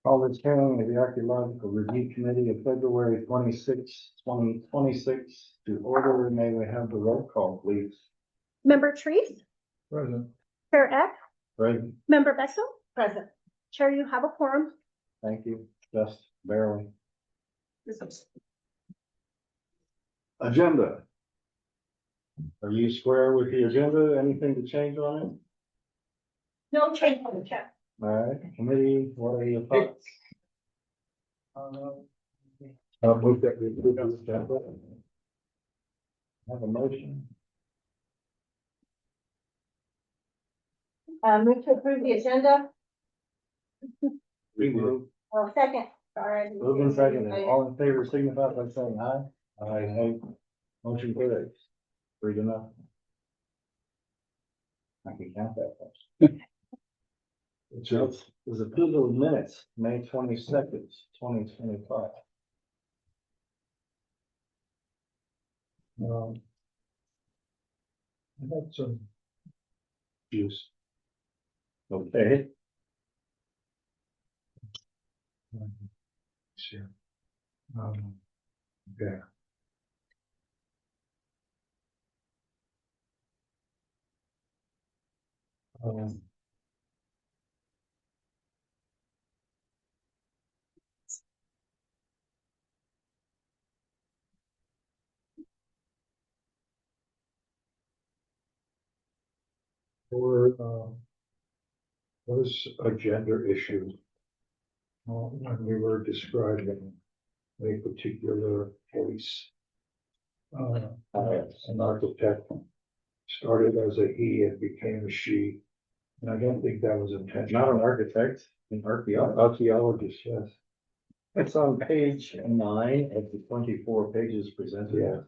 Call this hearing of the Archaeological Review Committee of February 26, 2026 to order. May we have the roll call, please? Member Treese, Present. Chair Eck, Present. Member Bexel. Present. Chair, you have a quorum. Thank you. Just barely. Agenda. Are you square with the agenda? Anything to change on it? No change on the check. All right, committee, what are your thoughts? Move that we approve the agenda. Have a motion. Move to approve the agenda. Remove. Oh, second, sorry. Moved and seconded. All in favor signify by saying aye. Aye. Motion carries. 3-0. I can count that much. It was approval of minutes, May 22nd, 2025. I had some juice. Okay. Sure. Okay. For those gender issues, when we were describing a particular case, an architect started as a he and became a she, and I don't think that was intentional. Not an architect, an archaeologist, yes. It's on page 9 of the 24 pages presented. Yeah.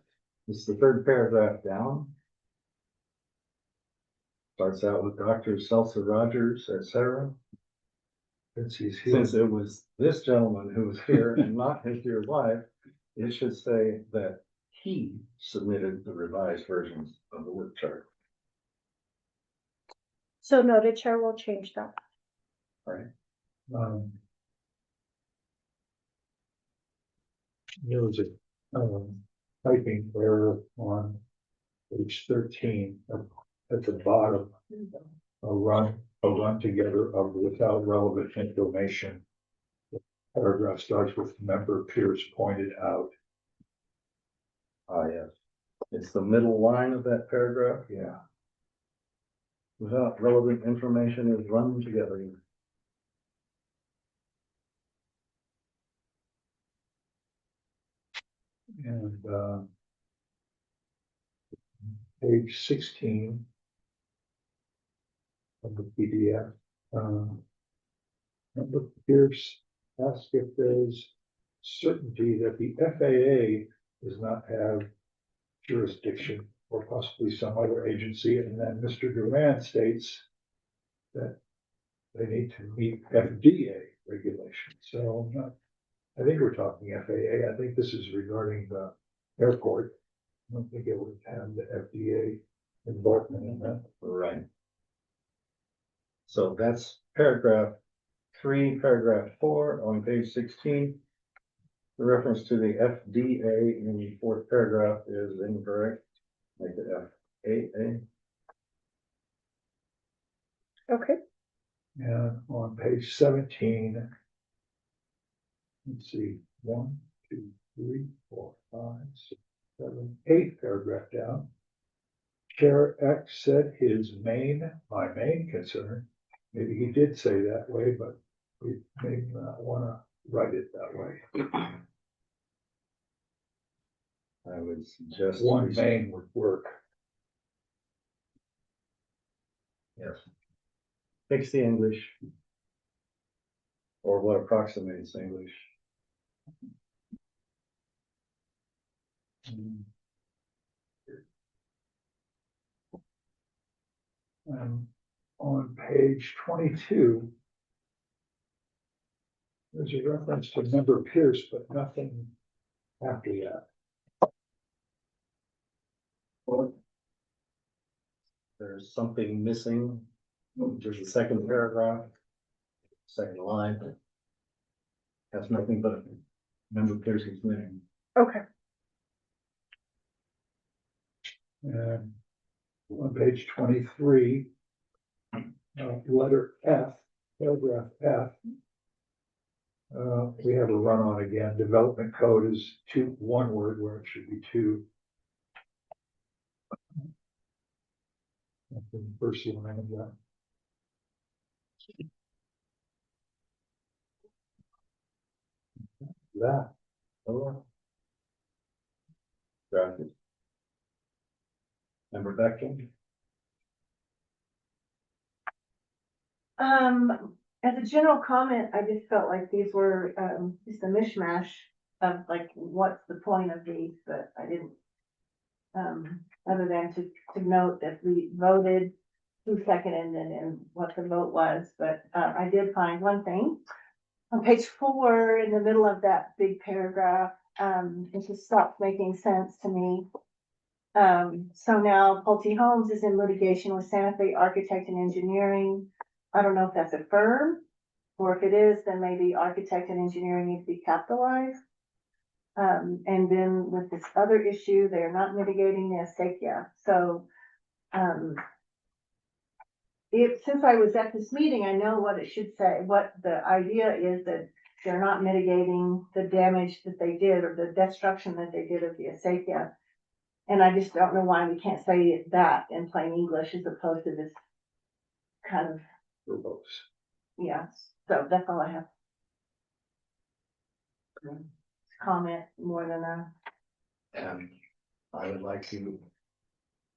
It's the third paragraph down. Starts out with Dr. Seltzer Rogers, etc. Since it was this gentleman who was here and not his dear wife, it should say that he submitted the revised versions of the work chart. So noted, Chair will change that. Right. There was a typing error on page 13 at the bottom. A run together of without relevant information. The paragraph starts with member Pierce pointed out. Yes. It's the middle line of that paragraph. Yeah. Without relevant information is run together. And page 16 of the PDF, Member Pierce asked if there's certainty that the FAA does not have jurisdiction or possibly some other agency, and then Mr. Durant states that they need to meet FDA regulations. So I think we're talking FAA. I think this is regarding the airport. I don't think it would have the FDA involvement in that. Right. So that's paragraph 3, paragraph 4 on page 16. The reference to the FDA in the 4th paragraph is incorrect. Make it FAA. Okay. And on page 17, let's see, 1, 2, 3, 4, 5, 6, 7, 8 paragraph down. Chair X said my main concern, maybe he did say that way, but we may not want to write it that way. I would suggest one main would work. Yes. Fix the English, or what approximates English. On page 22, there's a reference to member Pierce, but nothing after that. There's something missing. There's the second paragraph, second line. has nothing but a member Pierce's name. Okay. And on page 23, letter F, paragraph F. We have a run-on again. Development code is one word where it should be two. That's the first line of that. That. Oh. Drafted. Member Beckton? As a general comment, I just felt like these were, just a mishmash of like, what's the point of these, but I didn't. Other than to note that we voted, who seconded and what the vote was, but, I did find one thing. On page 4, in the middle of that big paragraph, it just stopped making sense to me. So now Pulte Homes is in litigation with Santa Fe Architect and Engineering. I don't know if that's a firm, or if it is, then maybe architect and engineering need to be capitalized. And then with this other issue, they're not mitigating the acequia. So, since I was at this meeting, I know what it should say. What the idea is that they're not mitigating the damage that they did or the destruction that they did of the acequia. And I just don't know why we can't say that in plain English as opposed to this kind of, Verbose. yeah. So that's all I have. Comment more than a. And I would like to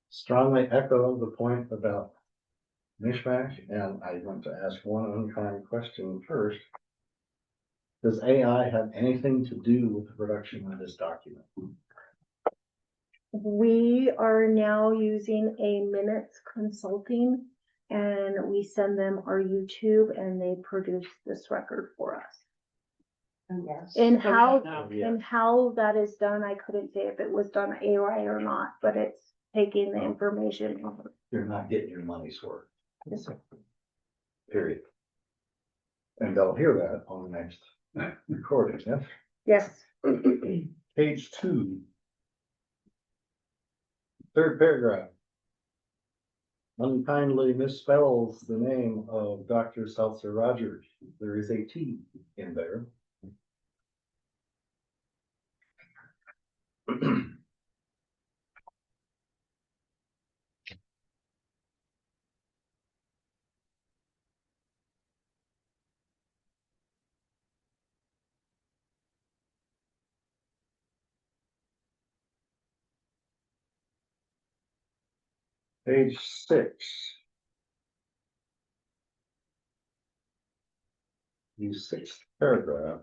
strongly echo the point about mishmash, and I want to ask one unkind question first. Does AI have anything to do with the production of this document? We are now using a Minutes Consulting, and we send them our YouTube and they produce this record for us. Yes. And how, Yeah. and how that is done, I couldn't say if it was done AI or not, but it's taking the information. You're not getting your money's worth. Yes, sir. Period. And they'll hear that on the next recording, yes? Yes. Page 2. Third paragraph. Unkindly misspells the name of Dr. Seltzer Rogers. There is a T in there. Page 6. The sixth paragraph.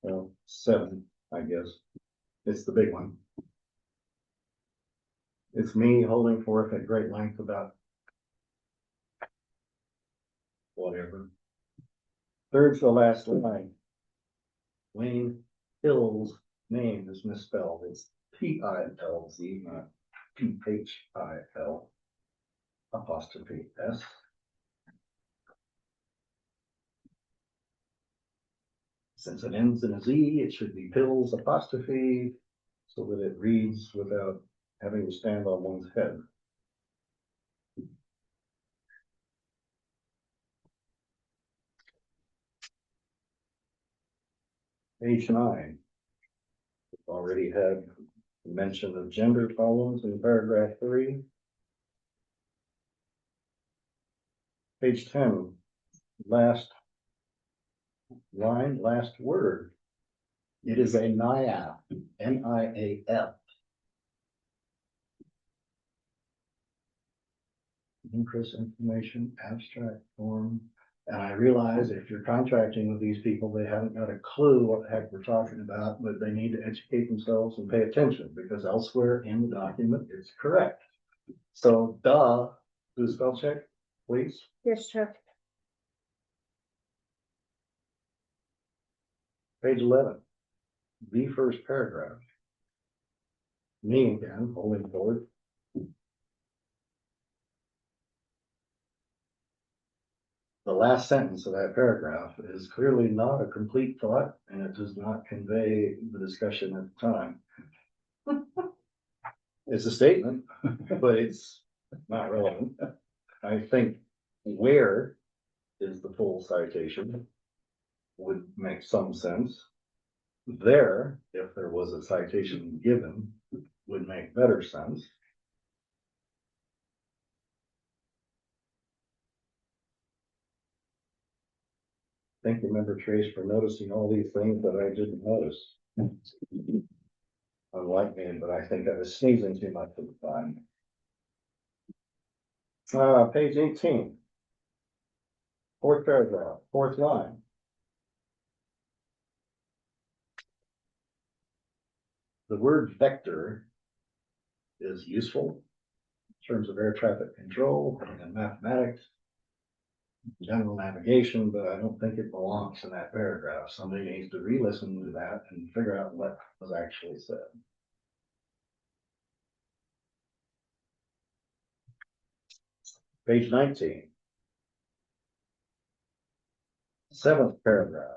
Well, 7, I guess. It's the big one. It's me holding forth at great length about whatever. Third's the last line. Wayne Hill's name is misspelled. It's P-I-L-Z, not P-H-I-L apostrophe S. Since it ends in a Z, it should be Pills apostrophe so that it reads without having to stand on one's head. Page 9. We've already had mention of gender columns in paragraph 3. Page 10, last line, last word. It is a NIAF, N-I-A-F. Interest information, abstract form. And I realize if you're contracting with these people, they haven't got a clue what the heck we're talking about, but they need to educate themselves and pay attention because elsewhere in the document it's correct. So, do a spell check, please. Yes, sir. Page 11, the first paragraph. Me again, holding forward. the last sentence of that paragraph is clearly not a complete thought, and it does not convey the discussion at the time. It's a statement, but it's not relevant. I think where is the full citation would make some sense. There, if there was a citation given, would make better sense. Thank you, Member Trace, for noticing all these things that I didn't notice. Unlike me, but I think I was sneezing too much at the time. Page 18. Fourth paragraph, fourth line. The word vector is useful in terms of air traffic control and mathematics, general navigation, but I don't think it belongs in that paragraph. Somebody needs to re-listen to that and figure out what was actually said. Page 19. Seventh paragraph.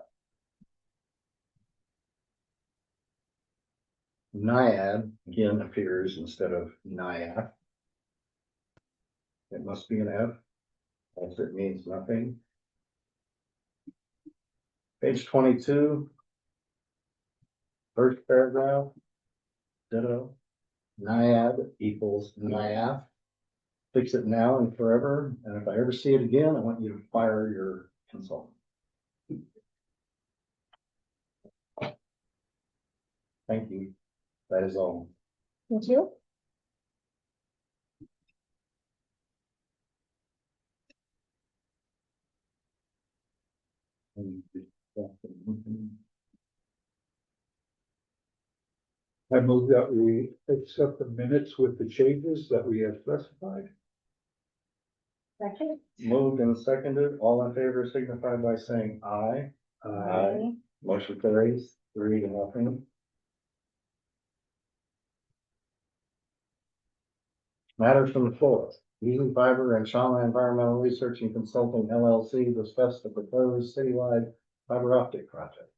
Naiad again appears instead of NIAF. It must be an F, as it means nothing. Page 22. First paragraph. Ditto. Naiad equals NIAF. Fix it now and forever, and if I ever see it again, I want you to fire your consultant. Thank you. That is all. Thank you. I move that we accept the minutes with the changes that we have specified. Second. Moved and seconded, all in favor signify by saying aye. Aye. Motion carries 3-0. Matters from the floor. Easy Fiber and Shawna Environmental Research and Consulting LLC discuss the proposed citywide fiber optic project.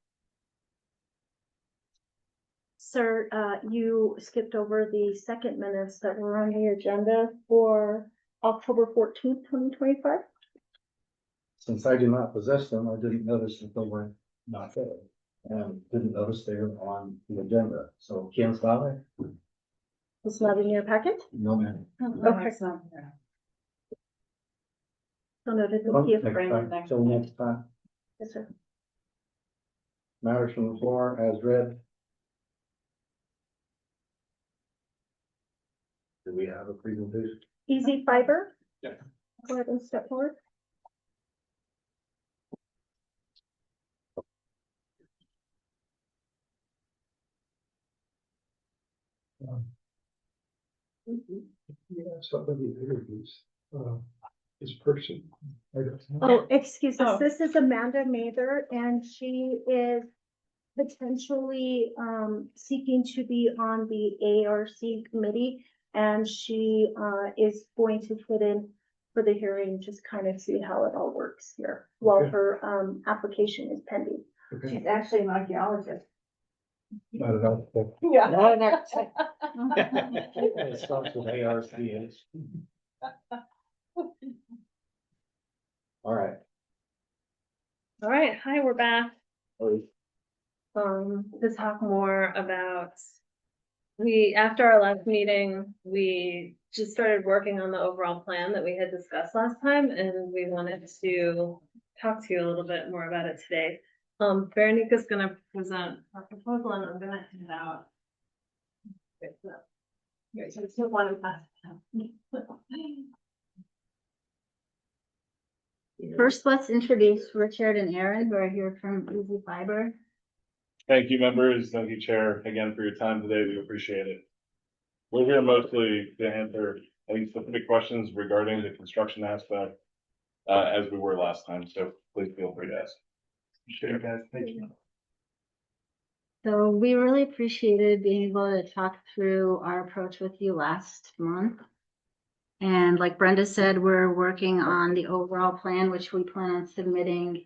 Sir, you skipped over the second minutes that were on the agenda for October 14th, 2025. Since I do not possess them, I didn't notice that they were not there. And didn't notice they were on the agenda. So Ken's Valley? It's not in your packet? No, ma'am. Okay. So noted, thank you. Next time. Till next time. Yes, sir. Matters from the floor as read. Do we have a presentation? Easy Fiber? Yeah. Go ahead and step forward. Yeah, somebody interviews, this person. I don't know. Oh, excuse us. Oh. This is Amanda Mather, and she is potentially seeking to be on the ARC committee. And she is going to put in for the hearing, just kind of see how it all works here while Okay. her application is pending. Okay. She's actually an archaeologist. Not at all. Yeah. It starts with ARCH. All right. All right, hi, we're back. Oh, To talk more about, after our last meeting, we just started working on the overall plan that we had discussed last time, and we wanted to talk to you a little bit more about it today. Veronica's gonna present our proposal, and I'm gonna hand out. Here's the one. First, let's introduce Richard and Aaron, who are here from Easy Fiber. Thank you, members. Thank you, Chair, again for your time today. We appreciate it. We're here mostly to answer any specific questions regarding the construction aspect, as we were last time. So please feel free to ask. Appreciate it, guys. Thank you. So we really appreciated being able to talk through our approach with you last month. And like Brenda said, we're working on the overall plan, which we plan on submitting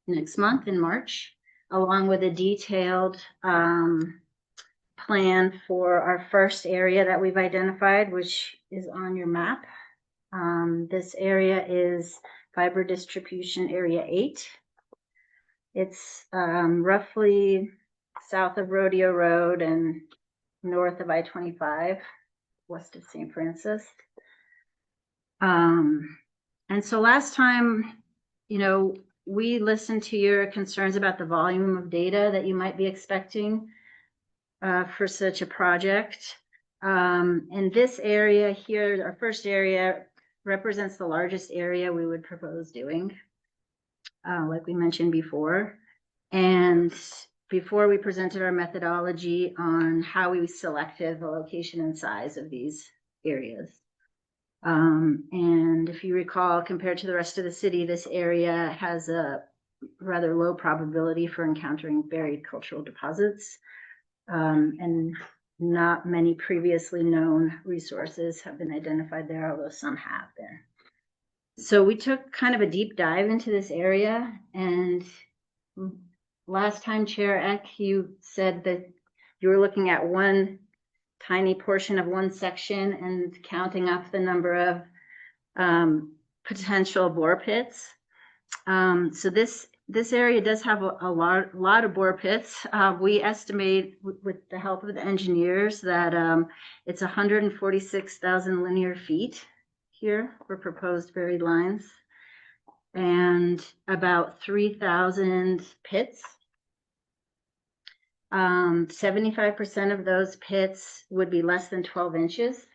next month in March, along with a detailed plan for our first area that we've identified, which is on your map. This area is fiber distribution area 8. It's roughly south of Rodeo Road and north of I-25, west of St. Francis. And so last time, you know, we listened to your concerns about the volume of data that you might be expecting for such a project. And this area here, our first area, represents the largest area we would propose doing, like we mentioned before. And before we presented our methodology on how we selected the location and size of these areas. And if you recall, compared to the rest of the city, this area has a rather low probability for encountering buried cultural deposits. And not many previously known resources have been identified there, although some have been. So we took kind of a deep dive into this area, and last time, Chair Eck, you said that you were looking at one tiny portion of one section and counting up the number of potential bore pits. So this area does have a lot of bore pits. We estimate with the help of the engineers that it's 146,000 linear feet here for proposed buried lines, and about 3,000 pits. 75% of those pits would be less than 12 inches,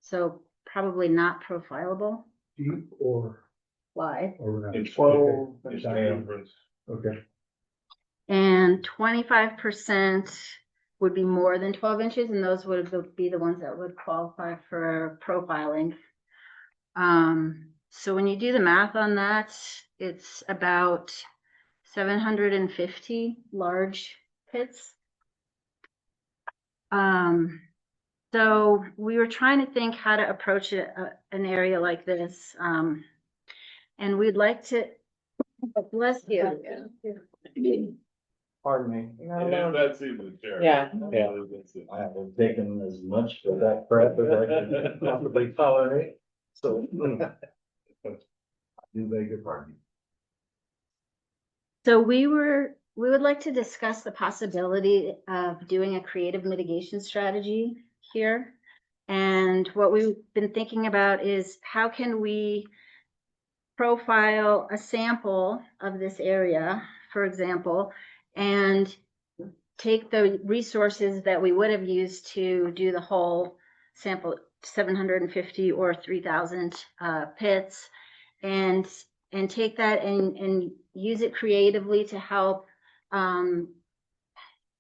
so probably not profilable. Deep or Wide. around? Inch 12 inch diameter. difference. Okay, And 25% would be more than 12 inches, and those would be the ones that would qualify for profiling. So when you do the math on that, it's about 750 large pits. So we were trying to think how to approach an area like this. And we'd like to, bless you. Pardon me. Yeah, that's even, Chair. Yeah. Yeah. I haven't taken as much of that crap as I can possibly tolerate, so. I do beg your pardon. So we would like to discuss the possibility of doing a creative mitigation strategy here. And what we've been thinking about is how can we profile a sample of this area, for example, and take the resources that we would have used to do the whole sample, 750 or 3,000 pits, and take that and use it creatively to help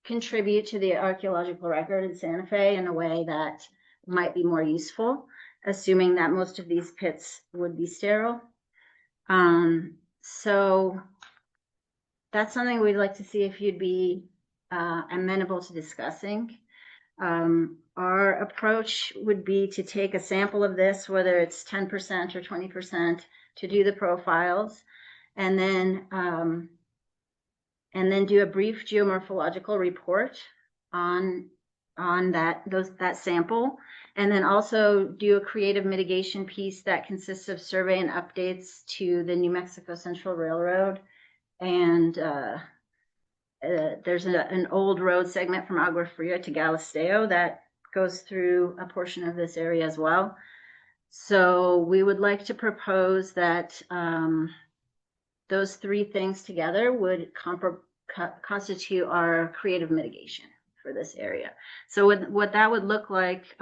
contribute to the archaeological record in Santa Fe in a way that might be more useful, assuming that most of these pits would be sterile. So that's something we'd like to see if you'd be amenable to discussing. Our approach would be to take a sample of this, whether it's 10% or 20%, to do the profiles, and then do a brief geomorphological report on that sample, and then also do a creative mitigation piece that consists of survey and updates to the New Mexico Central Railroad. And there's an old road segment from Agua Fria to Galisteo that goes through a portion of this area as well. So we would like to propose that those three things together would constitute our creative mitigation for this area. So what that would look like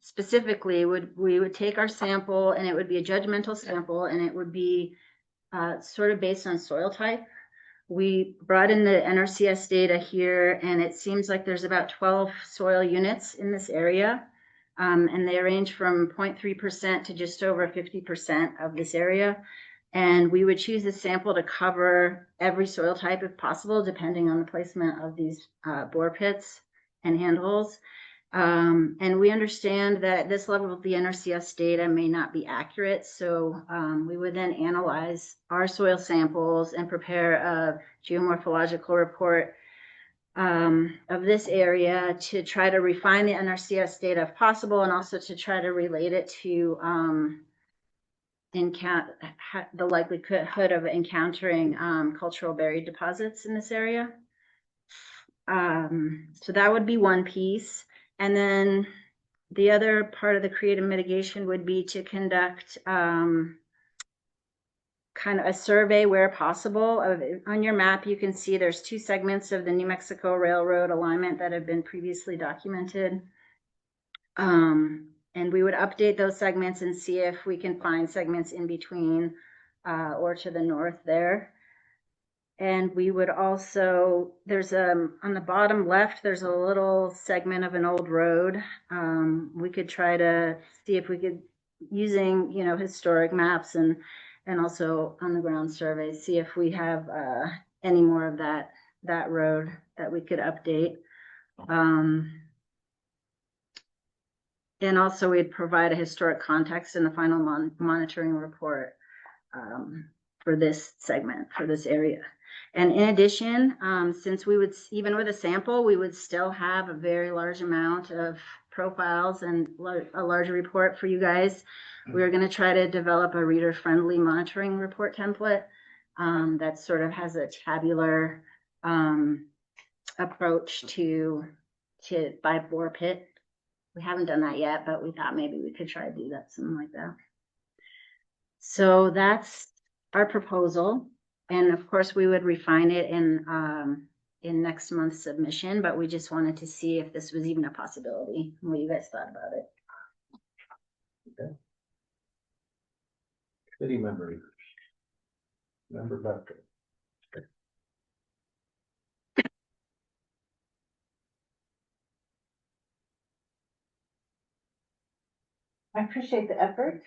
specifically we would take our sample, and it would be a judgmental sample, and it would be sort of based on soil type. We brought in the NRCS data here, and it seems like there's about 12 soil units in this area, and they range from 0.3% to just over 50% of this area. And we would choose a sample to cover every soil type if possible, depending on the placement of these bore pits and handholds. And we understand that this level of the NRCS data may not be accurate, so we would then analyze our soil samples and prepare a geomorphological report of this area to try to refine the NRCS data if possible, and also to try to relate it to the likelihood of encountering cultural buried deposits in this area. So that would be one piece. And then the other part of the creative mitigation would be to conduct kind of a survey where possible. On your map, you can see there's 2 segments of the New Mexico Railroad alignment that have been previously documented. And we would update those segments and see if we can find segments in between or to the north there. And we would also, there's on the bottom left, there's a little segment of an old road. We could try to see if we could, using, historic maps and also on the ground surveys, see if we have any more of that road that we could update. And also we'd provide a historic context in the final monitoring report for this segment, for this area. And in addition, since we would, even with a sample, we would still have a very large amount of profiles and a larger report for you guys. We're going to try to develop a reader-friendly monitoring report template that sort of has a tabular approach to by bore pit. We haven't done that yet, but we thought maybe we could try to do that, something like that. So that's our proposal. And of course, we would refine it in next month's submission, but we just wanted to see if this was even a possibility, and what you guys thought about it. City members. Member Bucker. I appreciate the effort.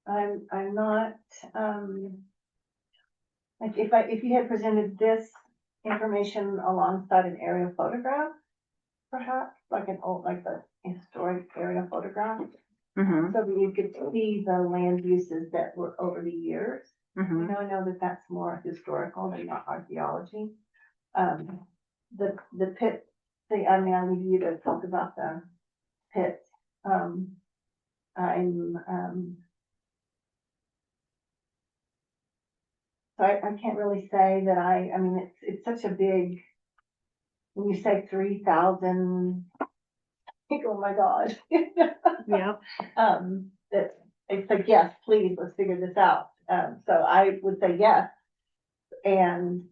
I'm not, like if you had presented this information alongside an aerial photograph, perhaps like an old, like the historic aerial photograph, Mm-hmm, so that you could see the land uses that were over the years. mm-hmm. I know that that's more historical than not archaeology. The pit thing, I mean, I need you to talk about the pit. So I can't really say that I mean, it's such a big, when you say 3,000, I think, oh my gosh. Yeah. That it's like, yes, please, let's figure this out. So I would say yes. And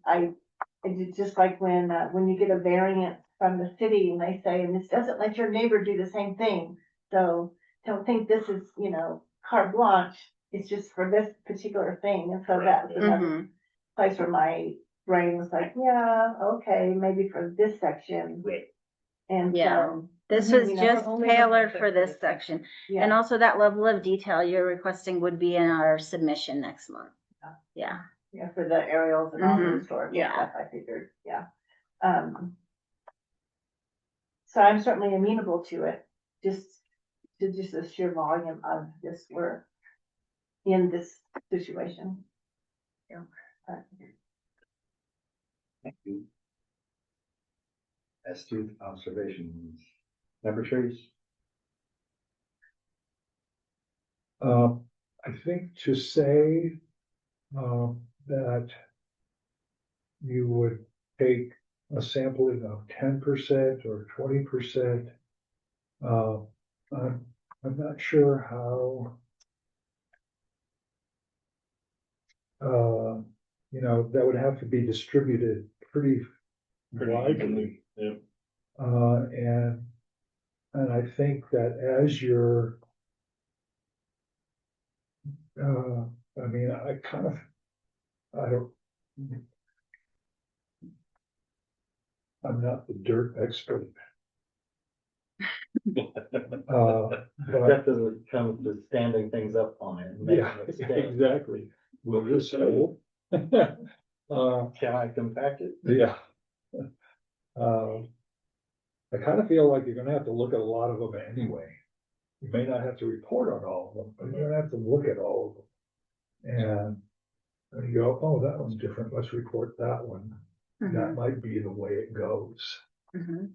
it's just like when you get a variance from the city and they say, and this doesn't let your neighbor do the same thing. So don't think this is, carte blanche. It's just for this particular thing. And so that was another Mm-hmm. place where my brain was like, yeah, okay, maybe for this section. And Yeah. so, This Mhm, was you know, just only tailored looking for for this this section. yeah. And also that level of detail you're requesting would be in our submission next month. Yeah. Yeah, for the aerials and all the Mhm, historical yeah. stuff, I figured, yeah. So I'm certainly amenable to it, just the sheer volume of this work in this situation. Yeah. Thank you. Astute observations. Member Trees? I think to say, that you would take a sampling of 10% or 20%. I'm not sure how, that would have to be distributed pretty widely. Yeah. And I think that as you're, I'm not the dirt expert. But That doesn't come to standing things up on it. and making yeah, it stay. exactly. Will this hold? Can I compact it? Yeah. I kind of feel like you're gonna have to look at a lot of them anyway. You may not have to report on all of them, but you're gonna have to look at all of them. And you go, oh, that one's different, let's report that one. That Mhm, might be the way it goes. mhm.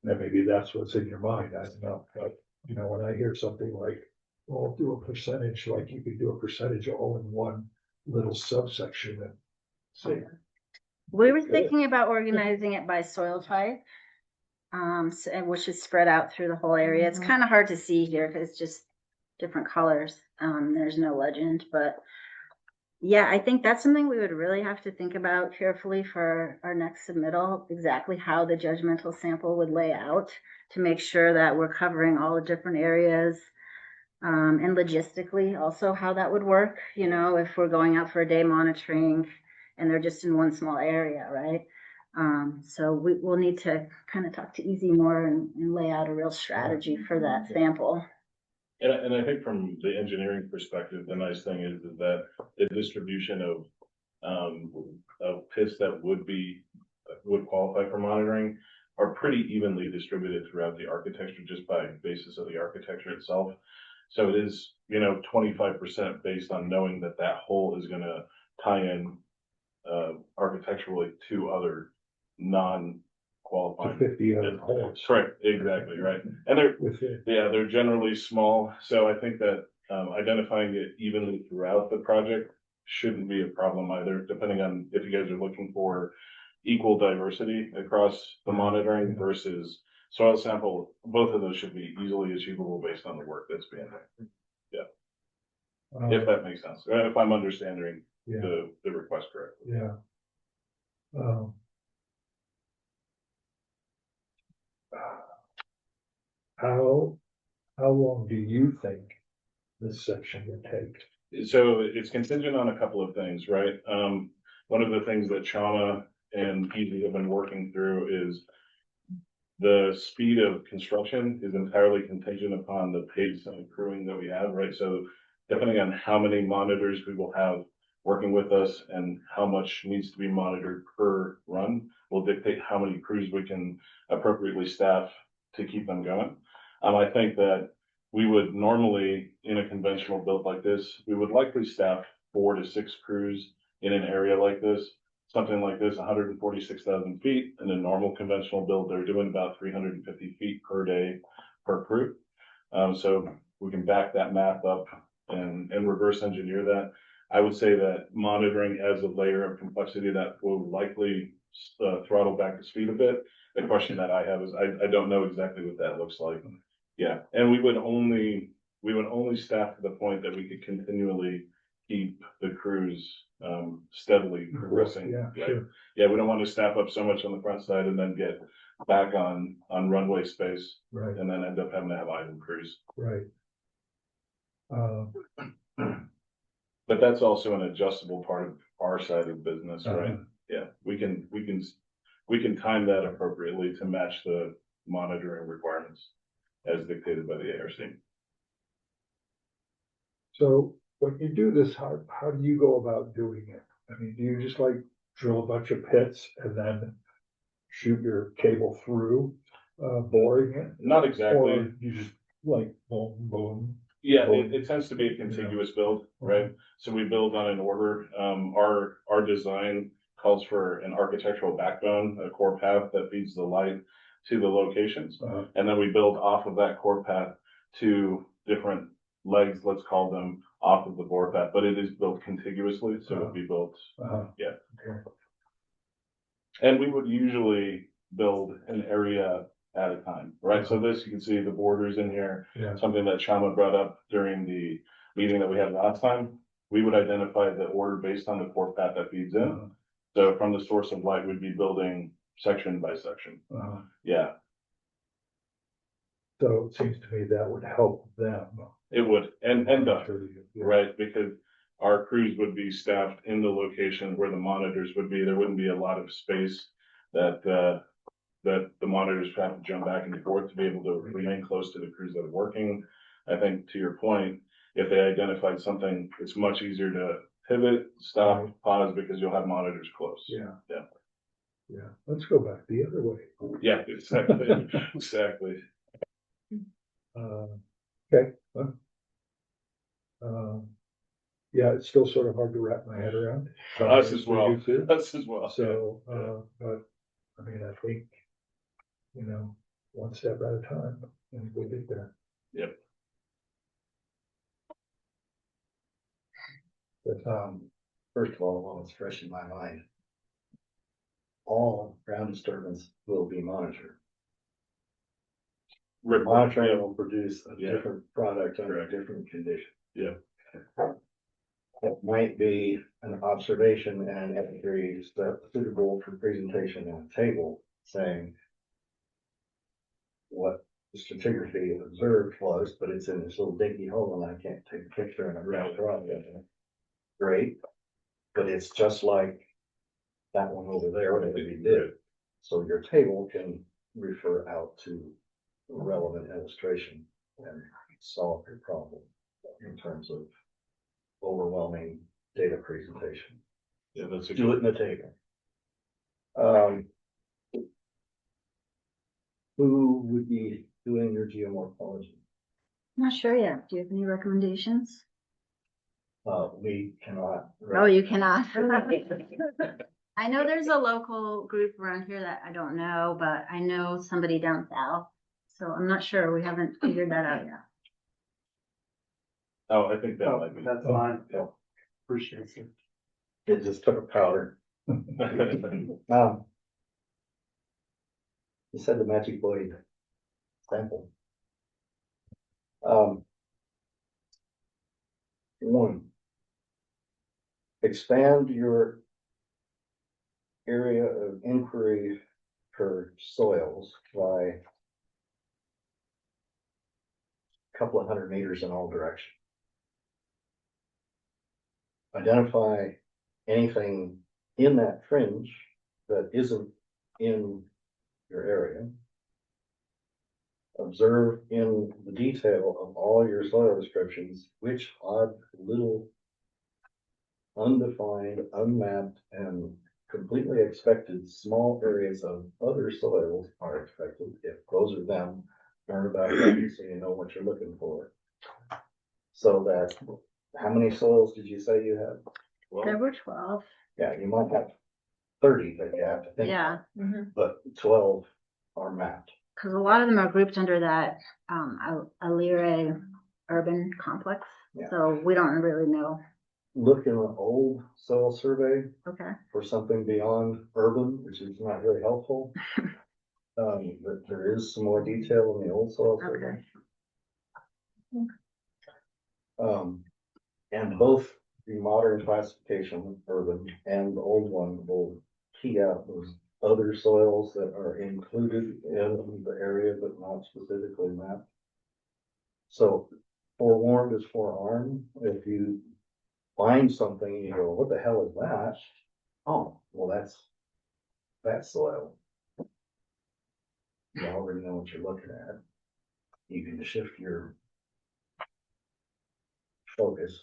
And maybe that's what's in your mind, I don't know, but, you know, when I hear something like, well, do a percentage, like you could do a percentage all in one little subsection and say. We were thinking about organizing it by soil type. Which is spread out through the whole area. It's Mhm. kind of hard to see here because it's just different colors. There's no legend, but yeah, I think that's something we would really have to think about carefully for our next submittal, exactly how the judgmental sample would lay out to make sure that we're covering all the different areas. And logistically also how that would work, you know, if we're going out for a day monitoring and they're just in one small area, right? So we'll need to kind of talk to Easy more and lay out a real strategy for that sample. And I think from the engineering perspective, the nice thing is that the distribution of pits that would qualify for monitoring are pretty evenly distributed throughout the architecture, just by basis of the architecture itself. So it is, 25% based on knowing that that hole is gonna tie in architecturally to other To non-qualifying. 50 other holes. Correct, exactly, right. And they're, With it. yeah, they're generally small, so I think that identifying it evenly throughout the project shouldn't be a problem either, depending on if you guys are looking for equal diversity across the monitoring versus soil sample. Both of those should be easily achievable based on the work that's being done, if that makes sense, if I'm understanding Yeah, the request correctly. yeah. Um, How, how long do you think this section would take? So it's contingent on a couple of things, right? One of the things that Chama and Easy have been working through is the speed of construction is entirely contingent upon the pace and crewing that we have, right? So depending on how many monitors we will have working with us and how much needs to be monitored per run will dictate how many crews we can appropriately staff to keep them going. I think that we would normally, in a conventional build like this, we would likely staff 4 to 6 crews in an area like this. Something like this, 146,000 feet. In a normal conventional build, they're doing about 350 feet per day per crew. So we can back that math up and reverse engineer that. I would say that monitoring adds a layer of complexity that will likely throttle back the speed a bit. The question that I have is, I don't know exactly what that looks like. Yeah, and we would only staff to the point that we could continually keep the crews steadily progressing. Yeah, right? sure, Yeah, we don't want to staff up so much on the front side and then get back on runway space right, and then end up having to have idle crews. right. But that's also an adjustable part of our side of the business, right? Uh-huh. Yeah, we can time that appropriately to match the monitoring requirements as dictated by the ARC. So when you do this, how do you go about doing it? I mean, do you just like drill a bunch of pits and then shoot your cable through, boring it? Not exactly. Or you just like boom, boom? Yeah, it tends to be a contiguous build, right? So we build on an order. Our design calls for an architectural backbone, a core path that feeds the light to the locations. Uh-huh. And then we build off of that core path to different legs, let's call them, off of the bore path, but it is built contiguously, so it'll be built. Uh-huh. Yeah. Okay. And we would usually build an area at a time, right? So this, you can see the borders in here, Yeah, something that Chama brought up during the meeting that we had last time. We would identify the order based on the core path that feeds in. Uh-huh. So from the source of light, we'd be building section by section. uh-huh. Yeah, So it seems to me that would help them. it would, and us, Yeah. right? Because our crews would be staffed in the location where the monitors would be. There wouldn't be a lot of space that that the monitors have to jump back and forth to be able to remain close to the crews that are working. I think to your point, if they identified something, it's much easier to pivot, stop, Right. pause, because you'll have monitors close. Yeah. Yeah. Yeah, let's go back the other way. Yeah, exactly, exactly. Okay, well. Yeah, it's still sort of hard to wrap my head around. Us as For well, you too. us as well. So, yeah. but, I mean, I think, one step at a time, and we'll get there. Yep. But, First of all, while it's fresh in my mind, all ground disturbance will be monitored. Monitoring will produce a Yeah. different product under a Correct. different condition. Yeah. It might be an observation and an entry that's suitable for presentation on a table, saying what the stratigraphy observed was, but it's in this little dinky hole and I can't take a picture and a ground drawing of it. Great, but it's just like that one over there, whatever we did. So your table can refer out to a relevant illustration and solve your problem in terms of overwhelming data presentation. Yeah, that's a Do it good. in the table. Who would be doing your geomorphology? Not sure yet. Do you have any recommendations? We cannot. Oh, you cannot. I know there's a local group around here that I don't know, but I know somebody down south. So I'm not sure. We haven't figured that out yet. Oh, I think that might be. That's fine. Yeah. Appreciate it. It just took a powder. You said the magic blade sample. One, expand your area of inquiry for soils by a couple of 100 meters in all directions. Identify anything in that fringe that isn't in your area. Observe in the detail of all your soil descriptions which odd little undefined, unmapped, and completely expected small areas of other soils are expected. If those are them, learn about them so you know what you're looking for. So that, how many soils did you say you had? There were 12. Yeah, you might have 30 that you have to think Yeah. about, but 12 are mapped. Because a lot of them are grouped under that Alire urban complex. Yeah. So we don't really know. Look in an old soil survey Okay. for something beyond urban, which is not very helpful. But there is some more detail in the old soil survey. And both the modern classification, urban, and the old one will key out those other soils that are included in the area but not specifically mapped. So forewarned is forearmed. If you find something and you go, what the hell is that? Oh, well, that's that soil. You already know what you're looking at. You can shift your focus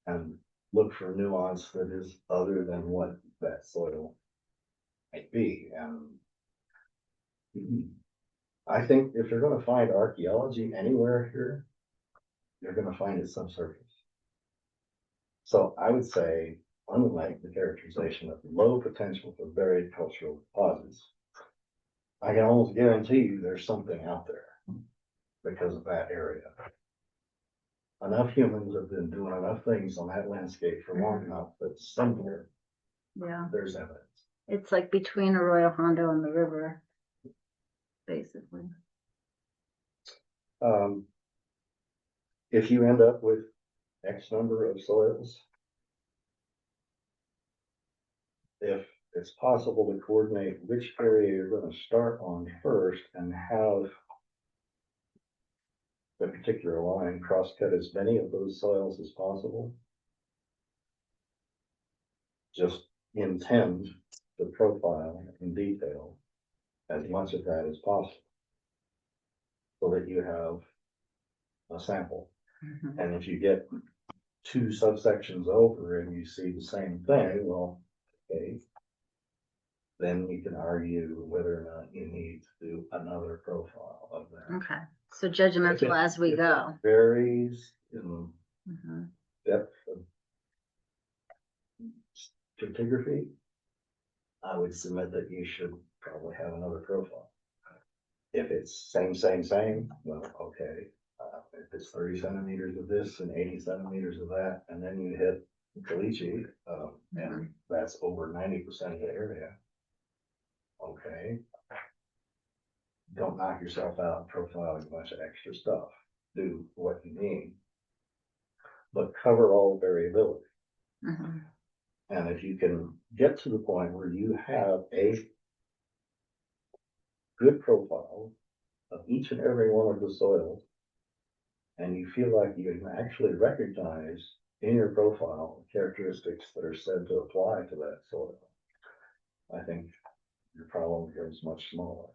and look for nuance that is other than what that soil might be. And I think if you're going to find archaeology anywhere here, you're going to find it subsurface. So I would say, unlike the characterization of low potential for buried cultural deposits, I can almost guarantee you there's something out there because of that area. Enough humans have been doing enough things on that landscape for long enough that somewhere Yeah. there's evidence. It's like between Arroyo Hondo and the river, basically. If you end up with X number of soils, if it's possible to coordinate which area you're going to start on first and have the particular line cross-cut as many of those soils as possible, just intend the profile in detail as much of that as possible so that you have a sample. Mhm. And if you get 2 subsections over and you see the same thing, well, okay, then we can argue whether or not you need to do another profile of that. Okay, so judgmental as we If it go. Varies in Mhm. depth of stratigraphy. I would submit that you should probably have another profile. If it's same, well, okay. If it's 30 centimeters of this and 80 centimeters of that, and then you hit Caliche, and that's over 90% of the area. Okay. Don't knock yourself out profiling a bunch of extra stuff. Do what you need. But cover all variability. Mhm. And if you can get to the point where you have a good profile of each and every one of the soils, and you feel like you can actually recognize in your profile characteristics that are said to apply to that soil, I think your problem becomes much smaller.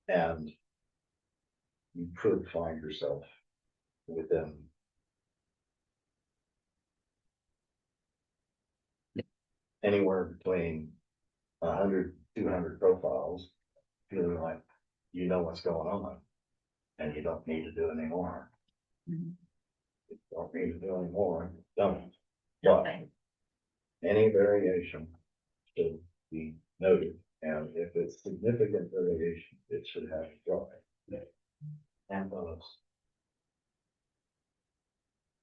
And you could find yourself within anywhere between 100, 200 profiles, feeling like you know what's going on and you don't need to do any more. Mhm. If you don't need to do any more, don't. But any variation should be noted, and if it's significant variation, it should have a drawing. And those.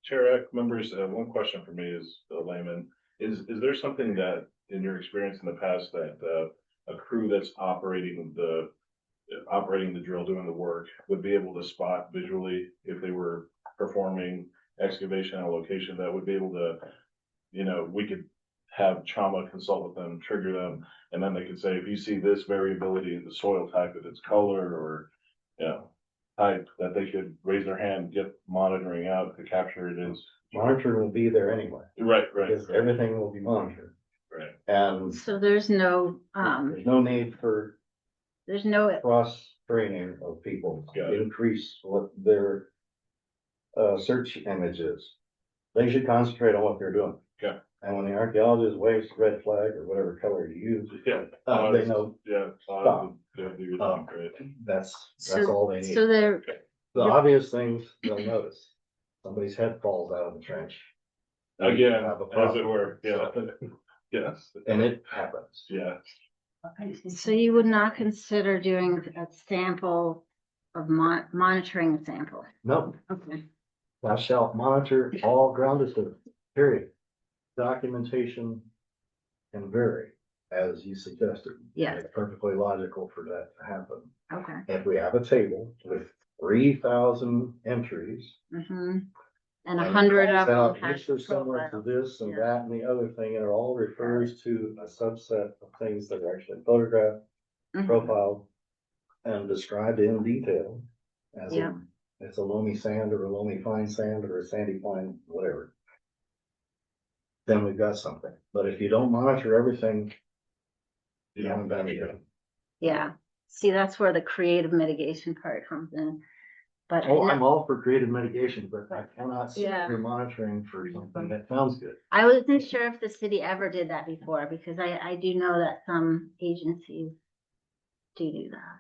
Chair, members, one question for me is a layman. Is there something that, in your experience in the past, that a crew that's operating the drill, doing the work, would be able to spot visually if they were performing excavation on a location, that would be able to, we could have Chama consult with them, trigger them, and then they could say, if you see this variability in the soil type, if it's color or, type, that they could raise their hand, get monitoring out to capture it as. Monitoring will be there anyway, Right, because everything will be monitored. right. And So there's no, there's no need for there's no, cross training of people Got to it. increase what their search image is. They should concentrate on what they're doing. Okay. And when the archaeologist waves red flag or whatever color you use, Yeah. they know Yeah. Stop. Yeah, do your Um, thing, right. that's so, all they need. so there, The obvious things they'll notice. Somebody's head falls out of the trench. Again, Have a as it problem. were, yeah. Yes. And it happens. Yeah, so you would not consider doing a sample of monitoring a sample? No, Okay. thou shalt monitor all ground disturbance, period. Documentation can vary, as you suggested. Yeah. It's perfectly logical for that to happen. Okay. If we have a table with 3,000 entries. Mm-hmm. And 100 of them have This is similar to profile. this and Yeah. that and the other thing, and it all refers to a subset of things that are actually photographed, Mhm. profiled, and described in detail. As Yeah. it's a loamy sand or a loamy fine sand or a sandy fine, whatever. Then we've got something. But if you don't monitor everything, you haven't done anything. Yeah. See, that's where the creative mitigation part comes in. But I Oh, I'm know- all for creative mitigation, but I cannot see Yeah. you're monitoring for something that sounds good. I wasn't sure if the city ever did that before, because I do know that some agencies do that.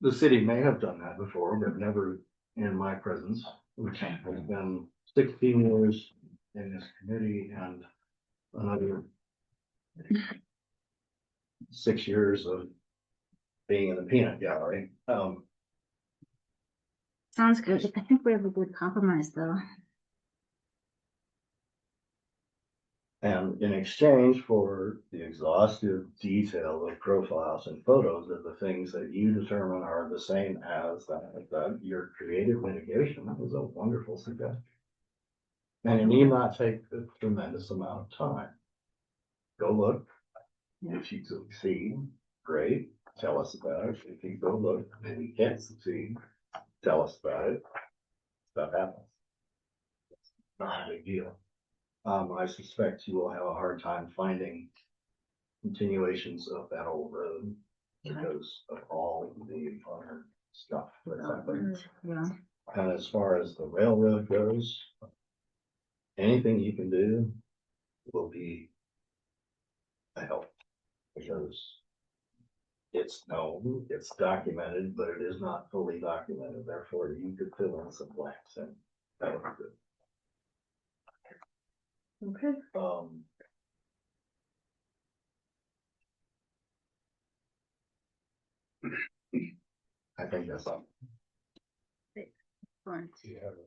The city may have done that before, but never in my presence, which Okay. has been 16 years in this committee and another 6 years of being in the peanut gallery. Sounds good. I think we have a good compromise, though. And in exchange for the exhaustive detail of profiles and photos of the things that you determine are the same as that your creative mitigation is a wonderful suggestion. And it need not take a tremendous amount of time. Go look. Yeah. If you succeed, great, tell us about it. If you go look and you can't succeed, tell us about it. Stuff happens. It's not a big deal. I suspect you will have a hard time finding continuations of that old road because of all the other stuff that's happening. Yeah. And as far as the railroad goes, anything you can do will be a help. Because it's known, it's documented, but it is not fully documented, therefore you could fill in some blanks and that would be Okay. good. I think that's all. Excellent. Do you have a-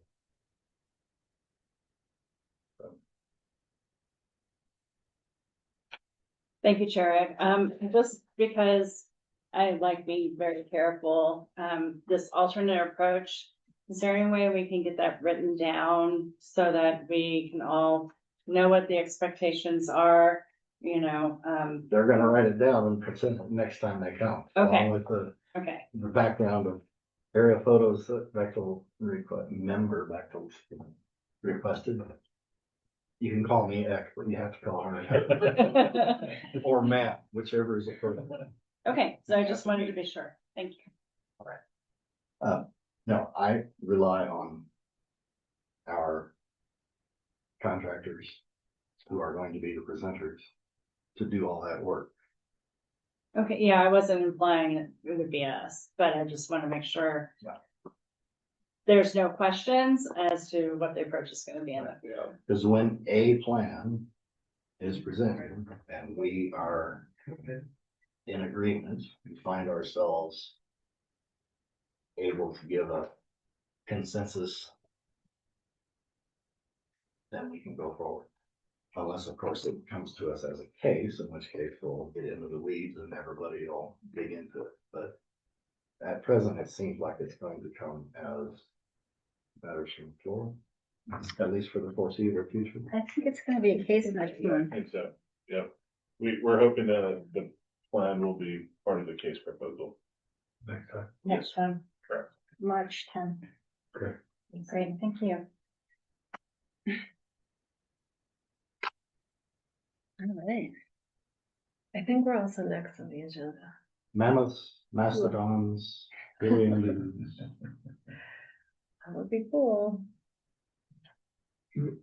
Thank you, Chair. Just because I like being very careful, this alternate approach, is there any way we can get that written down so that we can all know what the expectations are, you know, They're gonna write it down and present it next time they come. Okay. Along with okay, the background of area photos that Bechtel member Bechtel requested. You can call me X, but you have to call her. Or Matt, whichever is appropriate. okay, so I just wanted to be sure. Thank you. No, I rely on our contractors who are going to be the presenters to do all that work. Okay, yeah, I wasn't implying it would be us, but I just want to make sure. Yeah. There's no questions as to what the approach is gonna be in the field. Because when a plan is presented and we are in agreement, we find ourselves able to give a consensus, then we can go forward. Unless, of course, it comes to us as a case, in which case we'll get into the weeds and everybody will dig into it. But at present, it seems like it's going to come as matters from the floor, at least for the foreseeable future. I think it's gonna be a case next Yeah, I month. think so, yep. We're hoping that the plan will be part of the case proposal. Next time. Next time. Correct. March 10th. Okay. Great, thank you. All right. I think we're also next on the agenda. Mammoths, mastodons, billion dudes. That would be cool.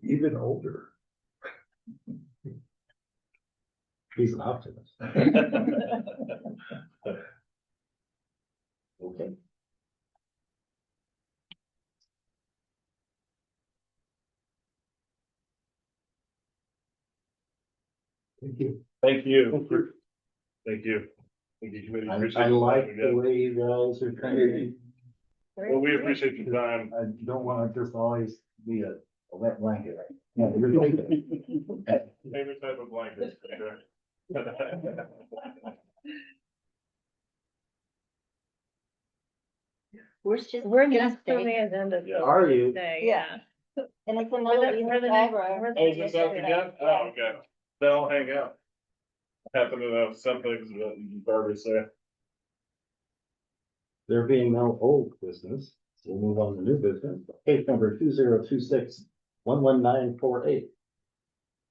Even older. He's an optimist. Okay. Thank you. Thank you. Thank you. Thank you, committee. Appreciate I the time like we the got. way you guys are trying. Well, we appreciate your time. I don't wanna just always be a wet blanket. No, you're thinking. Favorite type of blanket. We're next on the agenda. Yeah. Are you? Today, Yeah. yeah. And it's We're another the- reason we're the why new- we're- we're the Oh, new is this up agenda. again? Oh, okay. Then I'll hang out. Happen to know some things that Barbara said. There being no old business, so we'll move on to new business. Case number 2026-11948.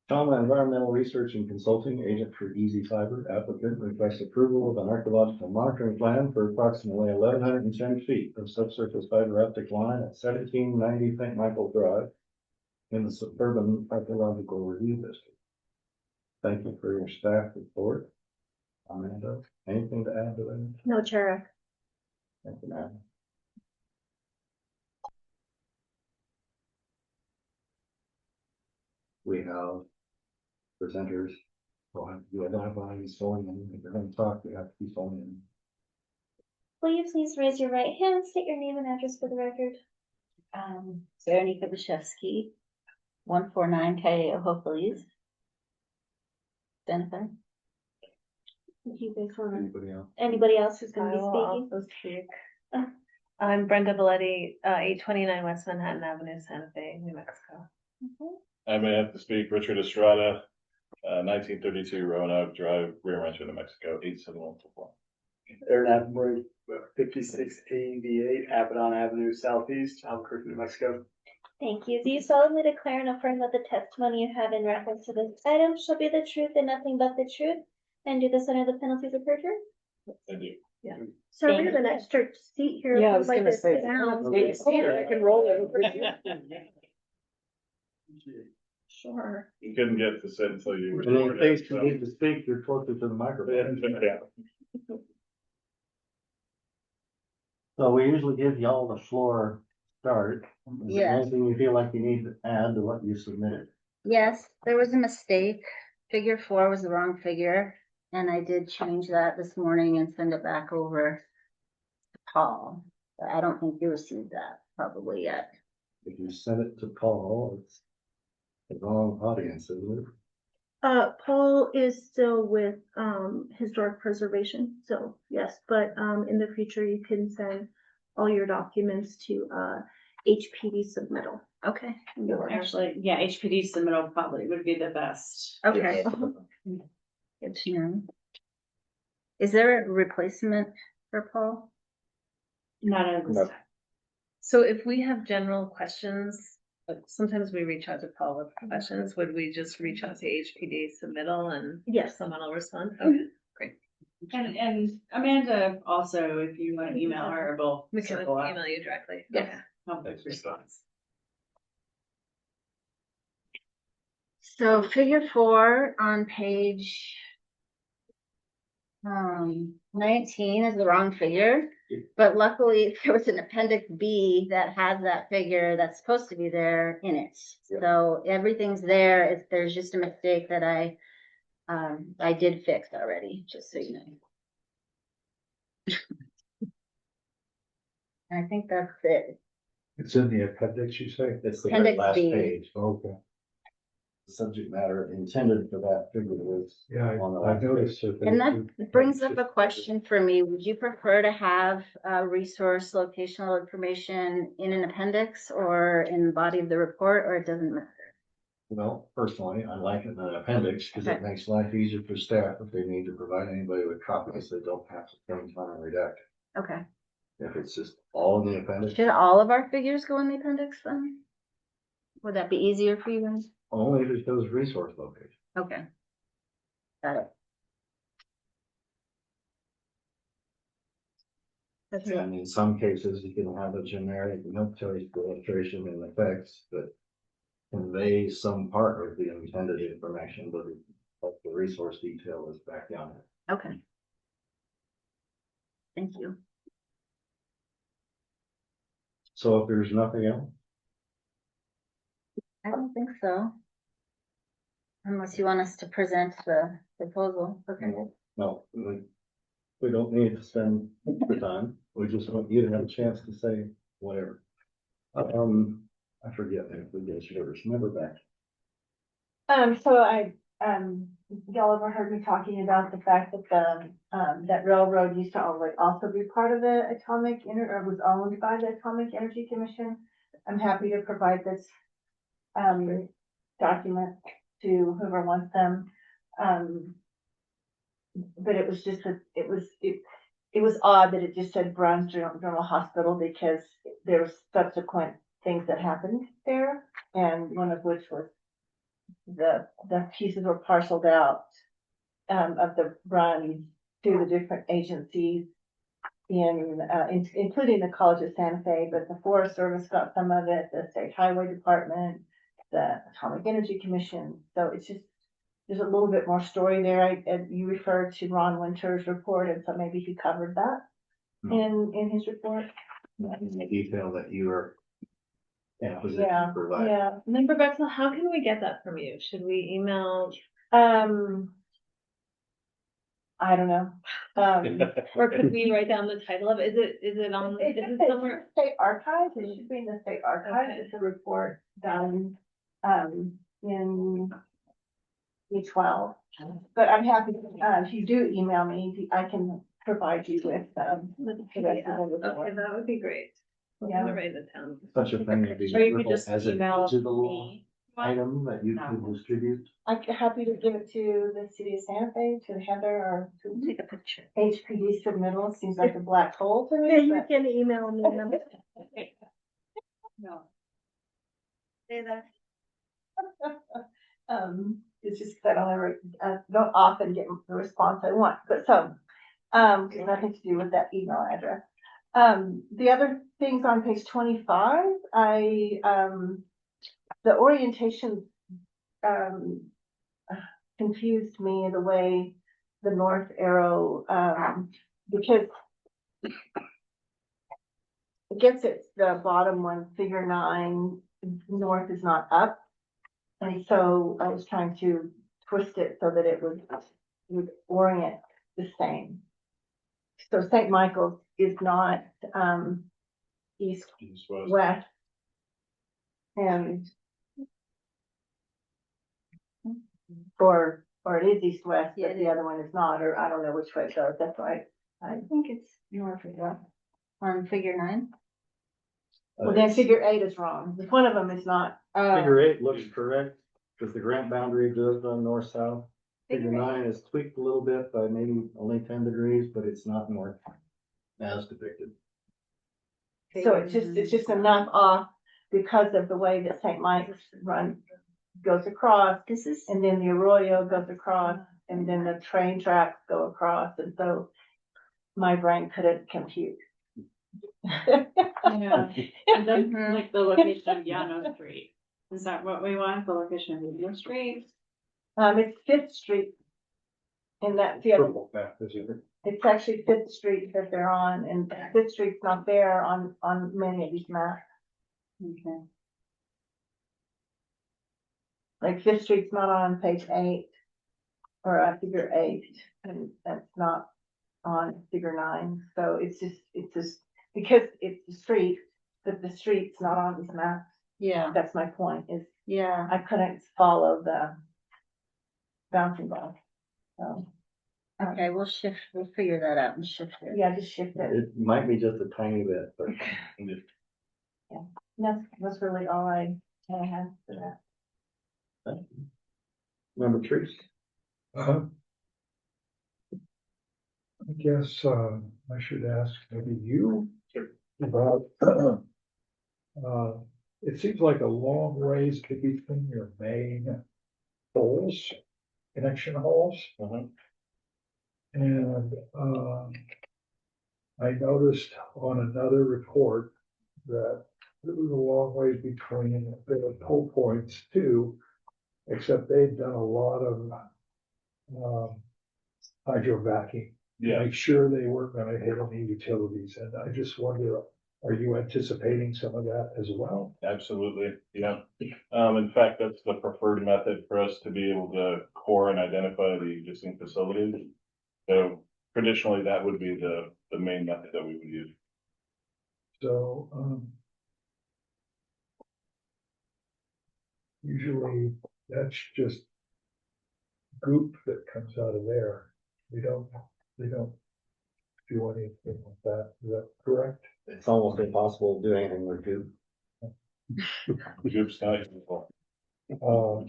Tama Environmental Research and Consulting, agent for Easy Fiber, applicant requests approval of an archaeological monitoring plan for approximately 1,110 feet of subsurface fiber optic line at 1790 St. Michael Drive in the suburban archaeological review district. Thank you for your staff report. Amanda, anything to add to that? No, Chair. Thank you, ma'am. We have presenters. We'll have to do identifying and sewing in. If they're gonna talk, we have to be sewing in. Will you please raise your right hand, state your name and address for the record? Veronica Bashevsky, 149 Cuyahoga, please. Identify. If you guys want Anybody else? anybody else who's I gonna be will speaking? also speak. Uh. I'm Brenda Valetti, 829 West Manhattan Avenue, Santa Fe, New Mexico. I may have to speak, Richard Estrada, 1932 Roanoke Drive, Rio Rancho, New Mexico, 87144. Aaron Appenberg, 5688 Abaddon Avenue Southeast, Albuquerque, New Mexico. Thank you. Do you solemnly declare and affirm that the testimony you have in reference to this item shall be the truth and nothing but the truth? And do this under the penalties of perjury? Thank you. So we have an extra seat here. Yeah, I if was you'd like gonna to say, sit down. I can roll over. Sure. You couldn't get to sit until you. And in recorded, case you so- need to speak, you're closer to the microphone. Yeah. So we usually give y'all the floor start. Is there Yes. anything you feel like you need to add to what you submitted? Yes, there was a mistake. Figure 4 was the wrong figure, and I did change that this morning and send it back over to Paul. But I don't think you received that probably yet. If you send it to Paul, it's the wrong audience, isn't it? Paul is still with, historic preservation, so yes, but, in the future, you can send all your documents to, HPD submittal. Okay, Actually, yeah, HPD submittal probably would be the best. okay. Good to know. Is there a replacement for Paul? Not at this No. time. So if we have general questions, like sometimes we reach out to Paul with questions, would we just reach out to HPD submittal and Yes. someone will respond? Mhm. Okay, And Amanda also, if you want to email her, will we can circle up. email you directly. Yes. Okay. Help with response. So figure 4 on page 19 is the wrong figure, but luckily there was an appendix B that has that figure that's supposed to be there in it. Yeah. So everything's there. If there's just a mistake that I did fix already, just so you know. I think that's it. It's in the appendix, you say? It's the very Appendix last B. page. Okay, The subject matter intended for that figure was. yeah, on the I last noticed that. And that brings up a question for me. Would you prefer to have resource locational information in an appendix or in the body of the report, or it doesn't matter? Well, personally, I like it in an appendix because it Okay. makes life easier for staff if they need to provide anybody with copies. They don't have to spend time and redact. Okay. If it's just all in the appendix, Should all of our figures go in the appendix then? Would that be easier for you guys? only if it shows resource location. Okay. Got it. That's it. And in some cases, you can have a generic military illustration and effects that conveys some part of the intended information, but the resource detail is back on it. Okay. Thank you. So if there's nothing else, I don't think so. Unless you want us to present the proposal. Okay. no, we don't need to spend the time. We just want you to have a chance to say whatever. I forget if we get yours. Remember back. So y'all ever heard me talking about the fact that that railroad used to also be part of the or was owned by the Atomic Energy Commission? I'm happy to provide this, document to whoever wants them. But it was just it was odd that it just said Browns General Hospital because there was subsequent things that happened there, and one of which was the pieces were parceled out of the run to the different agencies including the College of Santa Fe, but the Forest Service got some of it, the State Highway Department, the Atomic Energy Commission. So it's just, there's a little bit more story there. You referred to Ron Winter's report, and so maybe he covered that in his report. Not in the detail that you are in a position Yeah, to provide. yeah. And then Rebecca, how can we get that from you? Should we email I don't know. or could we write down the title of it? Is it on, is it somewhere? State Archives, it should be in the State Archives. Okay. It's a report done, in E12. But I'm happy, if you do email me, I can provide you with, the rest of the report. Okay, that would be great. I'm Yeah. gonna write it down. Such a thing would be Or you could wonderful just as a email digital me. item that you could distribute. I'm happy to give it to the city of Santa Fe, to Heather, or to Take a picture. HPD submittal. Seems like a black hole to Yeah, me, you but. can email me. No. Say that. It's just that I don't often get the response I want, but nothing to do with that email address. The other things on page 25, the orientation confused me the way the north arrow, because I guess it's the bottom one, figure 9, north is not up. And so I was trying to twist it so that it would orient the same. So St. Michael's is not, east, East, west. west. And or it is east west, Yeah, but it the is. other one is not, or I don't know which way it goes. That's why I think it's north of that, on figure 9. well, then figure 8 is wrong. One of them is not. Figure 8 looks correct, because the grant boundary does run north-south. Figure 9 is tweaked a little bit by maybe only 10 degrees, but it's not north as depicted. So it's just enough off because of the way that St. Mike's goes across, This is, and then the arroyo goes across, and then the train tracks go across, and so my brain couldn't compute. Yeah, and then Mhm. like the location of Llano Street. Is that what we want, the location of Llano Street? It's Fifth Street. And that's the other, Purple map, is it? it's actually Fifth Street that they're on, and Fifth Street's not there on many of these maps. Okay. Like Fifth Street's not on page 8, or figure 8, and that's not on figure 9. So it's just because it's the street, but the street's not on these maps. yeah, That's my point, is yeah. I couldn't follow the bouncing ball. So, Okay, we'll figure that out and shift it. yeah, just shift it. It might be just a tiny bit, but That's really all I had for that. number 3. Uh-huh. I guess, I should ask maybe you about, it seems like a long ways between your main holes, connection holes. Mhm. And, I noticed on another report that there was a long way between the pull points too, except they'd done a lot of, hydro vacuum. Yeah, Make sure they weren't gonna hit any utilities, and I just wonder, are you anticipating some of that as well? absolutely, yeah. In fact, that's the preferred method for us to be able to core and identify the existing facilities. So traditionally, that would be the main method that we would use. So, usually that's just goop that comes out of there. They don't do anything with that. Is that correct? It's almost impossible to do anything with goop. Goop's not useful. Um,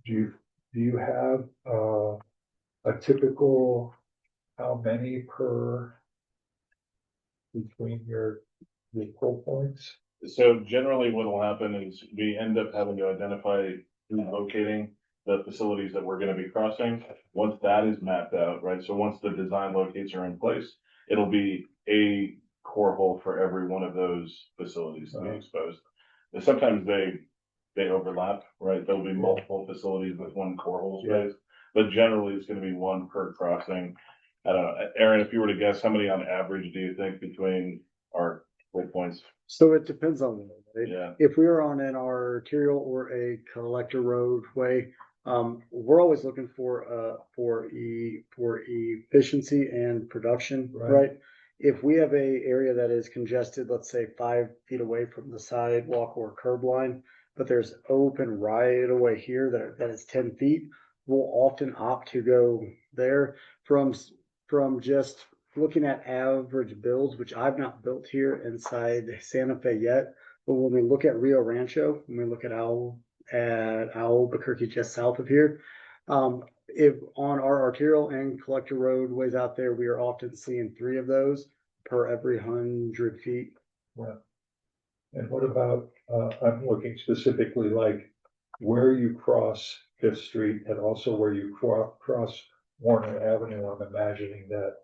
do you have, a typical, how many per between your pull points? So generally what will happen is we end up having to identify and locating the facilities that we're gonna be crossing. Once that is mapped out, right? So once the design locates are in place, it'll be a core hole for every one of those facilities to be exposed. And sometimes they overlap, right? There'll be multiple facilities with one core hole space, but generally it's gonna be one per crossing. I don't know, Aaron, if you were to guess, how many on average do you think between our core points? So it depends on the, right? Yeah, If we are on an arterial or a collector roadway, we're always looking for efficiency and production, Right. right? If we have a area that is congested, let's say 5 feet away from the sidewalk or curb line, but there's open right away here that is 10 feet, we'll often opt to go there from just looking at average builds, which I've not built here inside Santa Fe yet. But when we look at Rio Rancho, when we look at Albuquerque just south of here, if on our arterial and collector roadways out there, we are often seeing 3 of those per every 100 feet. Yeah. And what about, I'm looking specifically like where you cross Fifth Street and also where you cross Warner Avenue. I'm imagining that,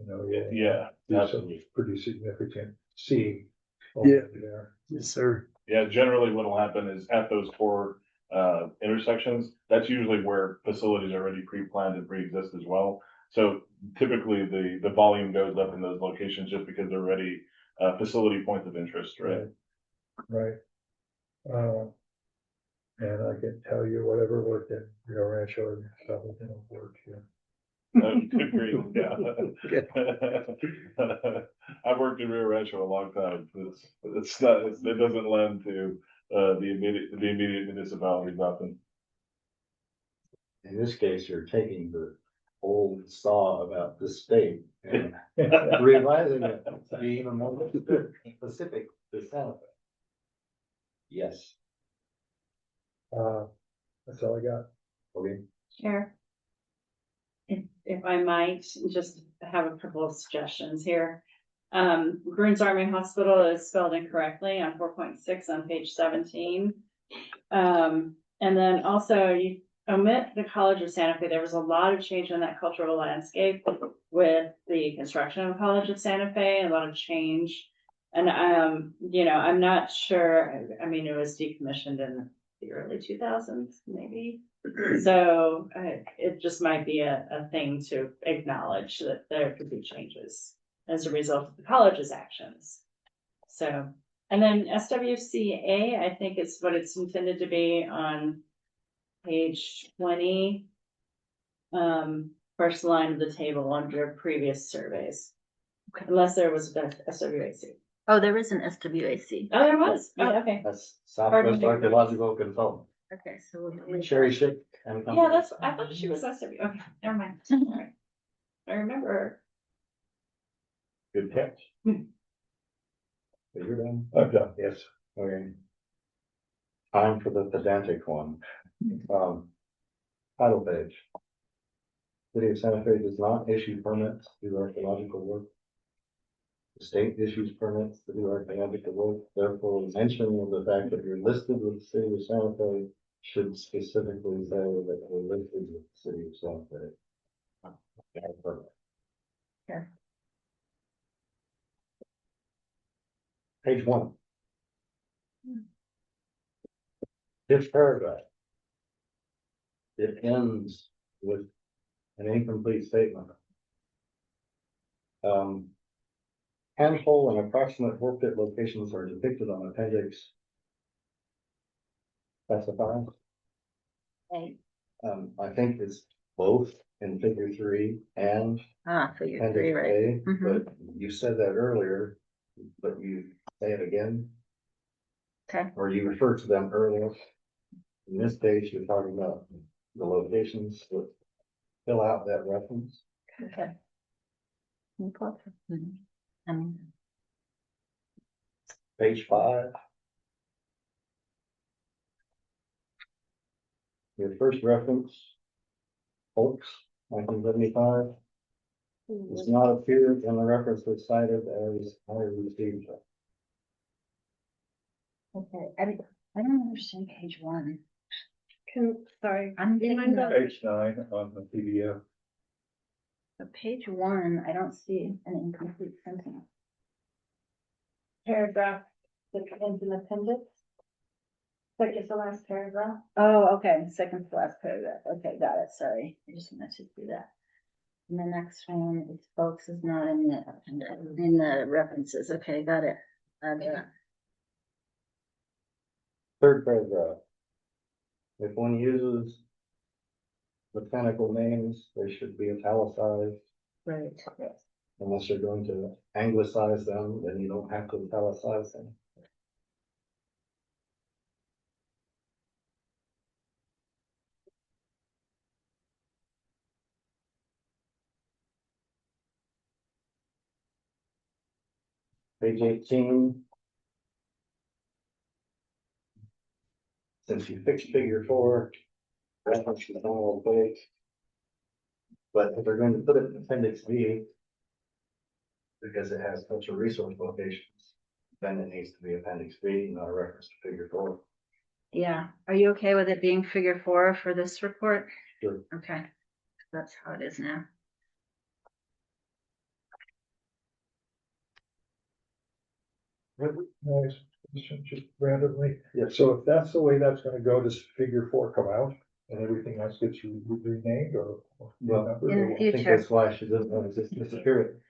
you know, yeah, there's some absolutely. pretty significant seeing Yeah. over there. Yes, sir. Yeah, generally what'll happen is at those core intersections, that's usually where facilities are already pre-planned and pre-exist as well. So typically the volume goes up in those locations just because they're already facility points of interest, right? Right. And I can tell you whatever worked in Rio Rancho and stuff, it didn't work here. Agreed, yeah. I've worked in Rio Rancho a long time. It's not, it doesn't lend to the immediate municipalities often. In this case, you're taking the old saw about the state and revising it to be even more specific to Santa Fe. Yes, That's all I got. okay. Chair. If I might, just have a couple of suggestions here. Grunes Army Hospital is spelled incorrectly on 4.6 on page 17. And then also you omit the College of Santa Fe. There was a lot of change in that cultural landscape with the construction of College of Santa Fe, a lot of change. And, you know, I'm not sure, I mean, it was decommissioned in the early 2000s, maybe. So it just might be a thing to acknowledge that there could be changes as a result of the college's actions. So, and then SWCA, I think is what it's intended to be on page 20. First line of the table under previous surveys. Unless there was a SWAC. Oh, there is an SWAC. Oh, there was. Oh, okay. That's Pardon Southwest me. Archaeological Consultant. Okay, so we'll. Sherry Schick and Yeah, company. that's, I thought she was SW. Okay, never mind. All right. I remember. Good catch. You're done? I'm done, yes. Okay. Time for the pedantic one. Title page. City of Santa Fe does not issue permits to do archaeological work. The state issues permits to do archaeological work, therefore mention of the fact that you're listed with the city of Santa Fe should specifically say that we're listed with the city of Santa Fe. Got a permit. Sure. Page 1. This paragraph. It ends with an incomplete statement. Handful and approximate ore pit locations are depicted on appendix. Specified. Okay. I think it's both in figure 3 and Figure appendix 3, right? A, Mhm. but you said that earlier, but you say it again, Okay, or you referred to them earlier. In this page, you're talking about the locations that fill out that reference. okay. Mhm. Page 5. Your first reference, Folks, 1975, does not appear in the reference that's cited as I received. Okay, I don't understand page 1. Sorry. I'm getting the, Page 9 on the PDF. page 1, I don't see an incomplete sentence. Paragraph, that ends in appendix. Like it's the last paragraph. Oh, okay, second to last paragraph. Okay, got it, sorry. I just wanted to do that. And the next one is folks is not in the references. Okay, got it. Third paragraph. If one uses botanical names, they should be italicized. Right. Unless you're going to anglicize them, then you don't have to italicize them. Page 18. Since you fixed figure 4, reference to the normal page. But if they're going to put it in appendix B, because it has cultural resource locations, then it needs to be appendix B, not a reference to figure 4. Yeah, are you okay with it being figure 4 for this report? Sure. Okay, that's how it is now. Nice. question just randomly? Yeah. So if that's the way that's gonna go, does figure 4 come out and everything else gets renamed or? Well, renumbered, In or the what? I think future. that's why she doesn't want to just disappear it.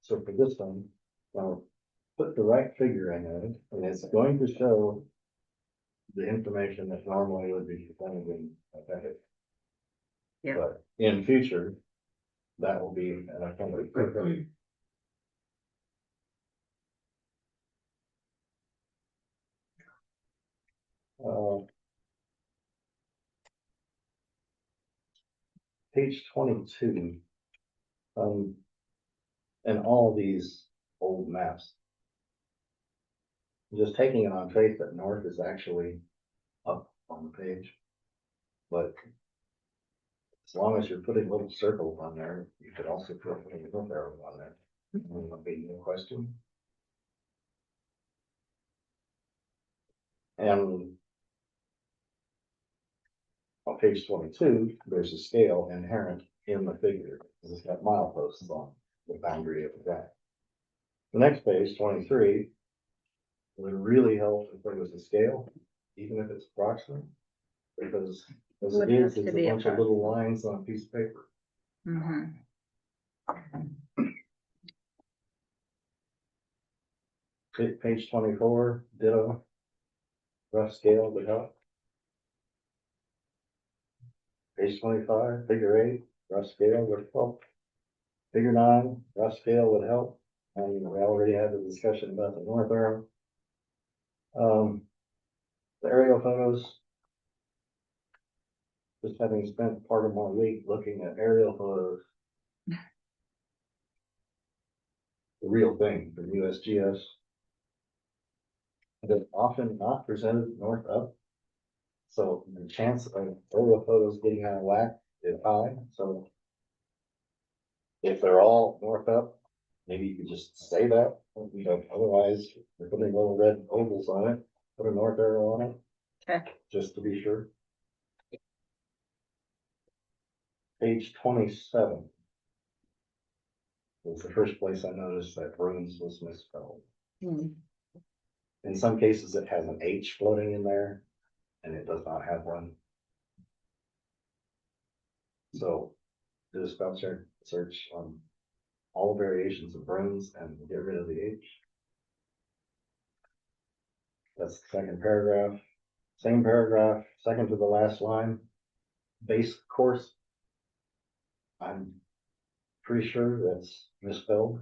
So for this one, I'll put the right figure in it, and it's going to show the information that normally would be presented in a packet. Yeah. But in future, that will be an appendix. Okay. Uh, Page 22. And all these old maps. Just taking it on faith that north is actually up on the page. But as long as you're putting little circles on there, you could also put a little arrow on there. Would be no question. And on page 22, there's a scale inherent in the figure, because it's got mileposts on the boundary of that. The next page, 23, would really help if there was a scale, even if it's approximate, because as Would it have is, to it's a be bunch of little lines on a piece of paper. Mhm. Page 24, ditto, rough scale would help. Page 25, figure 8, rough scale would help. Figure 9, rough scale would help. And we already had the discussion about the north arrow. The aerial photos. Just having spent part of my week looking at aerial photos. The real thing from USGS. They're often not presented north up. So the chance of aerial photos getting out of whack is high, so. If they're all north up, maybe you could just say that, otherwise, we're putting little red ovals on it, put a north arrow on it. Okay. Just to be sure. Page 27. Was the first place I noticed that Bruins was misspelled. Hmm. In some cases, it has an H floating in there, and it does not have one. So, do a spell check search on all variations of Bruins and get rid of the H. That's the second paragraph. Same paragraph, second to the last line. Base course. I'm pretty sure that's misspelled.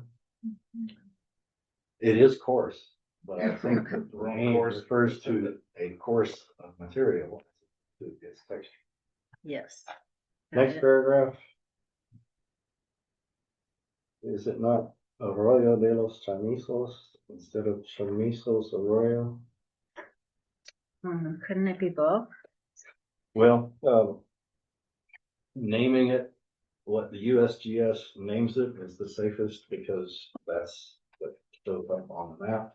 It is course, but I think that the wrong course refers to a course of material. To its texture. Yes. Next paragraph. Is it not Arroyo de los Chamizos instead of Chamizos Arroyo? Couldn't it be both? Well, naming it what the USGS names it is the safest because that's what shows up on the map.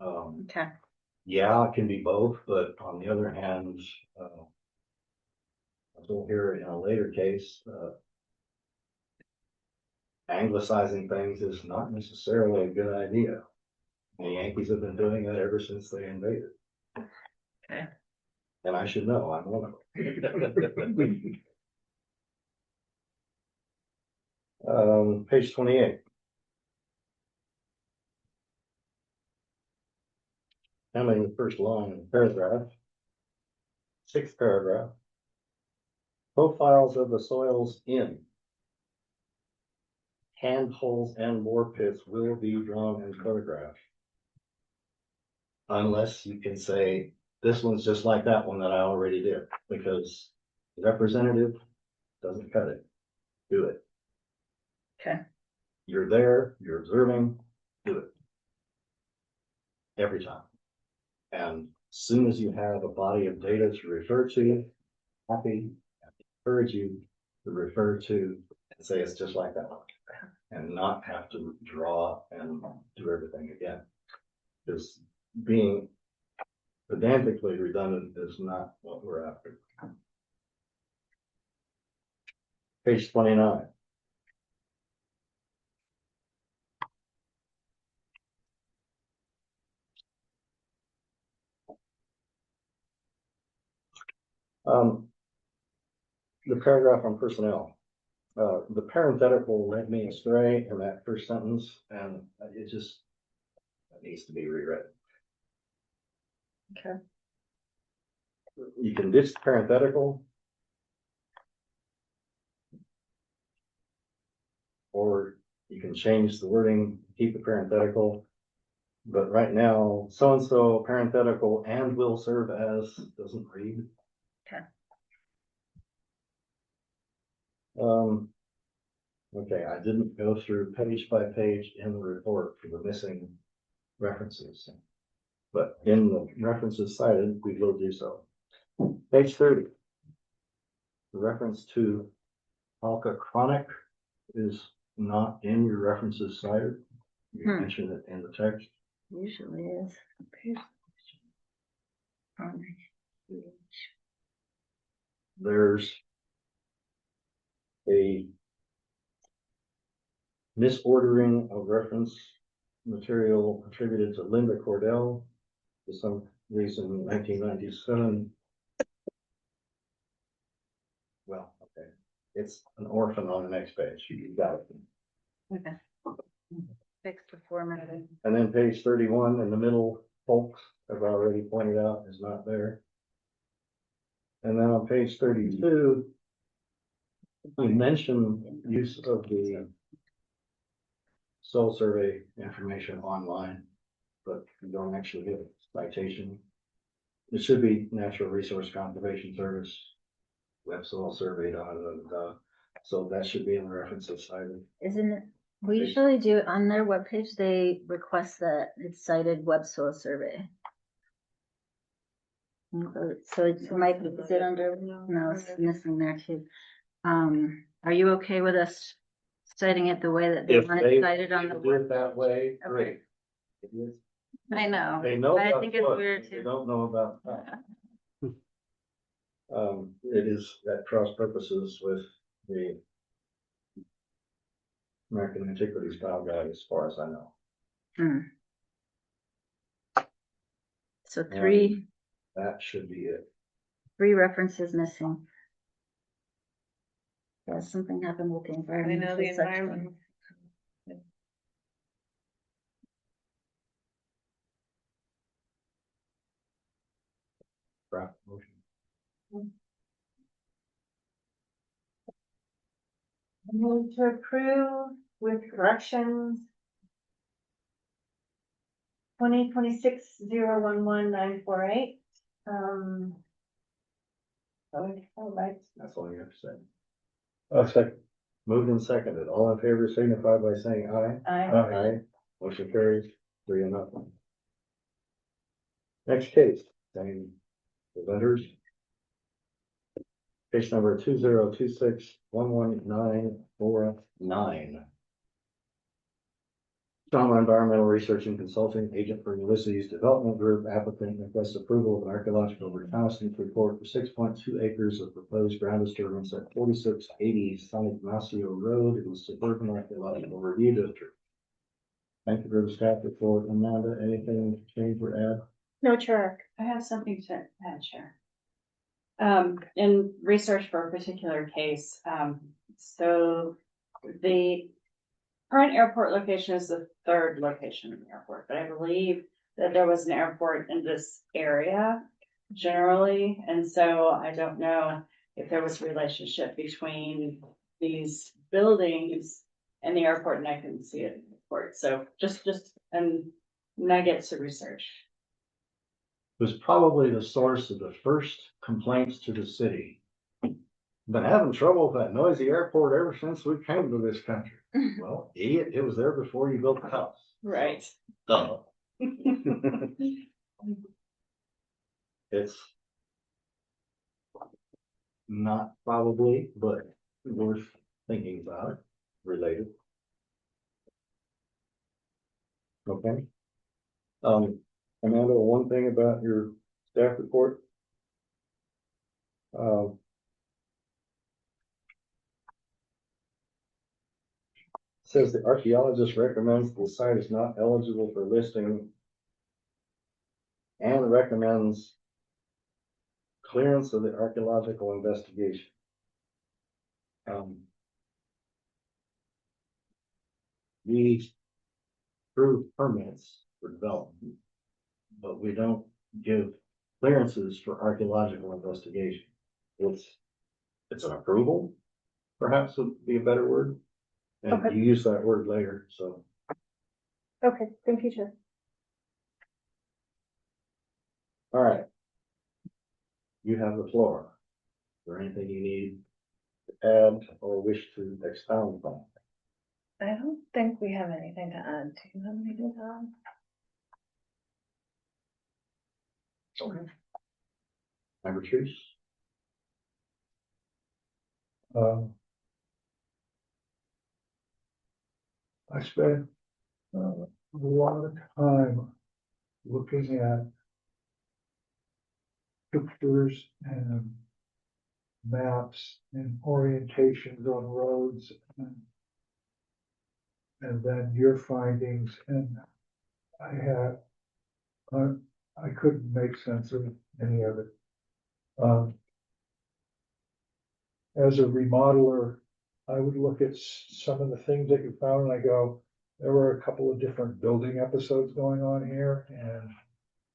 Okay. Yeah, it can be both, but on the other hand, as we'll hear in a later case, anglicizing things is not necessarily a good idea. The Yankees have been doing it ever since they invaded. Okay. And I should know, I'm one of them. Page 28. Handling the first line of the paragraph. Sixth paragraph. Profiles of the soils in handholds and bore pits will be drawn and photographed. Unless you can say, this one's just like that one that I already did, because representative doesn't cut it. Do it. Okay. You're there, you're observing, do it. Every time. And as soon as you have a body of data to refer to, happy, encourage you to refer to and say it's just like that one. And not have to draw and do everything again. Because being pedantically redundant is not what we're after. Page 29. The paragraph on personnel, the parenthetical led me astray in that first sentence, and it just, it needs to be rewritten. Okay. You can ditch the parenthetical. Or you can change the wording, keep the parenthetical. But right now, so-and-so parenthetical and will serve as doesn't read. Okay. Okay, I didn't go through page by page in the report for the missing references. But in the references cited, we will do so. Page 30. The reference to Alka Chronic is not in your references cited. You mentioned it in the text. Usually is. There's a misordering of reference material attributed to Linda Cordell for some reason in 1997. Well, okay, it's an orphan on the next page. You got it. Okay. Fix the format. And then page 31 in the middle, folks, I've already pointed out, is not there. And then on page 32, we mentioned use of the soil survey information online, but you don't actually give a citation. It should be Natural Resource Conservation Service, web soil survey, so that should be in the references cited. Isn't it? We usually do it on their webpage. They request that it's cited web soil survey. So it might be, is it under, no, it's missing there too. Are you okay with us citing it the way that they If want they it cited on the do it that webpage? way, great. It is. I know. They know I about think it's foot, weird they too. don't know about that. It is at cross purposes with the American Antiquities File Guide, as far as I know. So three That should be it. references missing. Yeah, something happened with the I environment. know the environment. Draft motion. Move to approve with corrections. 2026-011-948. All right. That's all you have to say. Second. Moved and seconded. All in favor signify by saying aye. Aye. Motion carries 3-0. Next case, same presenters. Case number 2026-11949. Trauma Environmental Research and Consulting Agent for Ulysses Development Group applicant requests approval of an archaeological reconnaissance report for 6.2 acres of proposed ground disturbance at 4680 San Ignacio Road in the Suburban Archaeological Review District. Thank you for the staff report. Amanda, anything to change or add? No, Chuck. I have something to add, Chair. In research for a particular case, so the current airport location is the third location in the airport, but I believe that there was an airport in this area generally, and so I don't know if there was a relationship between these buildings and the airport, and I couldn't see it in the report. So just a nugget to research. Was probably the source of the first complaints to the city. Been having trouble with that noisy airport ever since we came to this country. Well, idiot, it was there before you built the house. Right. Duh. It's not probably, but worth thinking about, related. Okay. Amanda, one thing about your staff report. Says the archaeologist recommends the site is not eligible for listing and recommends clearance of the archaeological investigation. We approve permits for development, but we don't give clearances for archaeological investigation. It's an approval, perhaps would be a better word. And Okay. you use that word later, so. Okay, thank you, Chair. All right. You have the floor. Is there anything you need to add or wish to expound upon? I don't think we have anything to add. Do you have anything to add? Okay. Member Trees? I spent a lot of time looking at pictures and maps and orientations on roads and then your findings, and I couldn't make sense of any of it. As a remodeler, I would look at some of the things that you found and I go, there were a couple of different building episodes going on here, and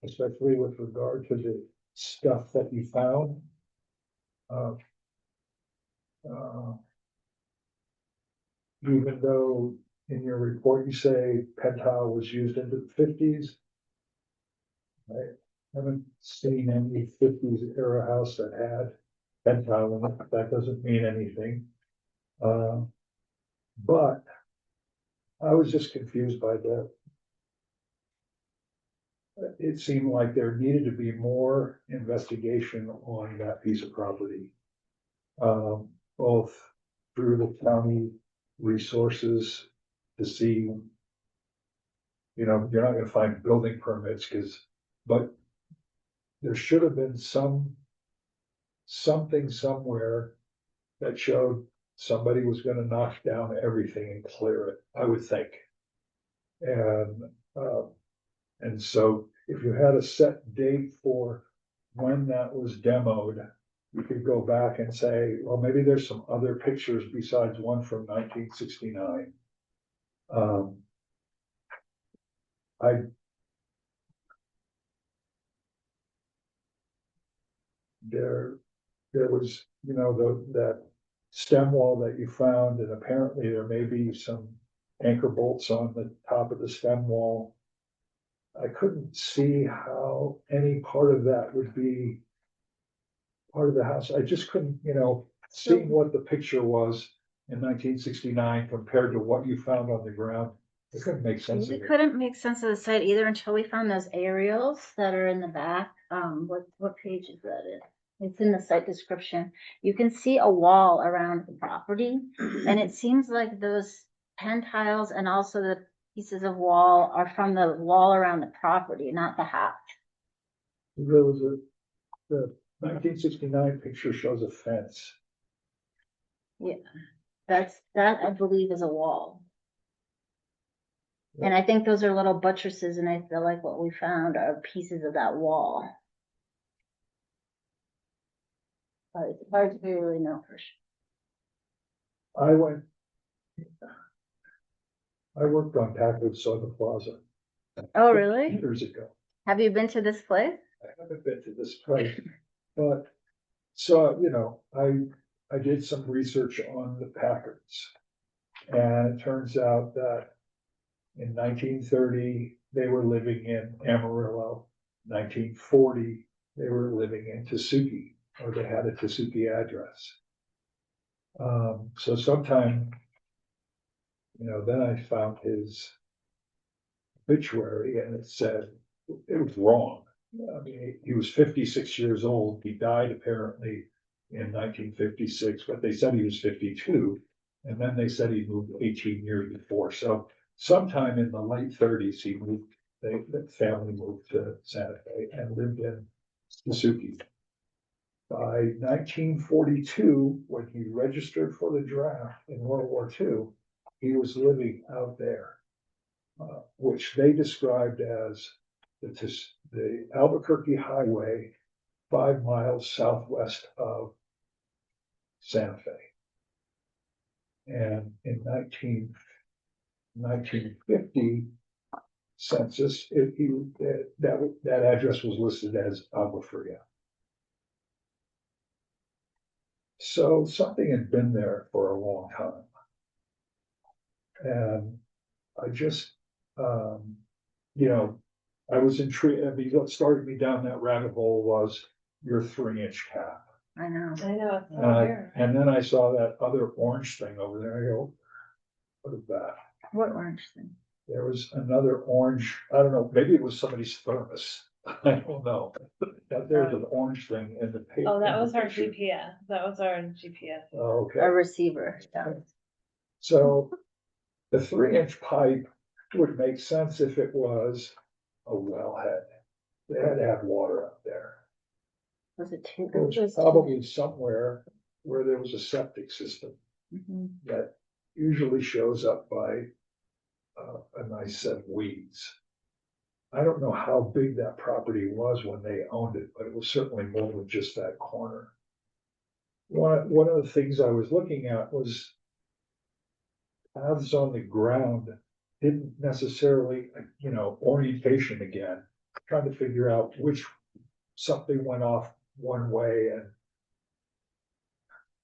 especially with regard to the stuff that you found. Even though in your report you say Penn tile was used into the 50s, I haven't seen any 50s era house that had Penn tile in it. That doesn't mean anything. But I was just confused by that. It seemed like there needed to be more investigation on that piece of property. Both through the county resources to see, you know, you're not gonna find building permits but there should have been something somewhere that showed somebody was gonna knock down everything and clear it, I would think. And so if you had a set date for when that was demoed, you could go back and say, well, maybe there's some other pictures besides one from 1969. There was, you know, that stem wall that you found, and apparently there may be some anchor bolts on the top of the stem wall. I couldn't see how any part of that would be part of the house. I just couldn't, you know, seeing what the picture was in 1969 compared to what you found on the ground. It couldn't make sense of We it. couldn't make sense of the site either until we found those aerials that are in the back. What page is that in? It's in the site description. You can see a wall around the property, and it seems like those pen tiles and also the pieces of wall are from the wall around the property, not the house. There was the 1969 picture shows a fence. Yeah, that I believe is a wall. And I think those are little buttresses, and I feel like what we found are pieces of that wall. But it's hard to really know for sure. I worked on Packard Soda Plaza Oh, really? years ago. Have you been to this place? I haven't been to this place, but so, you know, I did some research on the Packards. And it turns out that in 1930, they were living in Amarillo. 1940, they were living in Tesuque, or they had a Tesuque address. So sometime, you know, then I found his obituary and it said it was wrong. I mean, he was 56 years old. He died apparently in 1956, but they said he was 52. And then they said he moved 18 years before. So sometime in the late 30s, he moved, the family moved to Santa Fe and lived in Tesuque. By 1942, when he registered for the draft in World War II, he was living out there, which they described as the Albuquerque Highway 5 miles southwest of Santa Fe. And in 1950 census, that address was listed as Agua Fria. So something had been there for a long time. And I just, you know, I was intrigued. I mean, what started me down that rabbit hole was your 3-inch cap. I know. I know, it's so weird. And then I saw that other orange thing over there. I go, what is that? What orange thing? There was another orange, I don't know, maybe it was somebody's thermos. I don't know. But there's an orange thing in the paper. Oh, that was our GPS. That was our GPS. Okay. A receiver. Yeah. So the 3-inch pipe would make sense if it was a wellhead. They had to have water up there. Was it two? It was probably somewhere where there was a septic system Mhm. that usually shows up by a nice set of weeds. I don't know how big that property was when they owned it, but it was certainly more than just that corner. One of the things I was looking at was paths on the ground didn't necessarily, orientation again, trying to figure out which something went off one way, and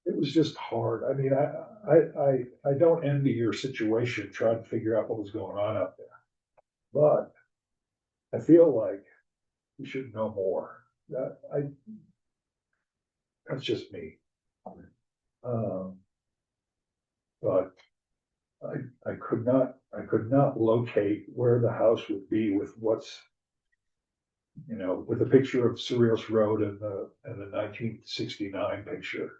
it was just hard. I mean, I don't envy your situation trying to figure out what was going on out there. But I feel like you should know more. That's just me. But I could not locate where the house would be with what's, with a picture of Cerritos Road and the 1969 picture.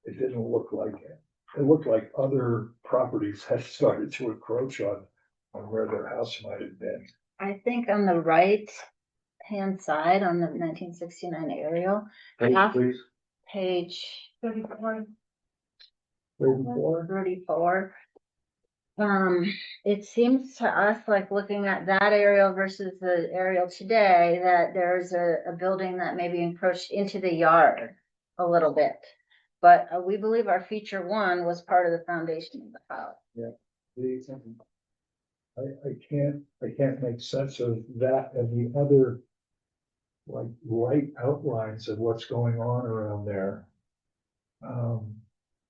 It didn't look like it. It looked like other properties had started to encroach on where their house might have been. I think on the right hand side on the 1969 aerial, Page, Half- please. page 34. 34? 34. It seems to us like looking at that aerial versus the aerial today, that there's a building that maybe encroached into the yard a little bit. But we believe our feature 1 was part of the foundation of the house. I can't make sense of that and the other, like, light outlines of what's going on around there.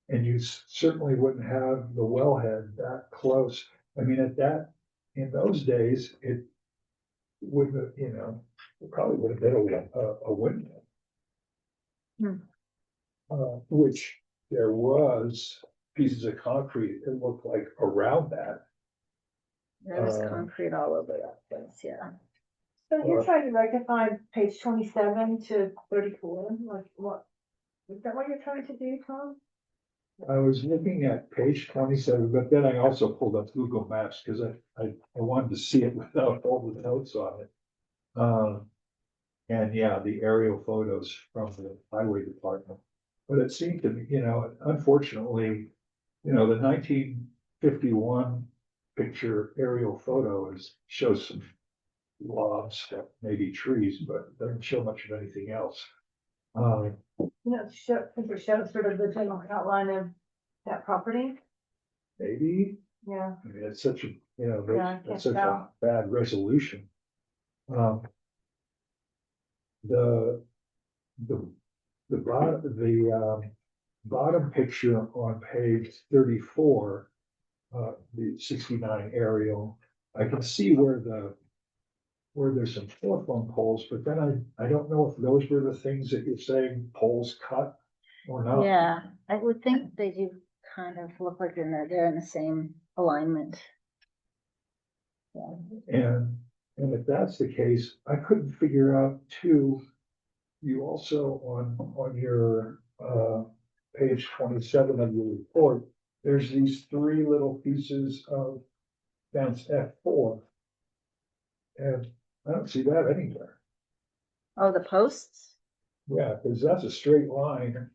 And you certainly wouldn't have the wellhead that close. I mean, in those days, it wouldn't have, it probably would have been a window. Which there was pieces of concrete, it looked like, around that. There was concrete all over that place, yeah. So you're trying to rectify page 27 to 34, like what? Is that what you're trying to do, Tom? I was looking at page 27, but then I also pulled up Google Maps because I wanted to see it without all the notes on it. And yeah, the aerial photos from the highway department. But it seemed to me, unfortunately, the 1951 picture aerial photo shows some lobs, maybe trees, but doesn't show much of anything else. It shows sort of the general outline of that property. Maybe, Yeah. I mean, it's such a, Yeah, I can't that's such a tell. bad resolution. The bottom picture on page 34, the 69 aerial, I can see where there's some telephone poles, but then I don't know if those were the things that you're saying poles cut or not. Yeah, I would think they do kind of look like they're in the same alignment. Yeah. And if that's the case, I couldn't figure out too, you also on your page 27 of your report, there's these 3 little pieces of fence F4. And I don't see that anywhere. Oh, the posts? Yeah, because that's a straight line.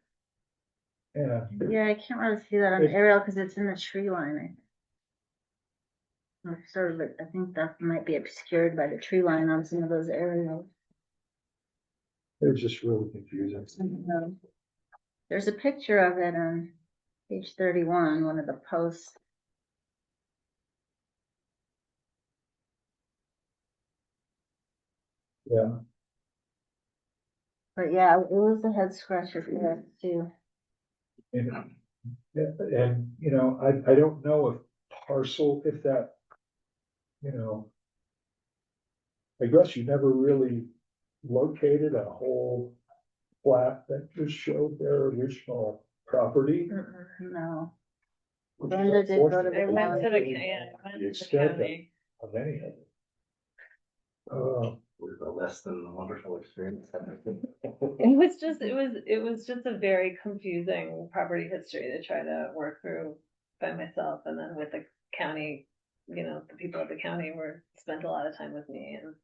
And Yeah, I can't really see that on the aerial because it's in the tree line. I think that might be obscured by the tree line on some of those aerials. It was just really confusing. There's a picture of it on page 31, one of the posts. Yeah, But yeah, it was a head scratcher for us too. and, and, you know, I don't know if parcel, if that, you know, I guess you never really located a whole plat that just showed their original property. No. which is Brenda did go to unfortunate. the I went to the, county. yeah, I went The to the extent county. of any of it. With a less than wonderful experience. It was just a very confusing property history to try to work through by myself, and then with the county, you know, the people at the county spent a lot of time with me, and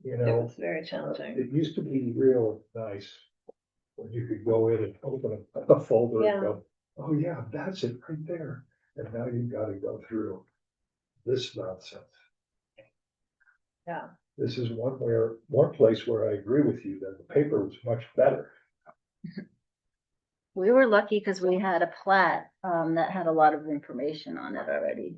You it know, was very challenging. it used to be real nice when you could go in and open a folder Yeah. and go, oh yeah, that's it right there. And now you've got to go through this nonsense. Yeah. This is one place where I agree with you that the paper was much better. We were lucky because we had a plat that had a lot of information on it already.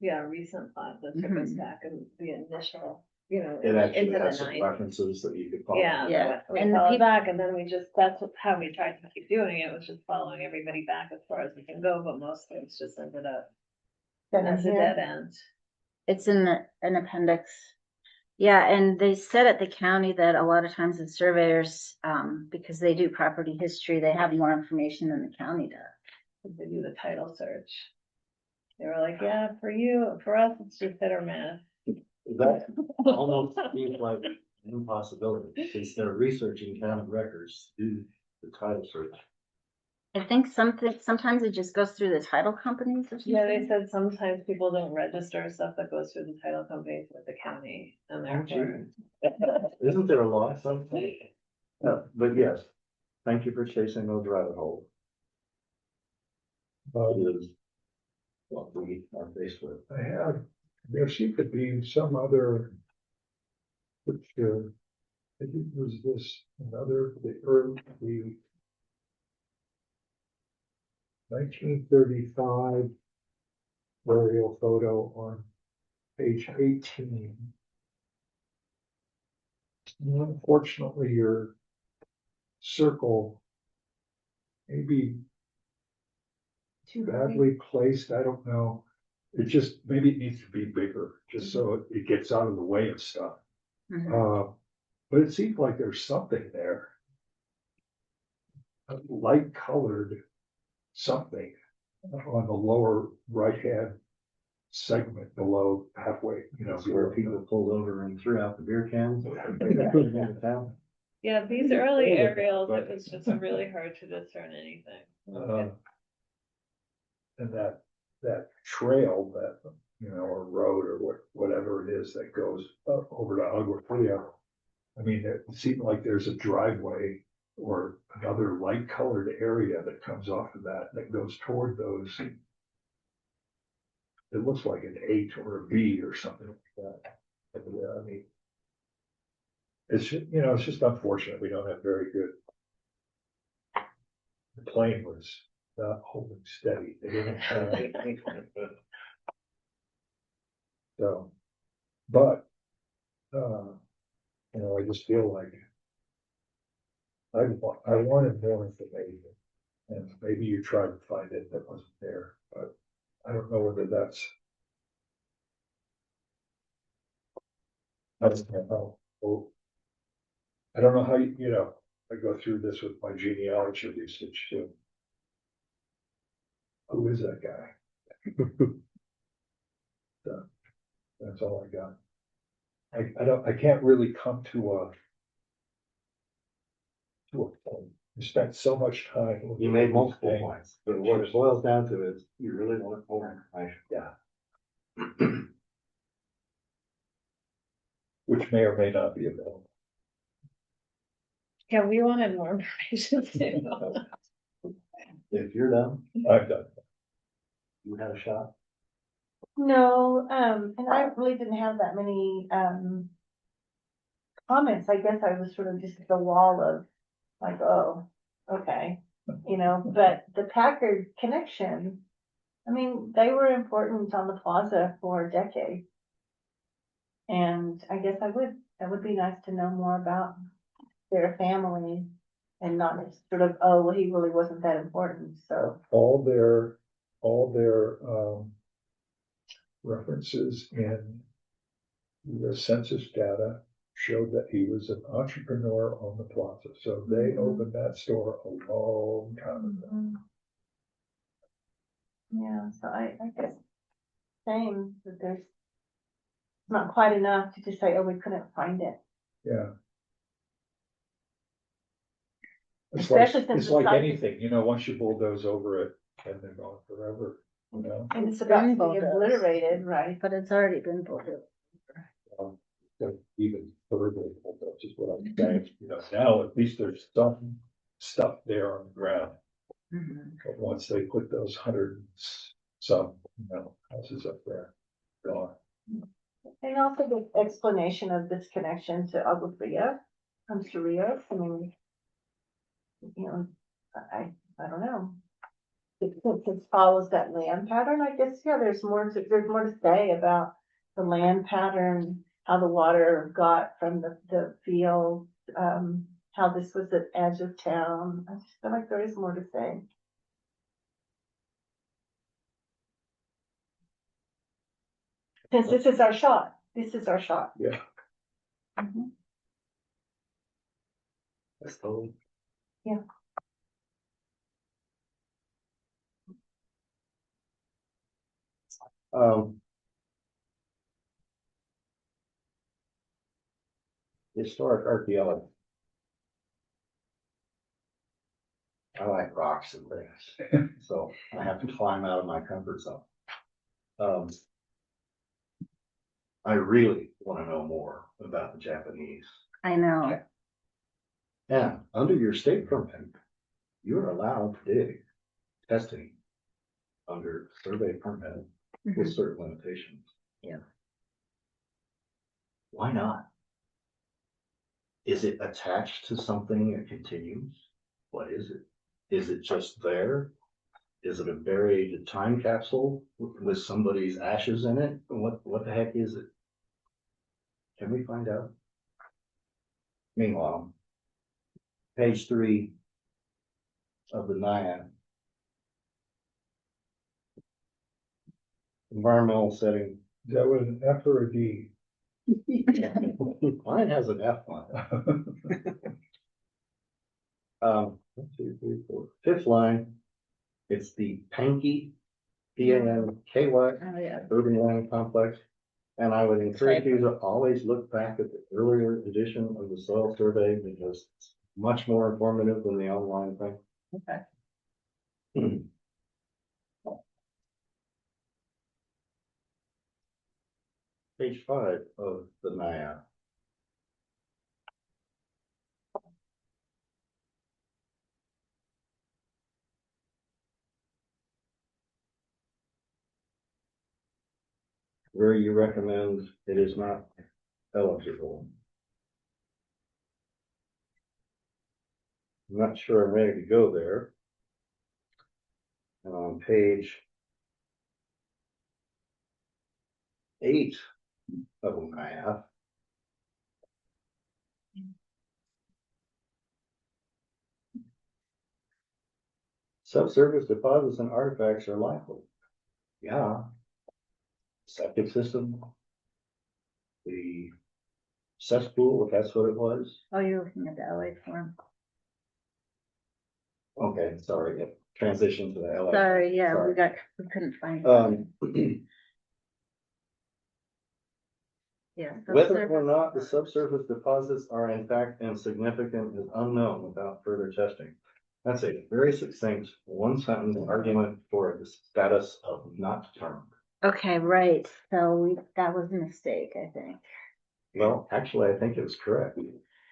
Yeah, recent plat that took us Mhm. back in the initial, you know, It actually into the has some night. references that you could follow. Yeah, Yeah, we and the followed peop- back, and then that's how we tried to keep doing it, was just following everybody back as far as we can go, but most things just ended up as a dead end. It's in an appendix. Yeah, and they said at the county that a lot of times the surveyors, because they do property history, they have more information than the county does. They do the title search. They were like, yeah, for us, it's just hit or miss. That almost seems like an impossibility, since they're researching county records, to do the title search. I think sometimes it just goes through the title companies or something. Yeah, they said sometimes people don't register stuff that goes through the title companies with the county, and therefore. Isn't there a law something? But yes, thank you for chasing those rabbit holes. It is what we are faced with. There seemed to be some other. Which, I think was this another, the 1935 aerial photo on page 18. Unfortunately, your circle may be too badly placed. I don't know. Maybe it needs to be bigger, just so it gets out of the way of stuff. Mhm. But it seems like there's something there. A light colored something on the lower right hand segment below halfway, That's where people pulled over and threw out the beer cans. Yeah, these early aerials, it was just really hard to discern anything. And that trail that, you know, or road or whatever it is that goes up over to Agua Fria. I mean, it seemed like there's a driveway or another light colored area that comes off of that goes toward those. It looks like an 8 or a B or something like that. I mean, it's just unfortunate we don't have very good. The plane was not holding steady. They didn't have anything. So, but, I just feel like I wanted more information, and maybe you tried to find it that wasn't there, but I don't know whether that's. I don't know. Well, I don't know how I go through this with my genealogy research too. Who is that guy? So, that's all I got. I can't really come to a point. I spent so much time. looking You at made these multiple things. points, but what it boils down to is you really want more information. Yeah. Which may or may not be available. Yeah, we wanted more information too. If you're done, I'm done. you had a shot. No, and I really didn't have that many, comments, I guess I was sort of just at the wall of like, oh, okay, but the Packard connection, I mean, they were important on the plaza for decades. And I guess that would be nice to know more about their family and not just sort of, oh, well, he really wasn't that important, so. All their references in the census data showed that he was an entrepreneur on the plaza. So they opened that store a long time ago. Yeah, so I guess same that there's not quite enough to just say, oh, we couldn't find it. Yeah. Especially since It's the like size- anything, once you bulldoze over it, then they're gone forever, And it's about to be bulldozed. obliterated, right? But it's already been bulldozed. Even further, that's just what I'm saying, now at least there's some stuff there on the ground. But once they put those some houses up there, gone. And also the explanation of this connection to Agua Fria, comes to Rios, I mean, I don't know. It follows that land pattern, I guess, yeah, there's more to say about the land pattern, how the water got from the field, how this was the edge of town. I just feel like there is more to say. Since this is our shot. Yeah. Mhm. That's totally. Yeah. Historic archaeology. I like rocks and things, so I have to climb out of my comfort zone. I really want to know more about the Japanese. I know. And under your state permit, you're allowed to dig testing under survey permit with certain limitations. Yeah. Why not? Is it attached to something that continues? What is it? Is it just there? Is it a buried time capsule with somebody's ashes in it? What the heck is it? Can we find out? Meanwhile, page 3 of the NIAD. Environmental setting. Is that was an F or a D? Mine has an F on it. 1, 2, 3, 4. Fifth line, it's the Panky, Panky Oh, yeah. urban land complex. And I would encourage you to always look back at the earlier edition of the soil survey because it's much more informative than the online thing. Okay. Page 5 of the NIAD. Where you recommend it is not eligible. I'm not sure I'm ready to go there. And on page 8 of the NIAD. Subsurface deposits and artifacts are likely. Yeah. Septic system. The cesspool, if that's what it was. Oh, you're looking at the LA form. Okay, sorry, transition to the LA. Sorry, yeah, Sorry. we couldn't find it. Yeah. Whether or not the subsurface deposits are in fact insignificant is unknown without further testing. That's a very succinct, one sentence argument for the status of not determined. Okay, right, so that was a mistake, I think. Well, actually, I think it was correct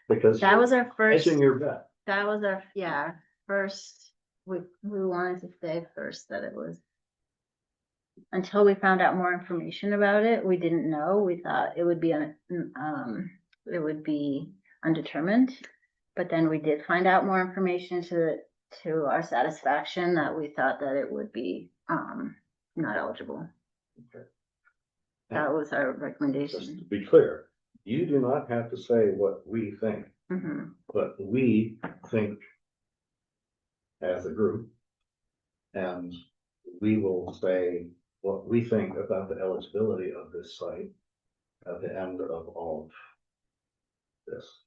because That was our first, hedging your bet. that was our, yeah, first, we wanted to say first that it was. Until we found out more information about it, we didn't know, we thought it would be it would be undetermined. But then we did find out more information to our satisfaction that we thought that it would be, not eligible. Okay. That was our Just to recommendation. be clear, you do not have to say what we think, Mhm. but we think as a group. And we will say what we think about the eligibility of this site at the end of all of this.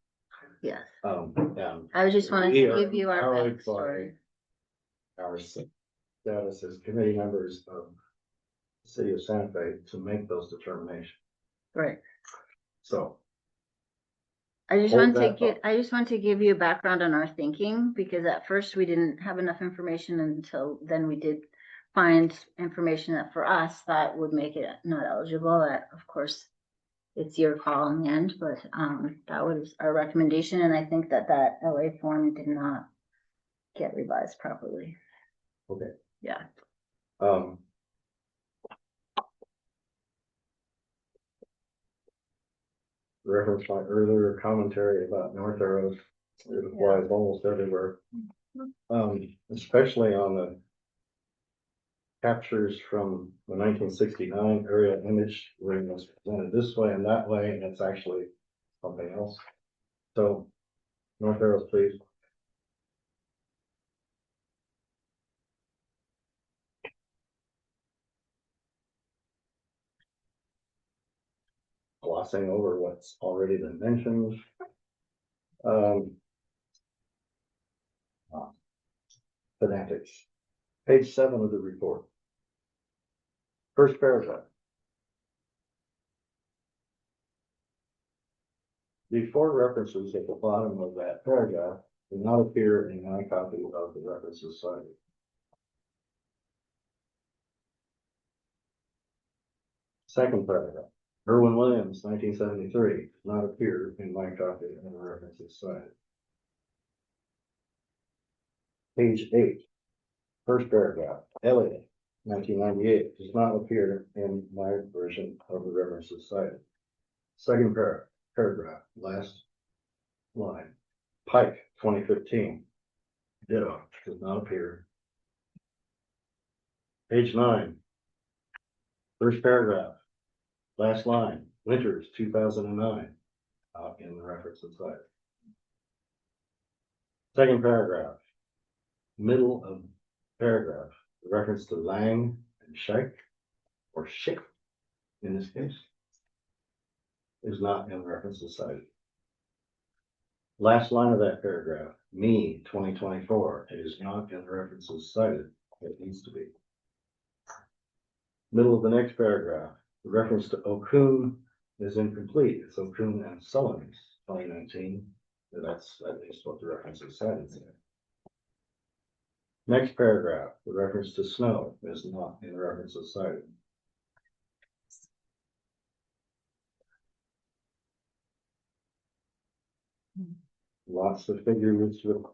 Yes, And I just wanted we to are give you our empowered by backstory. our status as committee members of the city of Santa Fe to make those determinations. Right. So, I just Hold want to that get, thought. I just want to give you a background on our thinking, because at first we didn't have enough information until then we did find information that for us that would make it not eligible. That, of course, it's your call in the end, but, that was our recommendation, and I think that LA form did not get revised properly. okay. Yeah. Reference my earlier commentary about North Arrows, it applies almost everywhere. Especially on the captures from the 1969 aerial image where it was presented this way and that way, and it's actually something else. So, North Arrows, please. Glossing over what's already been mentioned. Fanatics. Page 7 of the report. First paragraph. The four references at the bottom of that paragraph do not appear in my copy of the references cited. Second paragraph. Irwin Williams, 1973, does not appear in my copy of the references cited. Page 8, first paragraph. Elliott, 1998, does not appear in my version of the references cited. Second paragraph, last line. Pike, 2015, ditto, does not appear. Page 9, first paragraph, last line. Winters, 2009, in the references cited. Second paragraph, middle of paragraph, the reference to Lang and Scheik, or Schick in this case, is not in the references cited. Last line of that paragraph, me 2024, it is not in the references cited. It needs to be. Middle of the next paragraph, the reference to Okun is incomplete. It's Okun and Sullins 2019. That's at least what the reference is cited there. Next paragraph, the reference to Snow is not in the references cited. Lots of figures with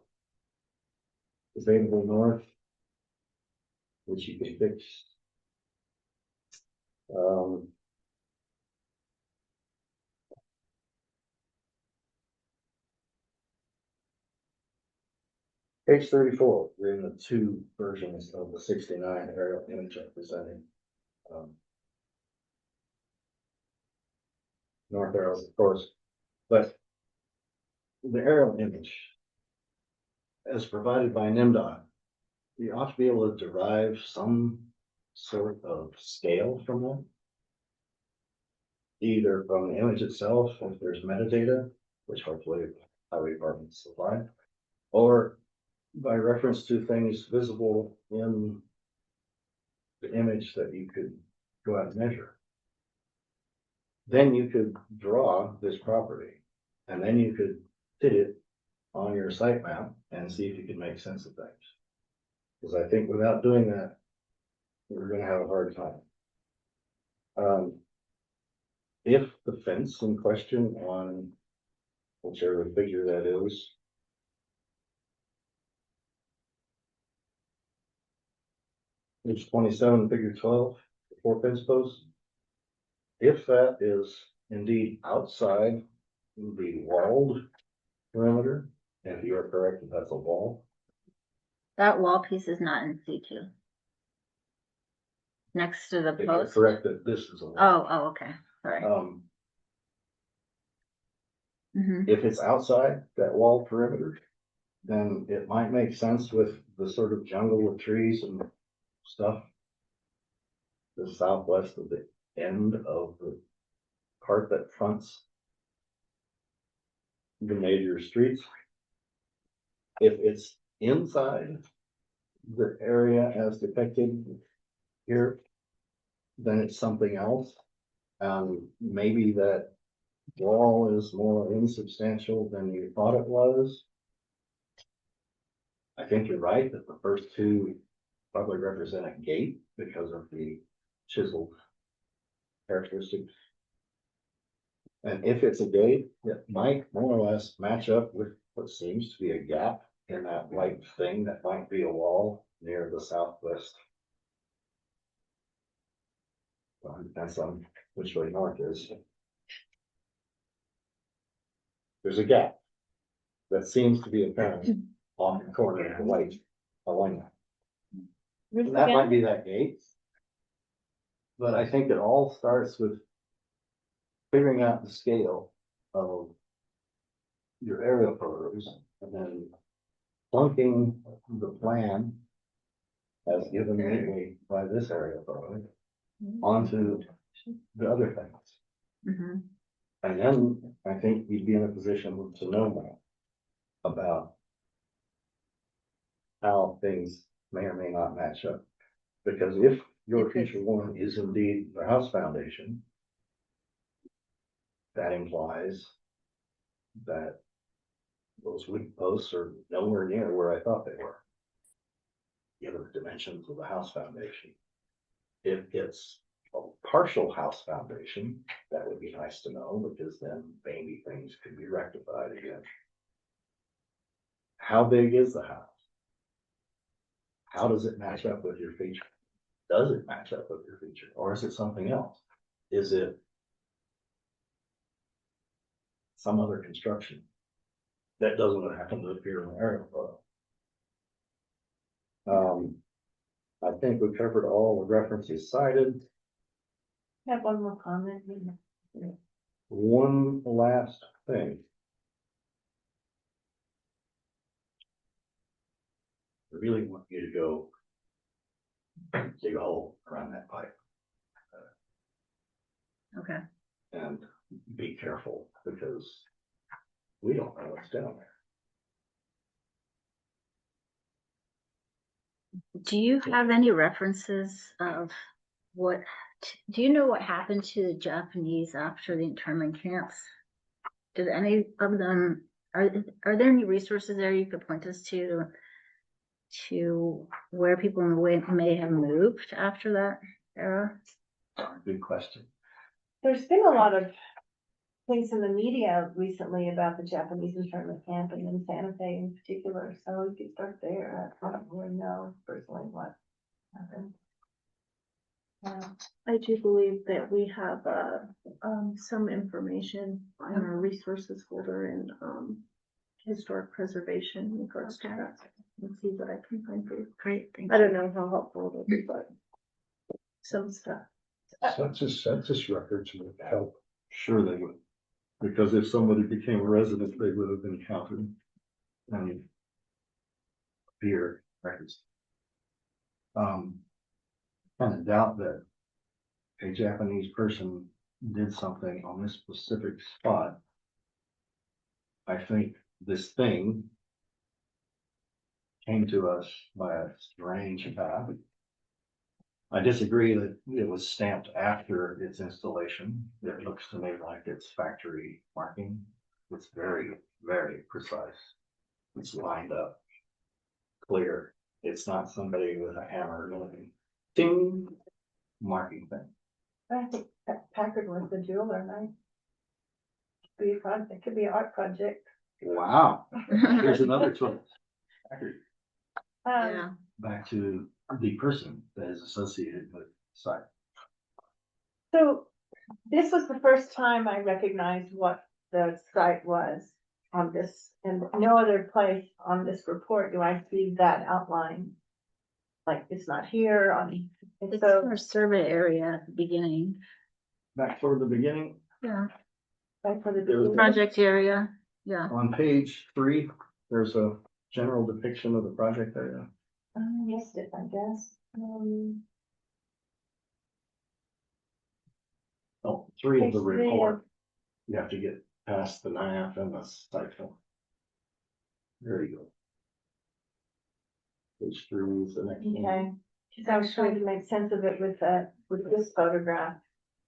available north, which you can fix. Page 34, we're in the two versions of the 69 aerial image I'm presenting. North Arrows, of course, but the aerial image as provided by NIMDOT, you ought to be able to derive some sort of scale from that. Either from the image itself, if there's metadata, which hopefully highway departments supply, or by reference to things visible in the image that you could go out and measure. Then you could draw this property, and then you could fit it on your site map and see if you can make sense of things. Because I think without doing that, we're gonna have a hard time. If the fence in question on whichever figure that is, page 27, figure 12, the 4 fence posts. If that is indeed outside the walled perimeter, if you are correct, that that's a wall. That wall piece is not in C2. Next to the If you're post. correct that this is a wall. Oh, okay, sorry. Mhm. If it's outside that wall perimeter, then it might make sense with the sort of jungle of trees and stuff. The southwest of the end of the part that fronts the major streets. If it's inside the area as depicted here, then it's something else. Maybe that wall is more insubstantial than you thought it was. I think you're right that the first two probably represent a gate because of the chiseled characteristics. And if it's a gate, it might more or less match up with what seems to be a gap in that white thing that might be a wall near the southwest. Well, depends on which way north is. There's a gap that seems to be apparent on the corner of the white alignment. That might be that gate. But I think it all starts with figuring out the scale of your aerial photos and then plunking the plan as given lately by this aerial photo onto the other things. Mhm. And then I think you'd be in a position to know more about how things may or may not match up. Because if your future one is indeed the house foundation, that implies that those wooden posts are nowhere near where I thought they were, given the dimensions of the house foundation. If it's a partial house foundation, that would be nice to know, because then maybe things could be rectified again. How big is the house? How does it match up with your feature? Does it match up with your feature, or is it something else? Is it some other construction that doesn't happen to appear in the aerial photo? I think we covered all the references cited. I have one more comment. One last thing. I really want you to go dig a hole around that pipe Okay. and be careful, because we don't know what's down there. Do you have any references of what, do you know what happened to the Japanese after the internment camps? Did any of them, are there any resources there you could point us to where people may have moved after that era? Good question. There's been a lot of things in the media recently about the Japanese internment camp and in Santa Fe in particular, so we could start there. I don't really know personally what happened. I do believe that we have, some information in our resources folder in, historic preservation in regards to that. Let's see what I can find for you. Great, thank I you. don't know how helpful it'll be, but some stuff. Census records would help. Sure they would, because if somebody became a resident, they would have been counted and peer records. Kind of doubt that a Japanese person did something on this specific spot. I think this thing came to us by a strange path. I disagree that it was stamped after its installation. It looks to me like it's factory marking. It's very, very precise. It's lined up, clear. It's not somebody with a hammer going ding marking thing. I think that Packard was the jeweler, right? Be a project, it could be an art project. Wow, here's another twist. Yeah. Back to the person that is associated with the site. So this was the first time I recognized what the site was on this, and no other place on this report do I see that outline. Like, it's not here on, and It's so, our survey area at the beginning. Back toward the beginning, Yeah. like for the. It was Project area, yeah. on page 3, there's a general depiction of the project area. I missed it, I guess. Oh, 3 of the Page 3 of- report. You have to get past the NIAF and the site film. There you go. Page 3 is the next one. Okay, cause I was trying to make sense of it with this photograph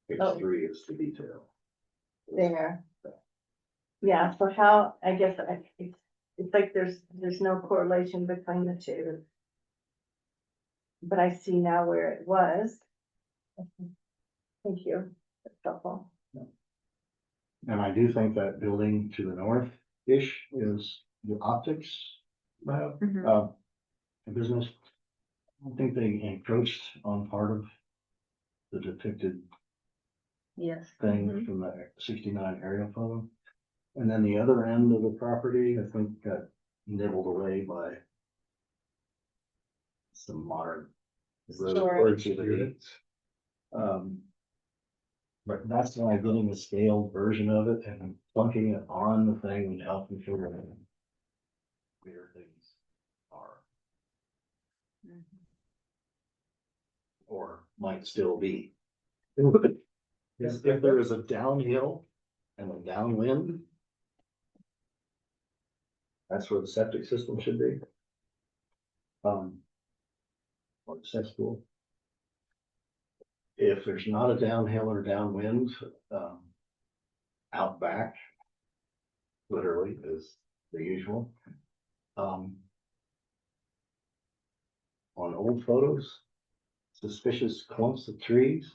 Page Oh. 3 is the detail. there. Yeah, so how, I guess, it's like there's no correlation between the two. But I see now where it was. Thank you, that's helpful. And I do think that building to the north-ish is the optics lab, Mhm. the business. I don't think they encroached on part of the depicted Yes. thing from the 69 aerial photo. And then the other end of the property, I think got nibbled away by some modern Storage activity. But that's why getting a scaled version of it and plunking it on the thing would help me figure out where things are. Or might still be. If there is a downhill and a downwind, that's where the septic system should be. Or the cesspool. If there's not a downhill or downwind, out back, literally is the usual. On old photos, suspicious clumps of trees.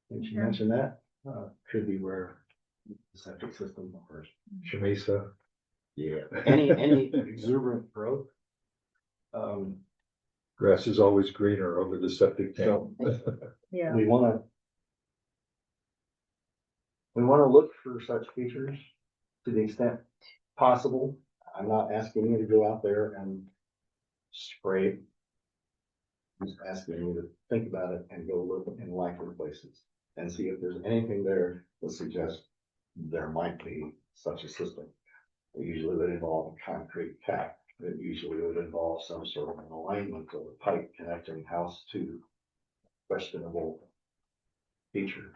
Did you Yeah. mention that? Could be where the septic system or Shamisa. yeah, any exuberant growth. Grass is always greener over the septic tank. Yeah. We wanna look for such features to the extent possible. I'm not asking you to go out there and spray. I'm just asking you to think about it and go look in likely places and see if there's anything there that suggests there might be such a system. It usually would involve a concrete cap. It usually would involve some sort of an alignment of a pipe connecting house to questionable feature.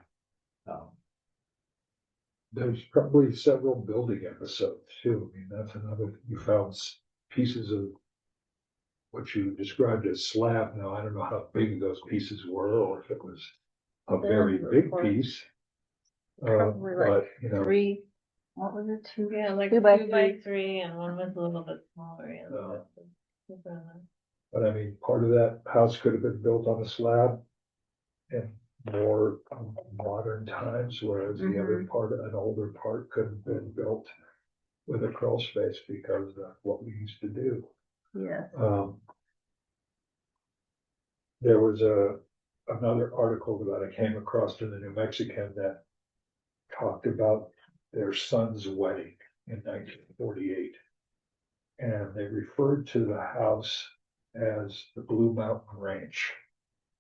There's probably several building episodes too. I mean, that's another, you found pieces of what you described as slab. Now, I don't know how big those pieces were, or if it was a very big piece. Probably like But, you know, 3, what was it, 2? Yeah, like 2 by 2 by 3 and one was a little bit smaller. Yeah. but I mean, part of that house could have been built on a slab in more modern times, whereas the other part, an older part, could have been built with a crawl space because of what we used to do. Yeah. There was another article that I came across in the New Mexican that talked about their son's wedding in 1948. And they referred to the house as the Blue Mountain Ranch.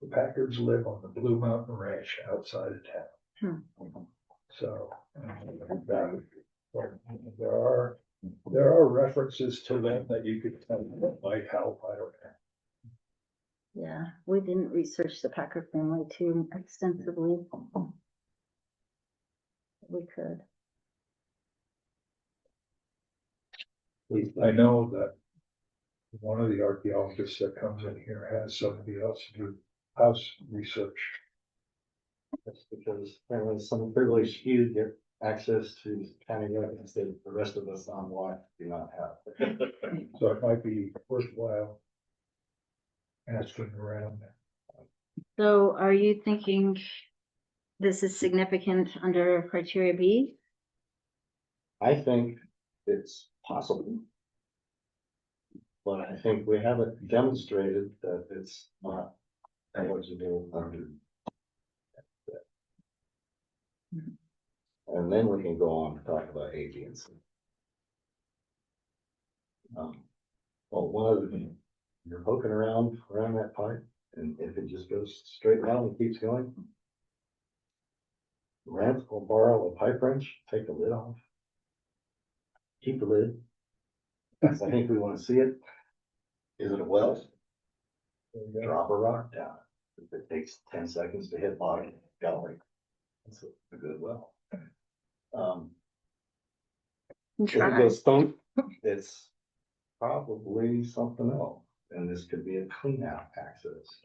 The Packards live on the Blue Mountain Ranch outside of town. So there are references to them that you could tell that might help. I don't know. Yeah, we didn't research the Packer family too extensively. We could. I know that one of the archaeologists that comes in here has somebody else do house research. That's because apparently some privileged few get access to county records that the rest of us on watch do not have. So it might be worthwhile asking around. So are you thinking this is significant under criteria B? I think it's possible. But I think we haven't demonstrated that it's not eligible under. And then we can go on to talk about A, B, and C. Well, one other thing, you're poking around that pipe, and if it just goes straight down and keeps going, Rance will borrow a pipe wrench, take the lid off. Keep the lid. Because I think we want to see it. Is it a well? Drop a rock down. If it takes 10 seconds to hit bottom, golly, that's a good well. If it Try. goes thump, it's probably something else, and this could be a clean out access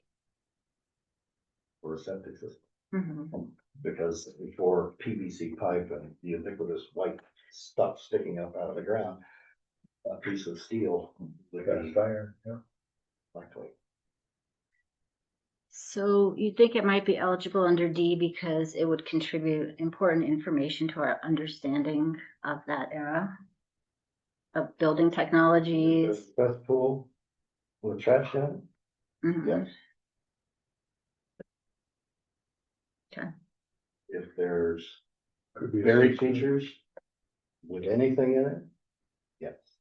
for a septic system. Mhm. Because before PVC pipe and the ubiquitous white stuff sticking up out of the ground, a piece of steel would Cast be iron, yeah. likely. So you think it might be eligible under D because it would contribute important information to our understanding of that era of building technologies? Best pool with trash in it? Mhm. Yes. Okay. If there's Could be a buried system. features with anything in it, yes.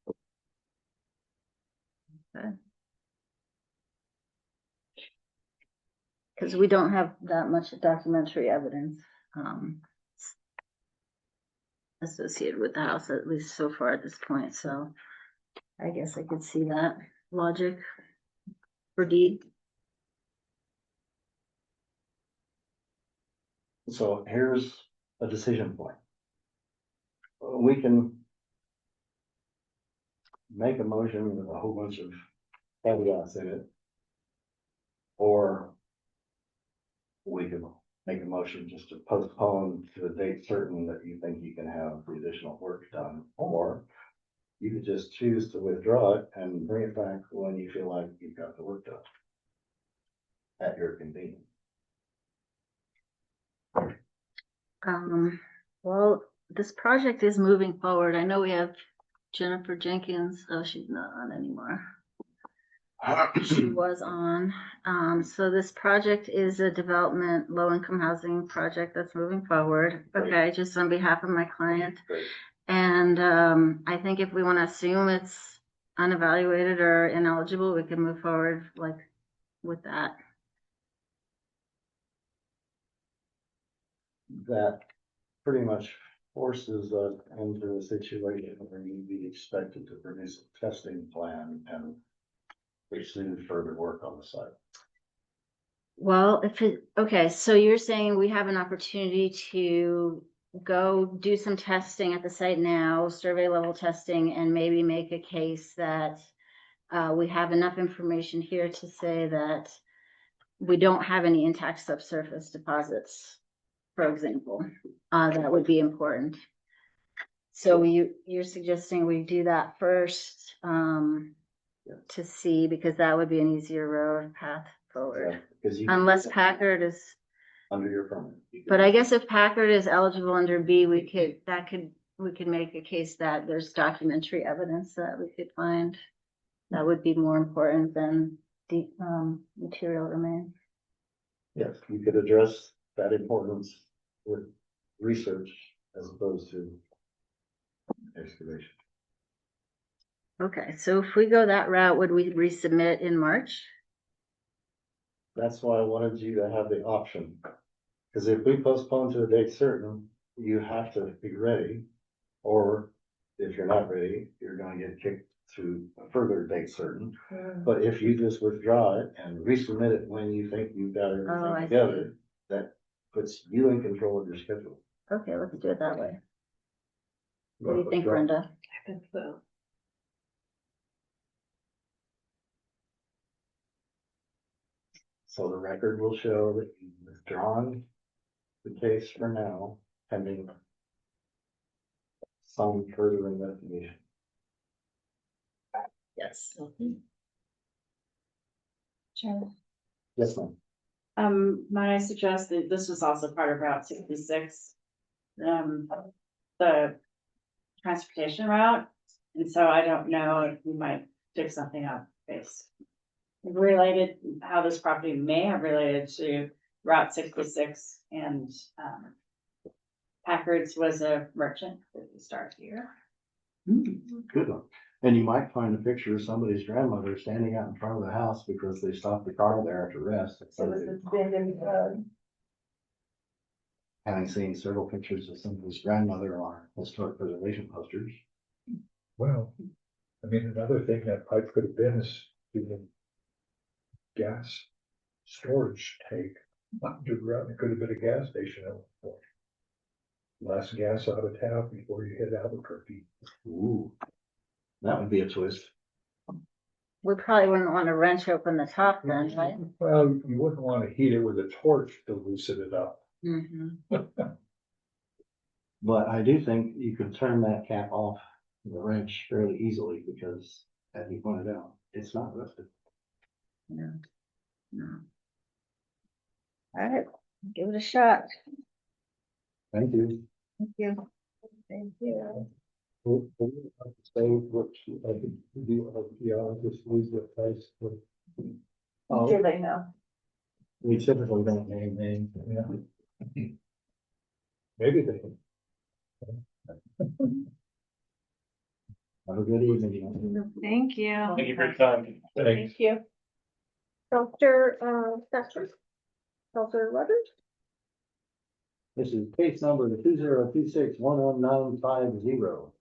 Because we don't have that much documentary evidence associated with the house, at least so far at this point. So I guess I could see that logic for D. So here's a decision point. We can make a motion with a whole bunch of caveats in it. Or we can make a motion just to postpone to a date certain that you think you can have the additional work done. Or you could just choose to withdraw it and bring it back when you feel like you've got the work done. At your convenience. Well, this project is moving forward. I know we have Jennifer Jenkins. Oh, she's not on anymore. She was on. So this project is a development, low-income housing project that's moving forward. Okay, just on behalf of my client. Great. And I think if we want to assume it's unevaluated or ineligible, we can move forward like with that. That pretty much forces us into a situation where you'd be expected to produce a testing plan and pursue further work on the site. Well, okay, so you're saying we have an opportunity to go do some testing at the site now, survey level testing, and maybe make a case that we have enough information here to say that we don't have any intact subsurface deposits, for example. That would be important. So you're suggesting we do that first to see, because that would be an easier road path forward. Because you. Unless Packard is, Under your permit. You can- but I guess if Packard is eligible under B, we could make a case that there's documentary evidence that we could find. That would be more important than the material remains. Yes, you could address that importance with research as opposed to excavation. Okay, so if we go that route, would we resubmit in March? That's why I wanted you to have the option. Because if we postpone to a date certain, you have to be ready. Or if you're not ready, you're gonna get kicked to a further date certain. But if you just withdraw it and resubmit it when you think you've got Oh, I everything see. together, that puts you in control of your schedule. Okay, let's do it that way. What do you think, Brenda? I think so. So the record will show that you've withdrawn the case for now, pending some further investigation. Yes. Sure. Yes, ma'am. Might I suggest that this was also part of Route 66? The transportation route, and so I don't know if we might dig something up based related, how this property may have related to Route 66 and Packard's was a merchant, if you start here. Good one. And you might find a picture of somebody's grandmother standing out in front of the house because they stopped the car there to rest. So was this bend in the road? Having seen several pictures of somebody's grandmother on historic preservation posters. Well, I mean, another thing that pipe could have been is doing gas storage tank underground. It could have been a gas station at one point. Last gas out of town before you hit Albuquerque. Ooh, that would be a twist. We probably wouldn't want to wrench open the top then, right? Well, you wouldn't want to heat it with a torch to loosen it up. Mm-hmm. But I do think you could turn that cap off the wrench fairly easily because, as you pointed out, it's not rusted. No. No. All right, give it a shot. Thank you. Thank you. Thank you. Say what just lose the price. Oh, Sure they know. we typically don't name names. Yeah. Maybe they can. Have a good evening. Thank you. Thank you for your time. Thanks. Thank you. Dr. Thatcher? Dr. Rogers? This is case number 2026-11950.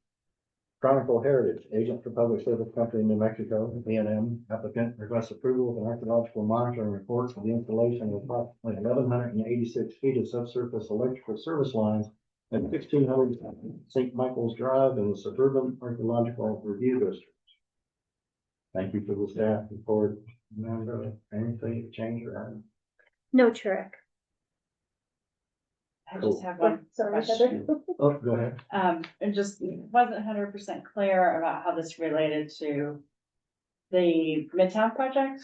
Chronicle Heritage, agent for Public Service Company, New Mexico, B&M, applicant requests approval of an archaeological monitoring report for the installation of approximately 1,186 feet of subsurface electrical service lines at 1600 St. Michael's Drive in the Suburban Archaeological Review District. Thank you for the staff report. Remember, anything to change or add? No, Turek. I just have one Sorry, question. Heather. Oh, go ahead. And just wasn't 100% clear about how this related to the Midtown project.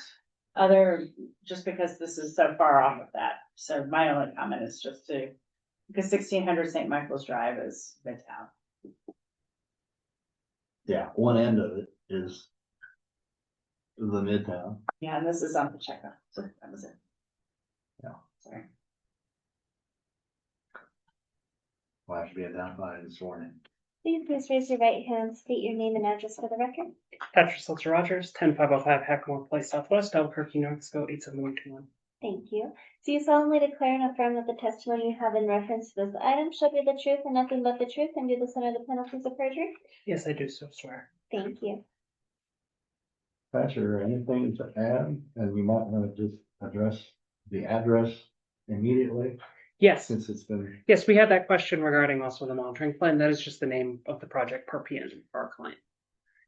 Just because this is so far off of that. So my only comment is just because 1600 St. Michael's Drive is Midtown. Yeah, one end of it is the Midtown. Yeah, and this is on the checkup. So that was it. Yeah. Sorry. Will have to be identified this morning. Will you please raise your right hand, state your name and address for the record? Patrick Seltzer Rogers, 10505 Hackamore Place Southwest, Albuquerque, New Mexico, 87121. Thank you. Do you solemnly declare and affirm that the testimony you have in reference to this item shall be the truth and nothing but the truth and do this under the penalties of perjury? Yes, I do so swear. Thank you. Patrick, anything to add? And we might want to just address the address immediately Yes, since it's been, yes, we had that question regarding also the monitoring plan. That is just the name of the project per PN for our client.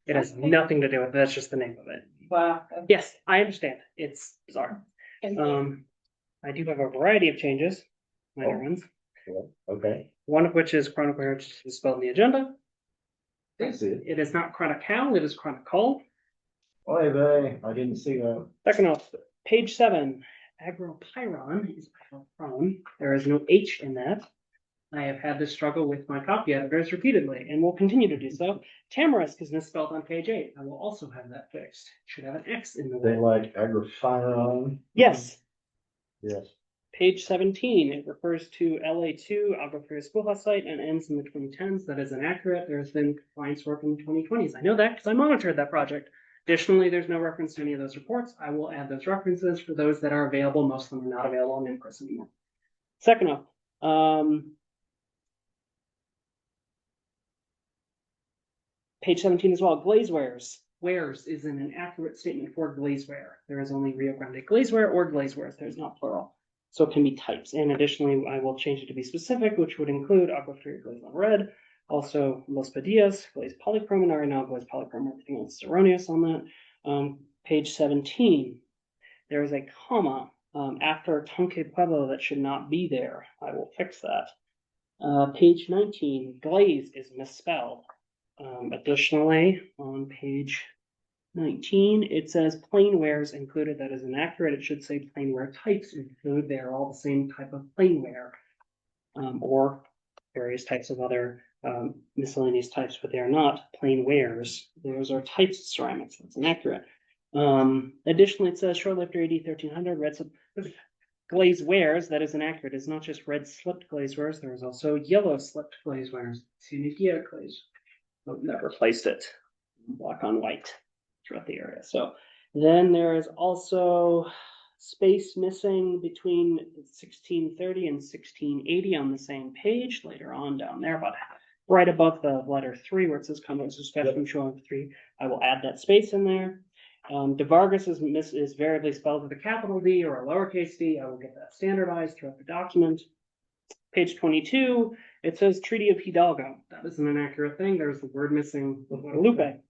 It has nothing to do with it. That's just the name of it. Wow. Yes, I understand. It's bizarre. And I do have a variety of changes, minor ones. okay. One of which is Chronicle Heritage is spelled in the agenda. I see it. It is not Chronicle, it is Chronicle. Oy vey, I didn't see that. Second off, page 7, agropyron is pyron. There is no H in that. I have had this struggle with my copy editors repeatedly and will continue to do so. Tamarisk is misspelled on page 8. I will also have that fixed. Should have an X in the They way. like agropyron. Yes, Yes. page 17, it refers to LA2 Agroferia Schoolhouse site and ends in the 2010s. That is inaccurate. There's been compliance work in the 2020s. I know that because I monitored that project. Additionally, there's no reference to any of those reports. I will add those references for those that are available. Most of them are not available on INCRIS anymore. Second off, page 17 as well, glazewares. Wares is an inaccurate statement for glazeware. There is only Rio Grande glazeware or glazewares. There's not plural. So it can be types. And additionally, I will change it to be specific, which would include Agroferia Glaze on Red, also Los Padillas, Glaze Polychrome, and Arenal Glaze Polychrome. Everything else is erroneous on that. Page 17, there is a comma after Tonque Pueblo that should not be there. I will fix that. Page 19, glaze is misspelled. Additionally, on page 19, it says plainwares included. That is inaccurate. It should say plainware types include. They are all the same type of plainware, or various types of other miscellaneous types, but they are not plainwares. Those are types of ceramics. That's inaccurate. Additionally, it says short lifter AD 1300 red sub. glazewares, that is inaccurate. It's not just red slipped glazewares, there's also yellow slipped glazewares. Scenic glaze. I've never placed it black on white throughout the area. So then there is also space missing between 1630 and 1680 on the same page later on down there, but right above the letter 3 where it says condos of spectrum showing 3, I will add that space in there. De Vargas is variably spelled with a capital D or a lowercase d. I will get that standardized throughout the document. Page 22, it says Treaty of Hidalgo. That is an inaccurate thing. There's the word missing with Guadalupe.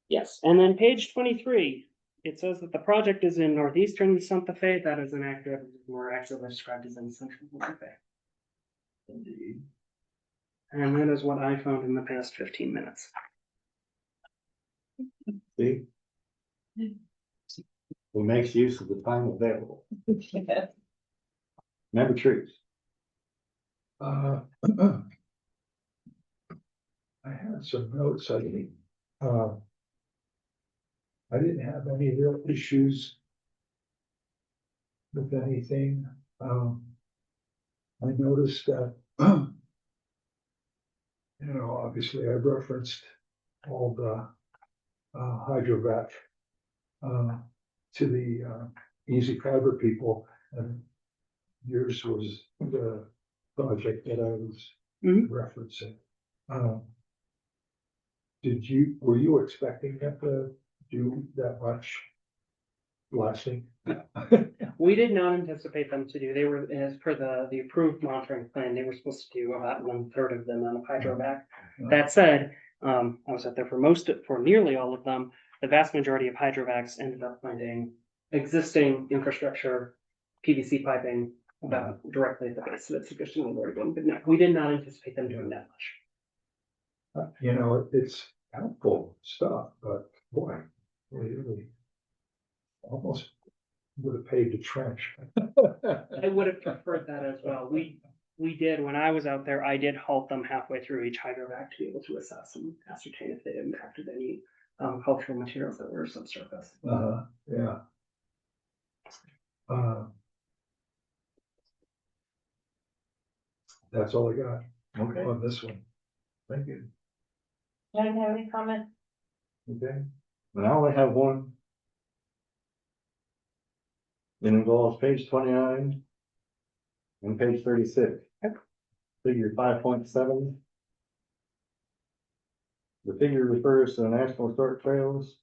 Yes, and then page 23, it says that the project is in northeastern Santa Fe. That is inaccurate. More accurately described as in central Santa Fe. Indeed. And that is what I found in the past 15 minutes. See? Who makes use of the time available. Member trees. I had some notes, I think. I didn't have any real issues with anything. I noticed that, obviously I referenced all the hydrovac to the Easy Fiber people, and yours was the project that I was referencing. Were you expecting them to do that much blasting? We did not anticipate them to do. They were, as per the approved monitoring plan, they were supposed to do about 1/3 of them on a hydrovac. That said, I was out there for nearly all of them. The vast majority of hydrovacs ended up finding existing infrastructure, PVC piping, about directly at the base of it, sufficiently working. But no, we did not anticipate them doing that much. It's helpful stuff, but boy, really almost would have paid to trench. I would have preferred that as well. We did, when I was out there, I did halt them halfway through each hydrovac to be able to assess and ascertain if they impacted any cultural materials that were subsurface. Yeah. That's all I got Okay. on this one. Thank you. Anyone have any comment? Okay. And I only have one. It involves page 29 and page 36. Figure 5.7. The figure refers to the National Historic Trails,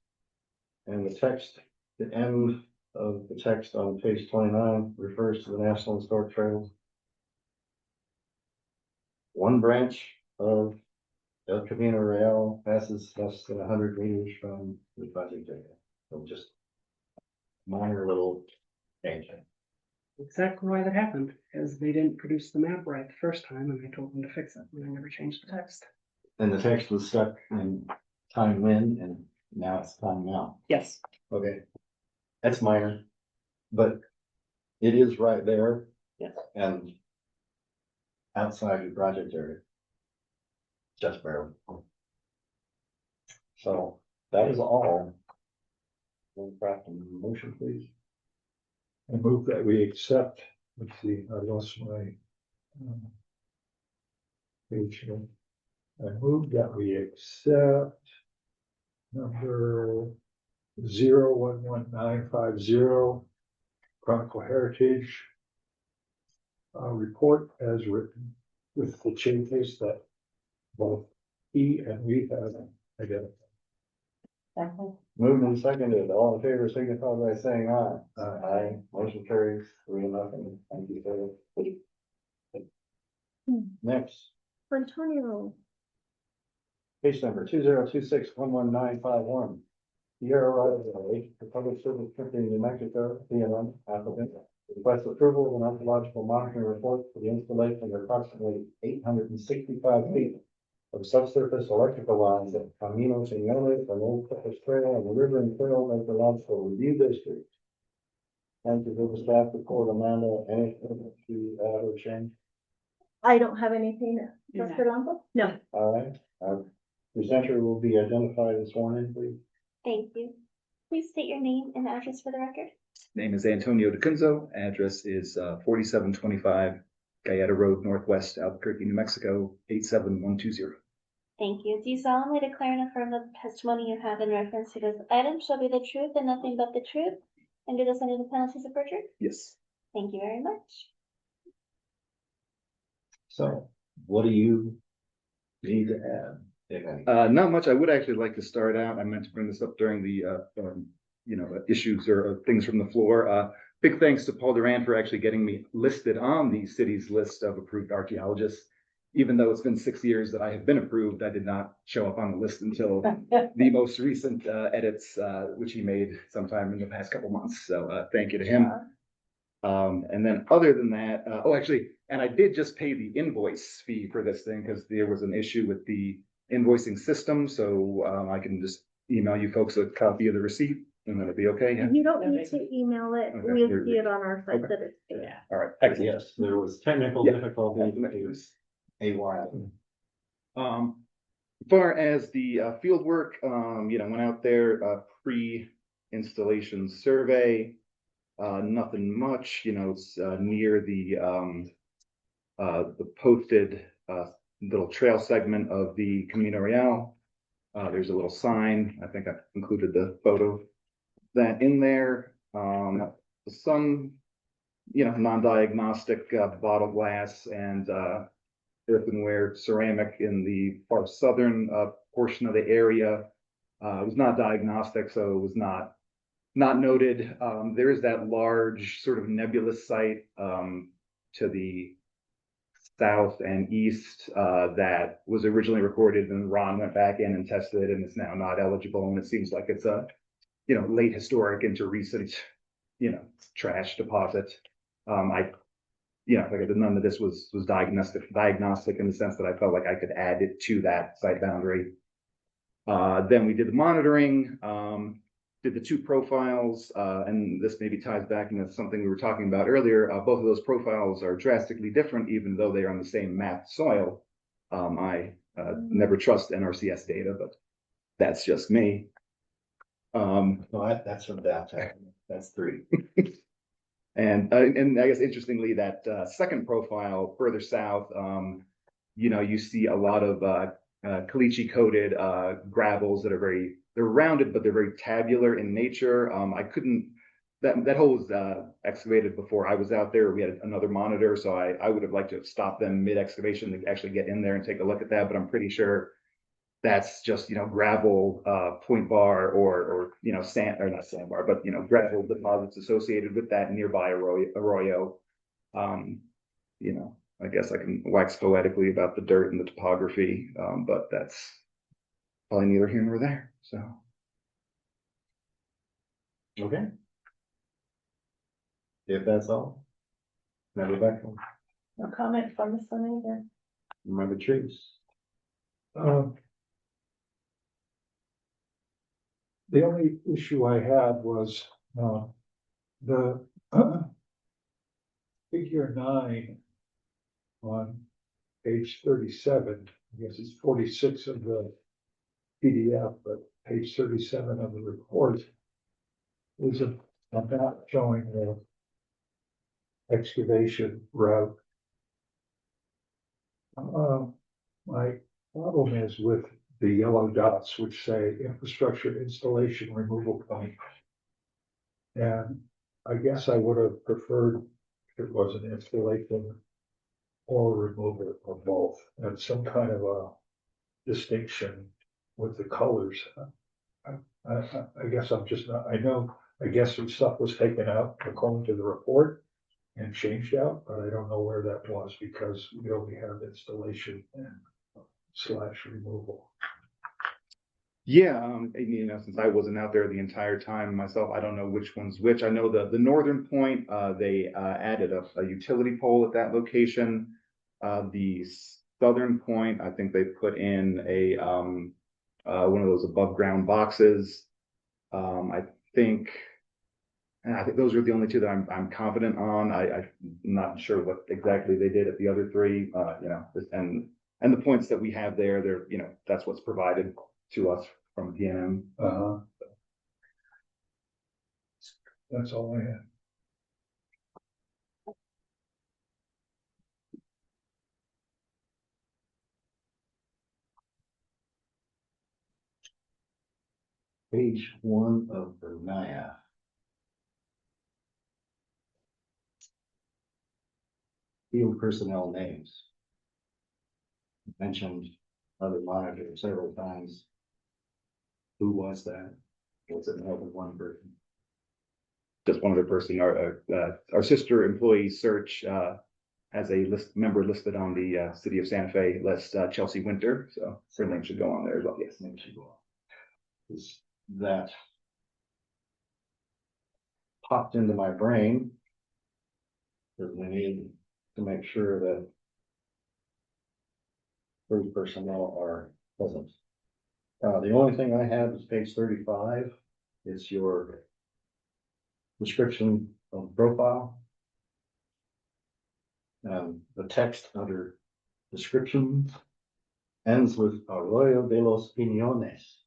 and the text, the end of the text on page 29 refers to the National Historic Trails. One branch of El Camino Real passes less than 100 meters from the project area. So just minor little change. Exactly why that happened, because they didn't produce the map right the first time, and I told them to fix it, and I never changed the text. And the text was stuck in time when, and now it's time now. Yes. Okay. That's minor, but it is right there. Yes. And outside the project area. Just barely. So that is all. Craft a motion, please. I move that we accept, let's see, I lost my page here. I move that we accept number 011950 Chronicle Heritage report as written with the changes that both he and we have identified. Moved and seconded, all in favor, signify by saying aye. Aye, motion carries 3-0. Thank you, David. Next, Antonio. case number 20261191. Sierra Rodriguez, the Public Service Company in New Mexico, PNM applicant, requests approval of an archaeological monitoring report for the installation of approximately 865 feet of subsurface electrical lines at Camino Señores and Old Clippers Trail and the River and Trail Meteorological Review District. Thank you for the staff report, Amanda. Anything to add or change? I don't have anything to Okay. put on. No. All right, our presenter will be identified this morning, please. Thank you. please state your name and address for the record? Name is Antonio DeCunzo. Address is 4725 Galleta Road Northwest, Albuquerque, New Mexico, 87120. Thank you. Do you solemnly declare and affirm that the testimony you have in reference to this item shall be the truth and nothing but the truth, and do this under the penalties of perjury? Yes. Thank you very much. So what do you need to add? if any? Not much. I would actually like to start out. I meant to bring this up during the, issues or things from the floor. Big thanks to Paul Duran for actually getting me listed on the city's list of approved archaeologists. Even though it's been 6 years that I have been approved, I did not show up on the list until the most recent edits, which he made sometime in the past couple months. So thank you to him. And then other than that, and I did just pay the invoice fee for this thing because there was an issue with the invoicing system. So I can just email you folks a copy of the receipt and that'll be okay. Yeah. You don't need to email it. Okay. We'll see it on our site Okay. that it's there. Yeah. All right. Excellent. Yes, there was technical Yeah. difficulty. It was a while. As far as the field work, went out there, pre-installation survey, nothing much, it's near the posted little trail segment of the Camino Real. There's a little sign. I think I included the photo of that in there. Some, non-diagnostic bottle glass and earthenware ceramic in the far southern portion of the area. It was not diagnostic, so it was not noted. There is that large sort of nebulous site to the south and east that was originally recorded, and Ron went back in and tested it, and it's now not eligible. And it seems like it's a late historic into recent trash deposit. Like I said, none of this was diagnostic in the sense that I felt like I could add it to that site boundary. Then we did the monitoring, did the 2 profiles, and this maybe ties back into something we were talking about earlier. Both of those profiles are drastically different, even though they are on the same mapped soil. I never trust NRCS data, but that's just me. No, that's from downtown. That's 3. And I guess interestingly, that second profile further south, you see a lot of caliche coated gravels that are they're rounded, but they're very tabular in nature. That hole was excavated before I was out there. We had another monitor, so I would have liked to have stopped them mid excavation to actually get in there and take a look at that. But I'm pretty sure that's just, gravel, point bar or sand, or not sandbar, but, gravel deposits associated with that nearby arroyo. I guess I can wax poetically about the dirt and the topography, but that's probably neither here nor there, so. Okay. If that's all. Now Rebecca, No comment from this one either. remember trees. The only issue I had was, the figure 9 on page 37, I guess it's 46 of the PDF, but page 37 of the report is a map showing the excavation route. My problem is with the yellow dots, which say infrastructure installation removal point. And I guess I would have preferred if it was an installation or removal or both, and some kind of a distinction with the colors. I guess I'm just not, I guess some stuff was taken out according to the report and changed out, but I don't know where that was because we only have installation and / removal. Yeah, since I wasn't out there the entire time myself, I don't know which one's which. I know the northern point, they added a utility pole at that location. The southern point, I think they put in a one of those above ground boxes. I think those are the only 2 that I'm confident on. I'm not sure what exactly they did at the other 3. And the points that we have there, they're that's what's provided to us from PNM. That's all I have. Page 1 of the NIAF. Field personnel names. Mentioned other monitor several times. Who was that? Was it more than one person? Just one other person, our sister employee search, has a member listed on the, City of Santa Fe list, Chelsea Winter, so her name should go on there as well, yes. Name should go on. Is that popped into my brain? Because we need to make sure that three personnel are present. The only thing I have is page 35. It's your description of profile. The text under description ends with Arroyo de los Piñones.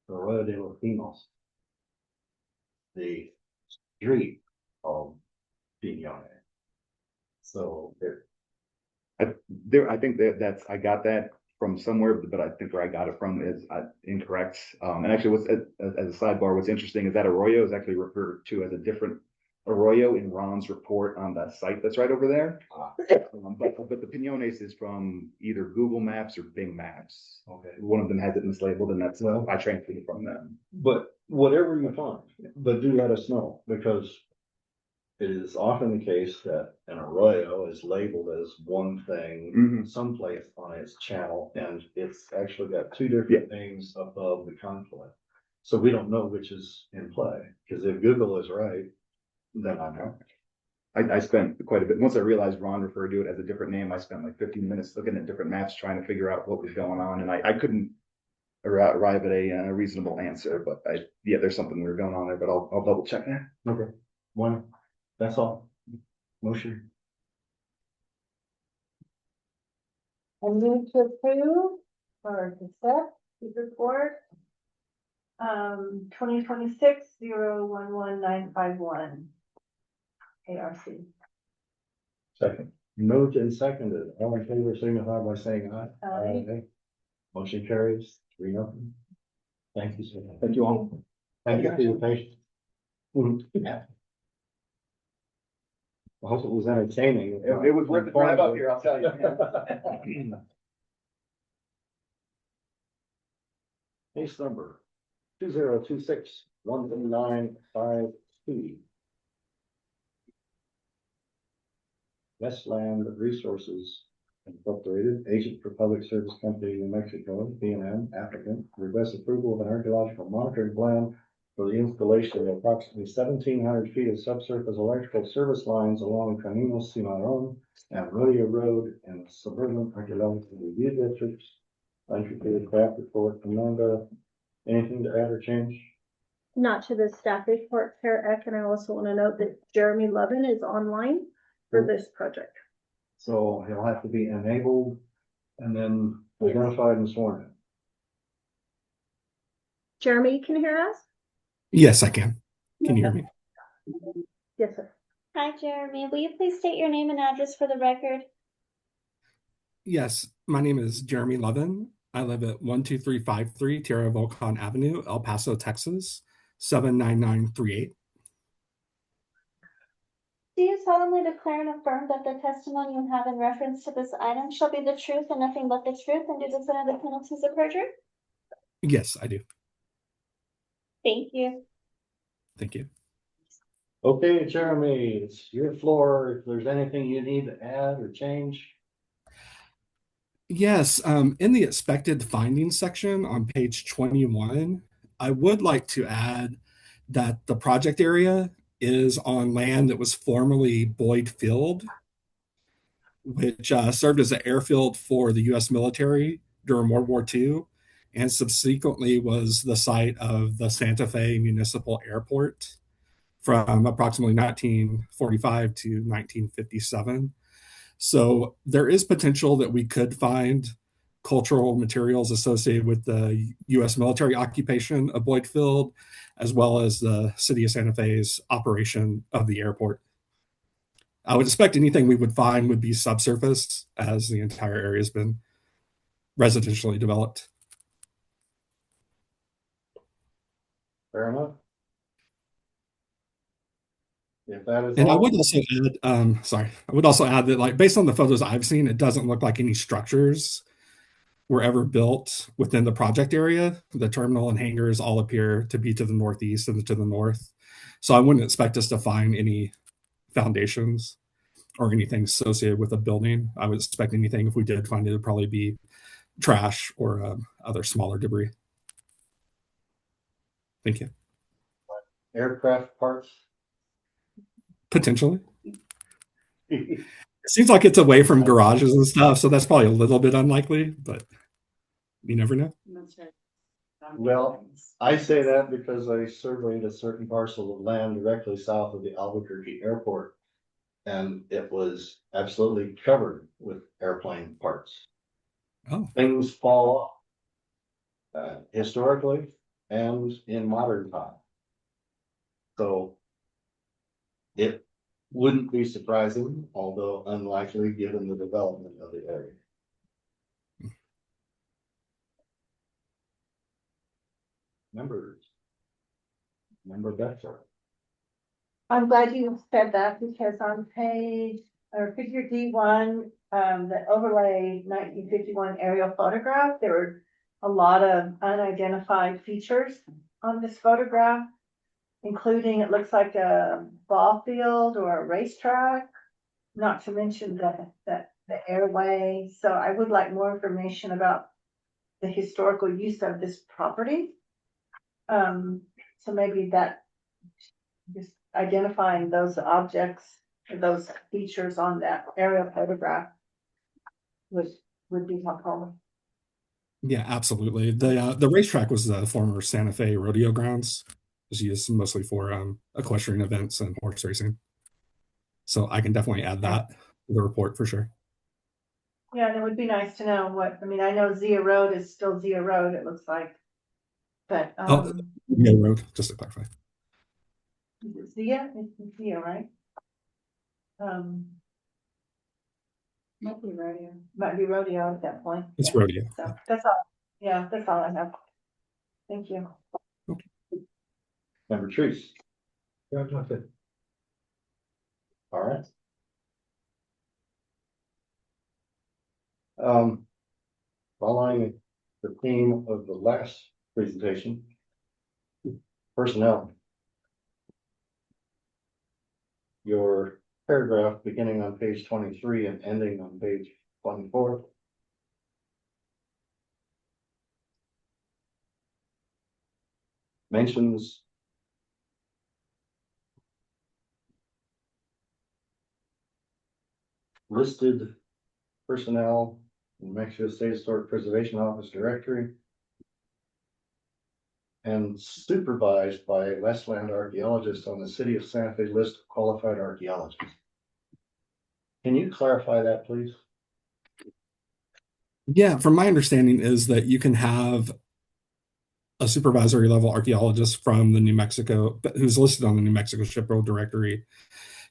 Arroyo de los Pinos. The street of Piñones. So I think that's, I got that from somewhere, but I think where I got it from is incorrect. And actually, as a sidebar, what's interesting is that Arroyo is actually referred to as a different Arroyo in Ron's report on that site that's right over there. But the Piñones is from either Google Maps or Bing Maps. okay. One of them has it mislabeled, and that's I transferred it from them. But whatever you find, but do let us know, because it is often the case that an arroyo is labeled as one thing someplace on its channel, and it's actually got two different things above the conflict. So we don't know which is in play, because if Google is right, then I know. I spent quite a bit, once I realized Ron referred to it as a different name, I spent like 15 minutes looking at different maps, trying to figure out what was going on, and I couldn't arrive at a reasonable answer, but there's something weird going on there, but I'll double check that. Okay, one, that's all. Motion. I move to approve or accept the report. 2026-011-951. ARC. Second. Moved and seconded. All in favor, signify by saying aye. Aye. Motion carries 3-0. Thank you, sir. Thank you all. Thank you for your patience. Yeah. I hope it was entertaining. It was worth the drive up here, I'll tell you. Case number 2026-13952. Westland Resources Incorporated, agent for Public Service Company, New Mexico, B&M, applicant, requests approval of an archaeological monitoring plan for the installation of approximately 1,700 feet of subsurface electrical service lines along Camino Cimarron and Rodeo Road in suburban archaeological review districts. Untreated craft report. Amanda, anything to add or change? Not to the staff report, Chair Eck, and I also want to note that Jeremy Levin is online for this project. So he'll have to be enabled and then identified and sworn in. Jeremy, can you hear us? Yes, I can. Can you hear me? Yes, sir. Hi, Jeremy. Will you please state your name and address for the record? Yes, my name is Jeremy Levin. I live at 12353 Tierra Volcan Avenue, El Paso, Texas, 79938. Do you solemnly declare and affirm that the testimony you have in reference to this item shall be the truth and nothing but the truth, and do this under the penalties of perjury? Yes, I do. Thank you. Thank you. Okay, Jeremy, it's your floor. If there's anything you need to add or change. Yes, in the expected findings section on page 21, I would like to add that the project area is on land that was formerly Boyd Field, which served as an airfield for the U.S. military during World War II, and subsequently was the site of the Santa Fe Municipal Airport from approximately 1945 to 1957. So there is potential that we could find cultural materials associated with the U.S. military occupation of Boyd Field, as well as the city of Santa Fe's operation of the airport. I would expect anything we would find would be subsurface, as the entire area has been residentially developed. Fair enough. If that is And I all, would also add, I would also add that, like, based on the photos I've seen, it doesn't look like any structures were ever built within the project area. The terminal and hangars all appear to be to the northeast and to the north. So I wouldn't expect us to find any foundations or anything associated with a building. I would expect anything, if we did find it, would probably be trash or other smaller debris. Thank you. aircraft parts. Potentially. It seems like it's away from garages and stuff, so that's probably a little bit unlikely, but you never know. Well, I say that because I surveyed a certain parcel of land directly south of the Albuquerque airport. And it was absolutely covered with airplane parts. Oh. Things fall off. Historically and in modern time. So it wouldn't be surprising, although unlikely given the development of the area. Member Becker. I'm glad you said that because on page or figure D1, the overlay 1951 aerial photograph, there were a lot of unidentified features on this photograph, including it looks like a ball field or a racetrack, not to mention the airway. So I would like more information about the historical use of this property. So maybe that just identifying those objects, those features on that aerial photograph would be helpful. Yeah, absolutely. The racetrack was the former Santa Fe rodeo grounds. It was used mostly for equestrian events and horse racing. So I can definitely add that to the report for sure. Yeah, and it would be nice to know what, I mean, I know Zia Road is still Zia Road, it looks like. But Zia Road, just to clarify. Is it Zia? It's Zia, right? Might be rodeo. Might be rodeo at that point. It's Yeah. rodeo. So that's all. Yeah, that's all I have. Thank you. Member Trees. Yeah, nothing. All right. Following the theme of the last presentation, personnel. Your paragraph beginning on page 23 and ending on page 24. Mentions listed personnel in New Mexico State Historic Preservation Office directory and supervised by Westland archaeologists on the City of Santa Fe list of qualified archaeologists. Can you clarify that, please? Yeah, from my understanding is that you can have a supervisory level archaeologist from the New Mexico, who's listed on the New Mexico Shipbuilding Directory,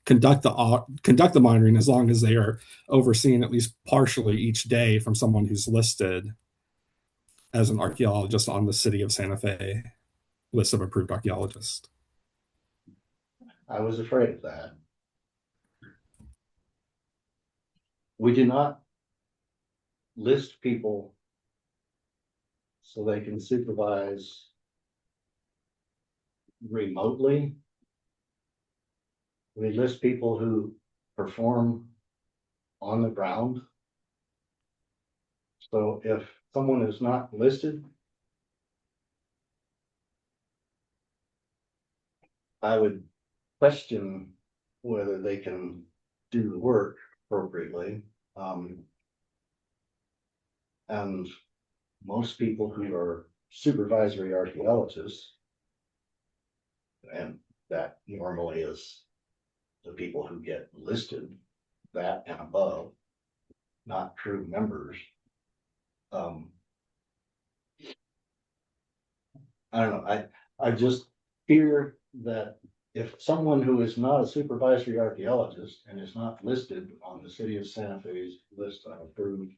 conduct the monitoring as long as they are overseen at least partially each day from someone who's listed as an archaeologist on the City of Santa Fe list of approved archaeologists. I was afraid of that. We do not list people so they can supervise remotely. We list people who perform on the ground. So if someone is not listed, I would question whether they can do the work appropriately. And most people who are supervisory archaeologists, and that normally is the people who get listed, that and above, not true members, um. I don't know, I just fear that if someone who is not a supervisory archaeologist and is not listed on the city of Santa Fe's list of approved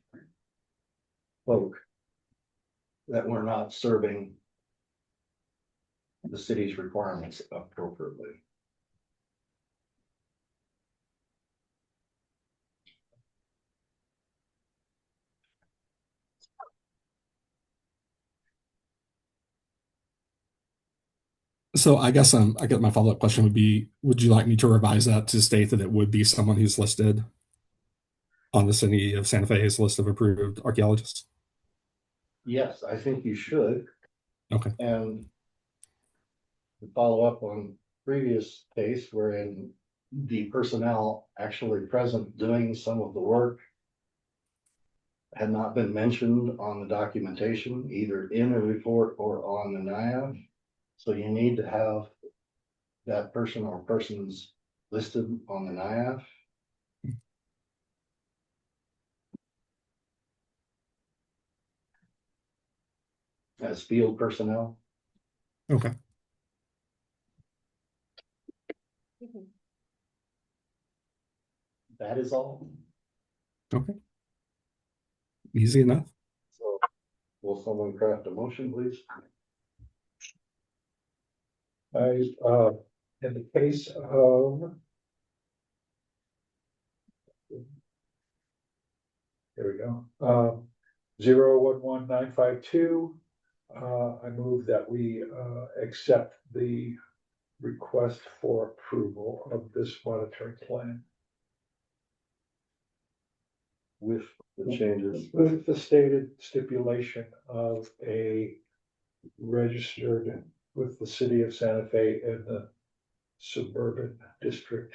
folk, that we're not serving the city's requirements appropriately. So I guess I get my follow-up question would be, would you like me to revise that to state that it would be someone who's listed on the city of Santa Fe's list of approved archaeologists? Yes, I think you should. Okay. And to follow up on previous case wherein the personnel actually present doing some of the work had not been mentioned on the documentation, either in a report or on the NIAF. So you need to have that person or persons listed on the NIAF. As field personnel. Okay. That is all. Okay. Easy enough. So will someone craft a motion, please? In the case of. There we go, 011952, I move that we, accept the request for approval of this monitoring plan. With the changes. With the stated stipulation of a registered with the city of Santa Fe in the suburban district.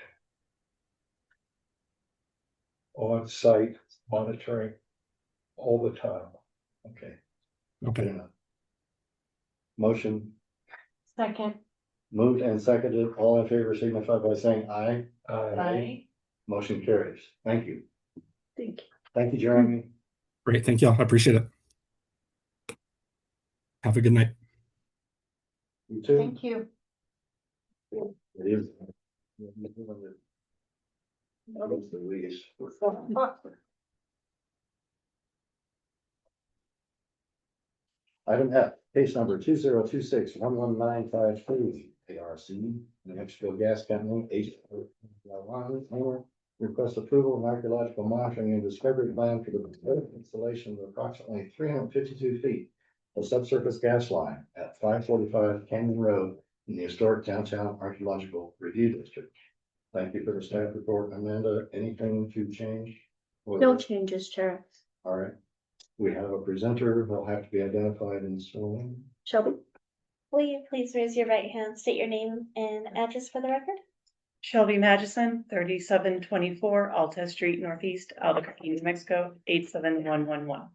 On site monitoring all the time. Okay. Okay. Good enough. Motion Second. moved and seconded. All in favor signify by saying aye. Aye. Motion carries. Thank you. Thank you. Thank you, Jeremy. Great. Thank y'all. I appreciate it. Have a good night. You too. Thank you. It is. It's the least. Item F, case number 2026-11953, ARC, New Mexico Gas Company, owner, request approval of archaeological monitoring and discovery plan for the installation of approximately 352 feet of subsurface gas line at 545 Canyon Road in the historic downtown archaeological review district. Thank you for the staff report. Amanda, anything to change? No changes, Chair. All right. We have a presenter. They'll have to be identified and sworn in. Shelby? Will you please raise your right hand, state your name and address for the record? Shelby Magison, 3724 Alta Street Northeast, Albuquerque, New Mexico, 87111.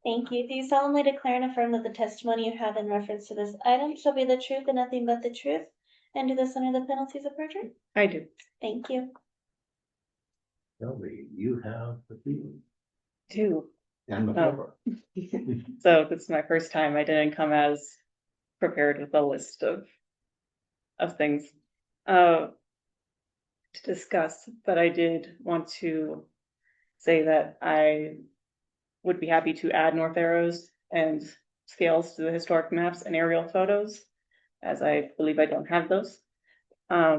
Thank you. Do you solemnly declare and affirm that the testimony you have in reference to this item shall be the truth and nothing but the truth, and do this under the penalties of perjury? I do. Thank you. Shelby, you have the field Do. and the floor. So this is my first time. I didn't come as prepared with a list of things to discuss, but I did want to say that I would be happy to add north arrows and scales to the historic maps and aerial photos, as I believe I don't have those. I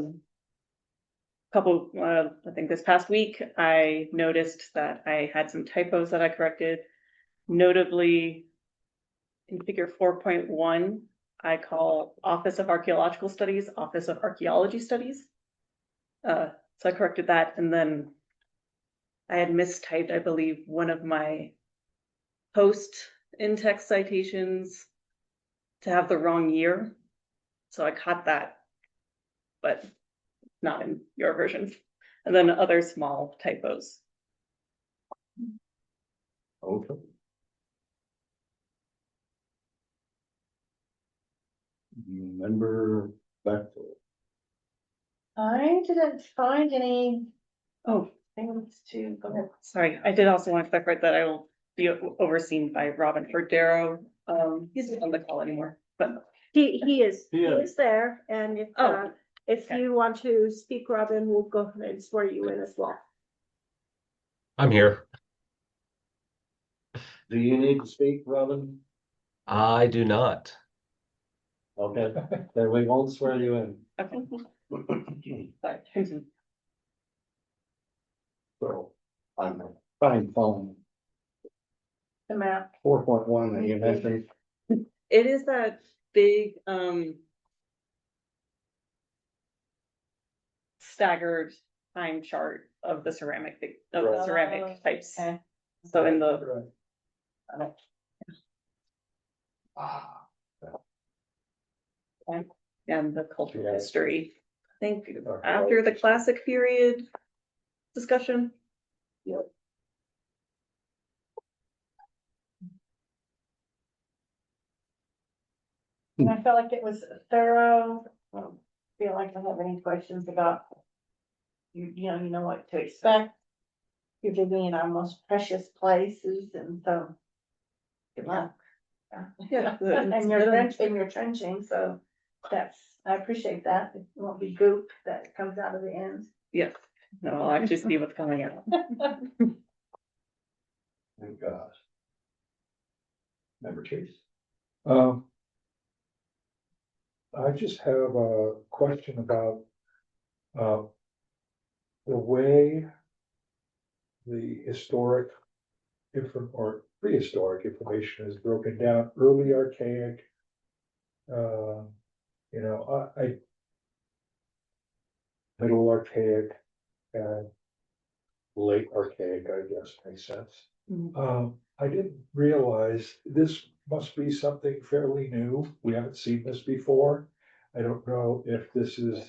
think this past week, I noticed that I had some typos that I corrected. Notably, in figure 4.1, I call Office of Archaeological Studies, Office of Archaeology Studies. So I corrected that, and then I had mistyped, I believe, one of my post in-text citations to have the wrong year. So I caught that, but not in your version. And then other small typos. Okay. Member Bechtel. I didn't find any Oh, things to go ahead. sorry. I did also want to clarify that I will be overseen by Robin Cordero. He's not on the call anymore, but He is He is. there, and if okay. you want to speak, Robin, we'll go ahead and swear you in as well. I'm here. Do you need to speak, Robin? I do not. Okay, then we won't swear you in. Okay. Sorry. So I'm trying to follow The map. 4.1 that you mentioned. It is that big, staggered time chart of the ceramic, ceramic types. Okay. So in the, and the cultural history, I think after the classic period discussion. And I felt like it was thorough. Feel like I don't have any questions about. You know what to expect. You're digging in our most precious places, and so. Good luck. Yeah. And you're trenching, so I appreciate that. It won't be goop that comes out of the end. Yes, no, I'll actually see what's coming out. Thank God. Member Chase. I just have a question about, the way the historic or prehistoric information is broken down, early archaic. I middle archaic and late archaic, I guess, makes sense. I didn't realize this must be something fairly new. We haven't seen this before. I don't know if this is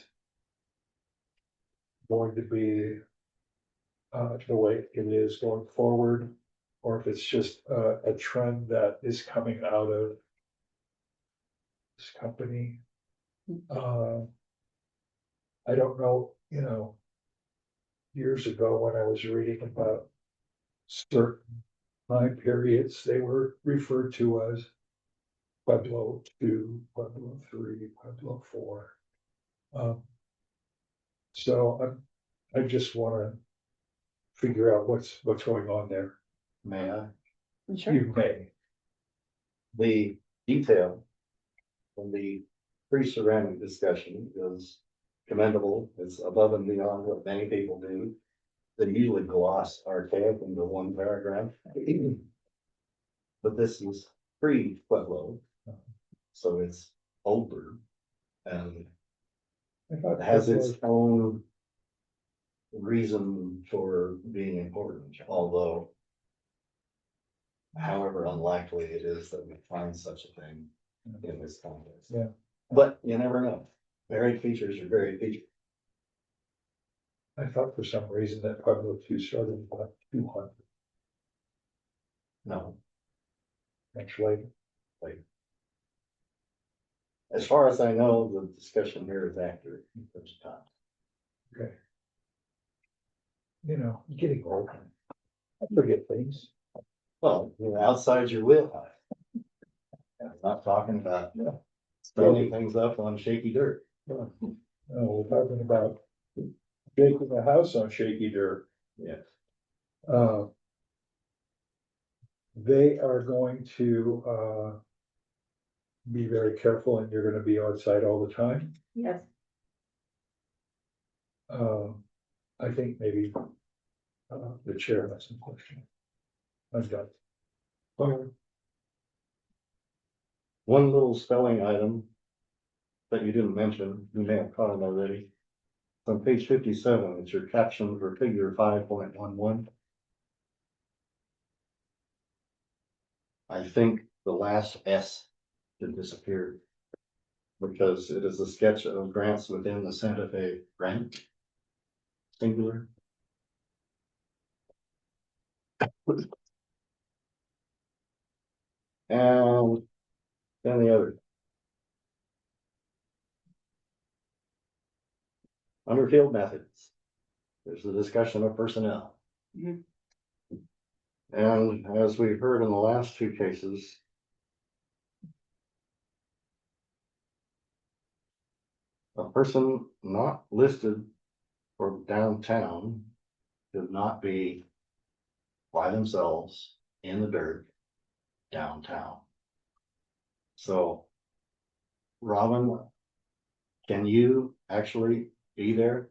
going to be the way it is going forward, or if it's just a trend that is coming out of this company. I don't know, years ago when I was reading about certain time periods, they were referred to as Pueblo 2, Pueblo 3, Pueblo 4. So I just wanna figure out what's going on there. May I? Sure. You may. The detail from the pre-ceramic discussion is commendable. It's above and beyond what many people do. They usually gloss archaic into one paragraph. But this is pre-Pueblo, so it's older and I thought it has that its was- own reason for being important, although however unlikely it is that we find such a thing in this context. Yeah. But you never know. Varied features are varied features. I thought for some reason that Pueblo 2 started about 200, No, actually. as far as I know, the discussion here is accurate in terms of time. Okay. Getting old. I forget things. Well, outside your wheelhouse. I'm not talking about standing things up on shaky dirt. No, we're talking about shaking the house on shaky dirt. Yes. They are going to be very careful, and you're gonna be on site all the time. Yes. I think maybe the chair has some question. I've got. One little spelling item that you didn't mention, you may have caught it already. On page 57, it's your caption for figure 5.11. I think the last S should disappear because it is a sketch of grants within the Santa Fe grant. Singular. And then the other. Under field methods, there's the discussion of personnel. Mhm. And as we heard in the last two cases, a person not listed for downtown should not be by themselves in the dirt downtown. So, Robin, can you actually be there?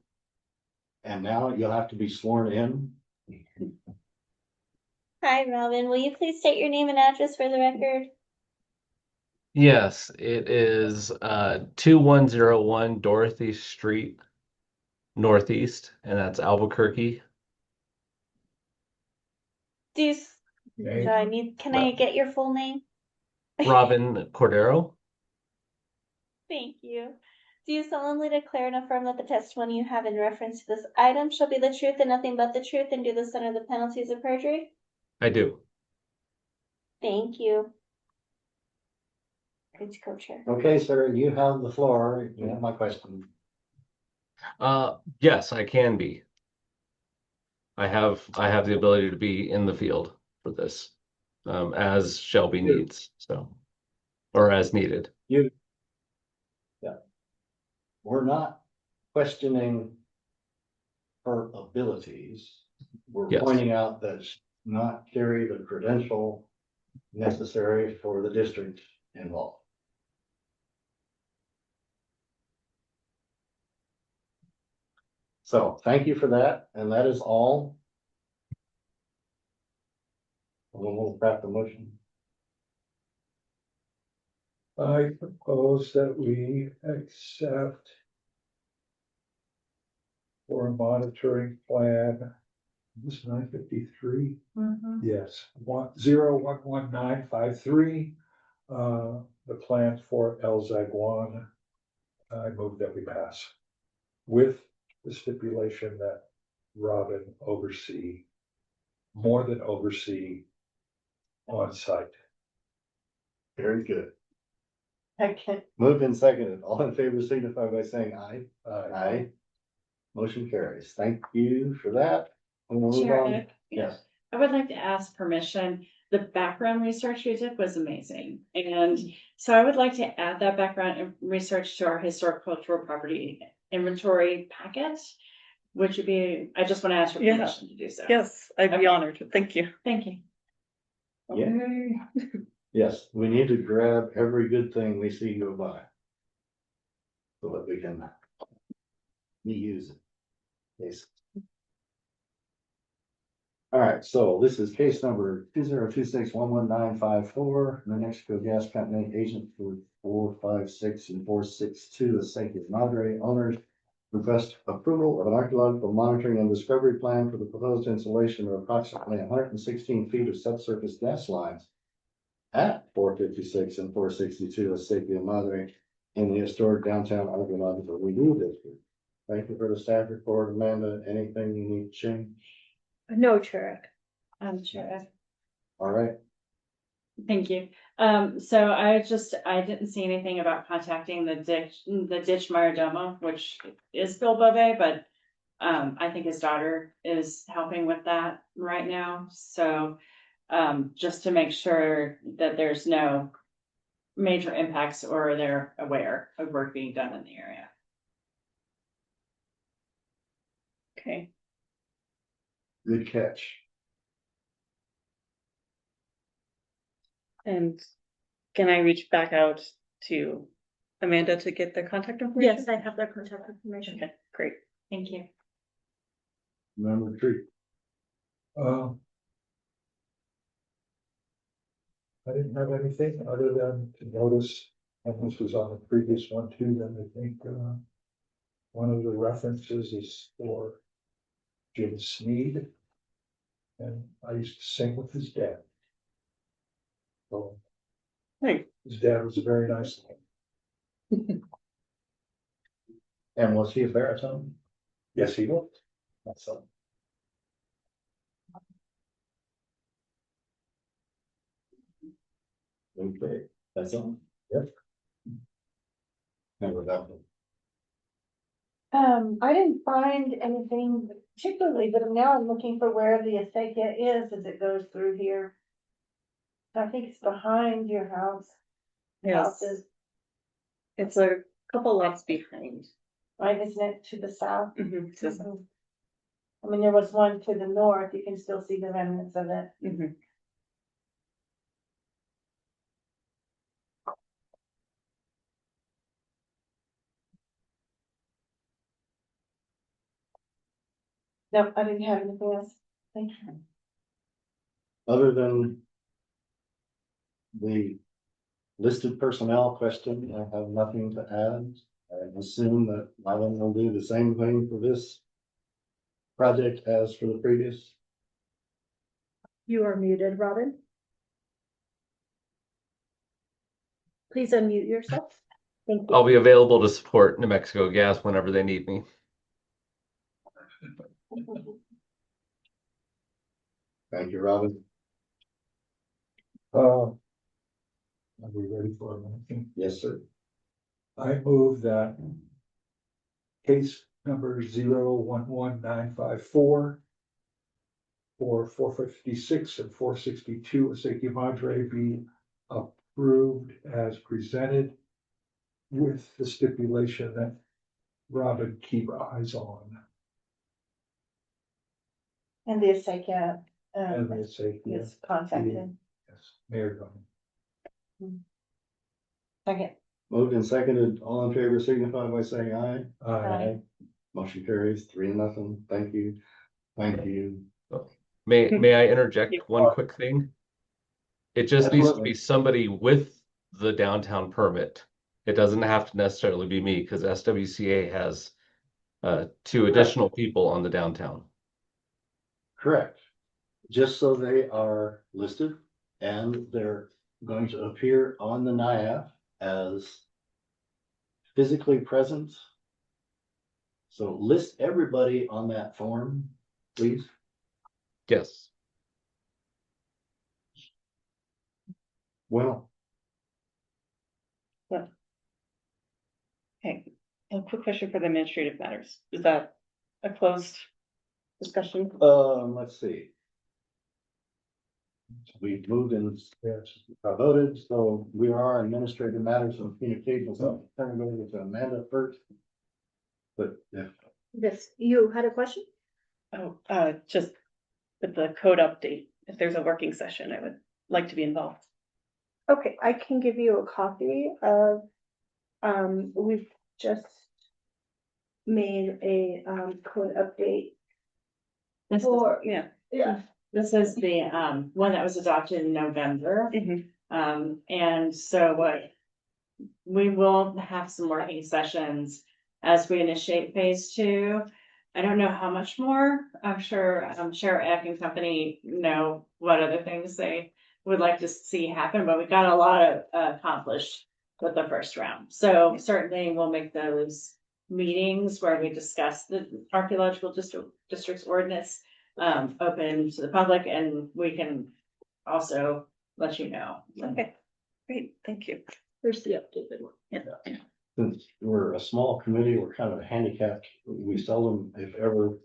And now you'll have to be sworn in. Hi, Robin. Will you please state your name and address for the record? Yes, it is 2101 Dorothy Street Northeast, and that's Albuquerque. Can I get your full name? Robin Cordero. Thank you. Do you solemnly declare and affirm that the testimony you have in reference to this item shall be the truth and nothing but the truth, and do this under the penalties of perjury? I do. Thank you. Good to go, Chair. Okay, sir, you have the floor. You have my question. Yes, I can be. I have the ability to be in the field for this, as Shelby needs, so, or as needed. We're not questioning her abilities. We're Yes. pointing out that she does not carry the credential necessary for the district involved. So thank you for that, and that is all. We'll craft the motion. I propose that we accept for a monitoring plan, this 953, yes, 1011953, the plan for El Zaguan. I move that we pass with the stipulation that Robin more than oversee on site. Very good. Okay. Moved and seconded. All in favor signify by saying aye. Aye. Motion carries. Thank you for that. And we'll move on. Chair, Yes. I would like to ask permission. The background research you did was amazing. And so I would like to add that background research to our historic cultural property inventory packet. Would you be, I just want to ask for Yeah. permission to do so. Yes, I'd be Okay. honored. Thank you. Thank you. Yay. Yes, we need to grab every good thing we see go by. So that we can reuse it. Yes. All right, so this is case number 202611954, New Mexico Gas Company, agent for 456 and 462, Acequia Madre, owners request approval of an archaeological monitoring and discovery plan for the proposed installation of approximately 116 feet of subsurface gas lines at 456 and 462 Acequia Madre in the historic downtown archaeological review district. Thank you for the staff report, Amanda. Anything you need to change? No, Chair. Sure. All right. Thank you. So I didn't see anything about contacting the ditch Mayordomo, which is Bill Bove, but I think his daughter is helping with that right now. So just to make sure that there's no major impacts or they're aware of work being done in the area. Okay. Good catch. And can I reach back out to Amanda to get the contact information? Yes, I have their contact information. Okay, great. Thank you. Number 3. I didn't have anything other than to notice, and this was on the previous one too, then I think, one of the references is for Jim Sneed. And I used to sing with his dad. So. Hey. His dad was a very nice man. And was he a baritone? Yes, he was. That's all. Okay, that's all. Yep. Never that. I didn't find anything particularly, but now I'm looking for where the acequia is as it goes through here. I think it's behind your house. Yes. Houses, It's a couple lots behind. right, isn't it to the south? Mhm, it says- I mean, there was one to the north, you can still see the remnants of it. mhm. No, I didn't have anything else. Thank you. Other than the listed personnel question, I have nothing to add. I assume that Mylan will do the same thing for this project as for the previous. You are muted, Robin. Please unmute yourself. Thank you. I'll be available to support New Mexico Gas whenever they need me. Thank you, Robin. Are we ready for a motion? Yes, sir. I move that case number 011-954 for 456 and 462 Acequia Madre be approved as presented with the stipulation that Robin keep eyes on. And the acequia, And the acequia. is contacted. Yes, Mayor Gordon. Second. Moved and seconded, all in favor signify by saying aye. Aye. Motion carries 3-0. Thank you. Thank you. May I interject one quick thing? It just needs to Absolutely. be somebody with the downtown permit. It doesn't have to necessarily be me because SWCA has 2 additional people on the downtown. Correct. Just so they are listed and they're going to appear on the NIAF as physically present. So list everybody on that form, please. Yes. Well, Okay, a quick question for the administrative matters. Is that a closed discussion? let's see. We moved and voted, so we are administrative matters and communications. I'll turn it over to Amanda first. But if Yes, you had a question? Oh, just with the code update, if there's a working session, I would like to be involved. Okay, I can give you a copy of, we've just made a, code update This is, for, Yeah. yeah. this is the, one that was adopted in November. Mhm. And so what, we will have some working sessions as we initiate phase 2. I don't know how much more. I'm sure, Sheriff Eck and company know what other things they would like to see happen, but we got a lot of accomplished with the first round. So certainly we'll make those meetings where we discuss the archaeological district's ordinance open to the public, and we can also let you know. Okay, great, thank you. Here's the updated one. Yeah. since we're a small committee, we're kind of handicapped. We seldom, if ever,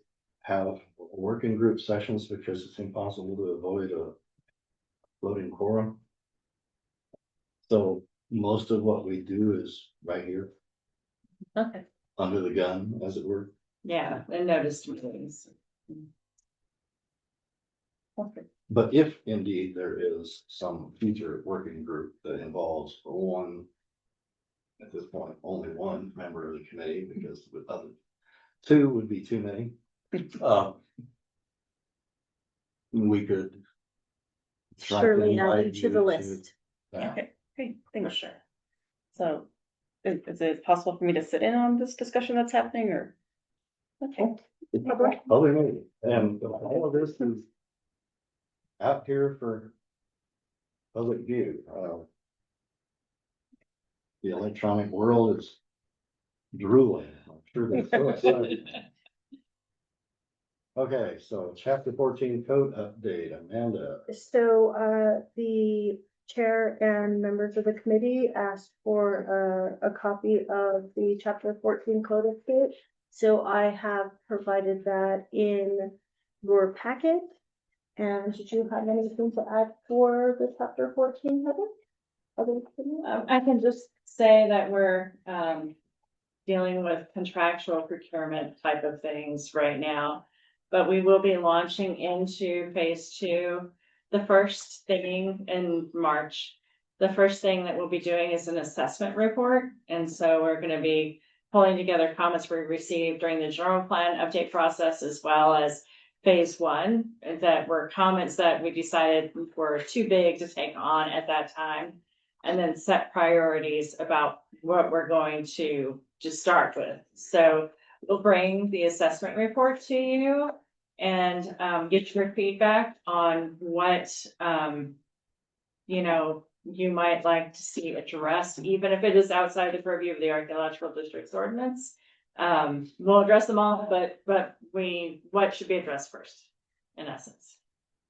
have working group sessions because it's impossible to avoid a voting quorum. So most of what we do is right here, Okay. under the gun, as it were. Yeah, and noticed meetings. Okay. But if indeed there is some future working group that involves one, at this point, only one member of the committee, because with other, 2 would be too many. We could. try to Surely add invite you to the you list. that. Okay, great, thanks. For sure. So, is it possible for me to sit in on this discussion that's happening, or? Okay, Probably maybe, and all of this is out here for public view. The electronic world is drooling. I'm sure they're so excited. Okay, so chapter 14 code update, Amanda. So, the chair and members of the committee asked for a copy of the chapter 14 code update. So I have provided that in your packet. And did you have anything to add for the chapter 14, Heather? Other than that? I can just say that we're, dealing with contractual procurement type of things right now. But we will be launching into phase 2. The first thing in March, the first thing that we'll be doing is an assessment report. And so we're gonna be pulling together comments we received during the general plan update process, as well as phase 1, that were comments that we decided were too big to take on at that time. And then set priorities about what we're going to start with. So we'll bring the assessment report to you and get your feedback on what you might like to see addressed, even if it is outside the purview of the archaeological district's ordinance. We'll address them all, but what should be addressed first, in essence.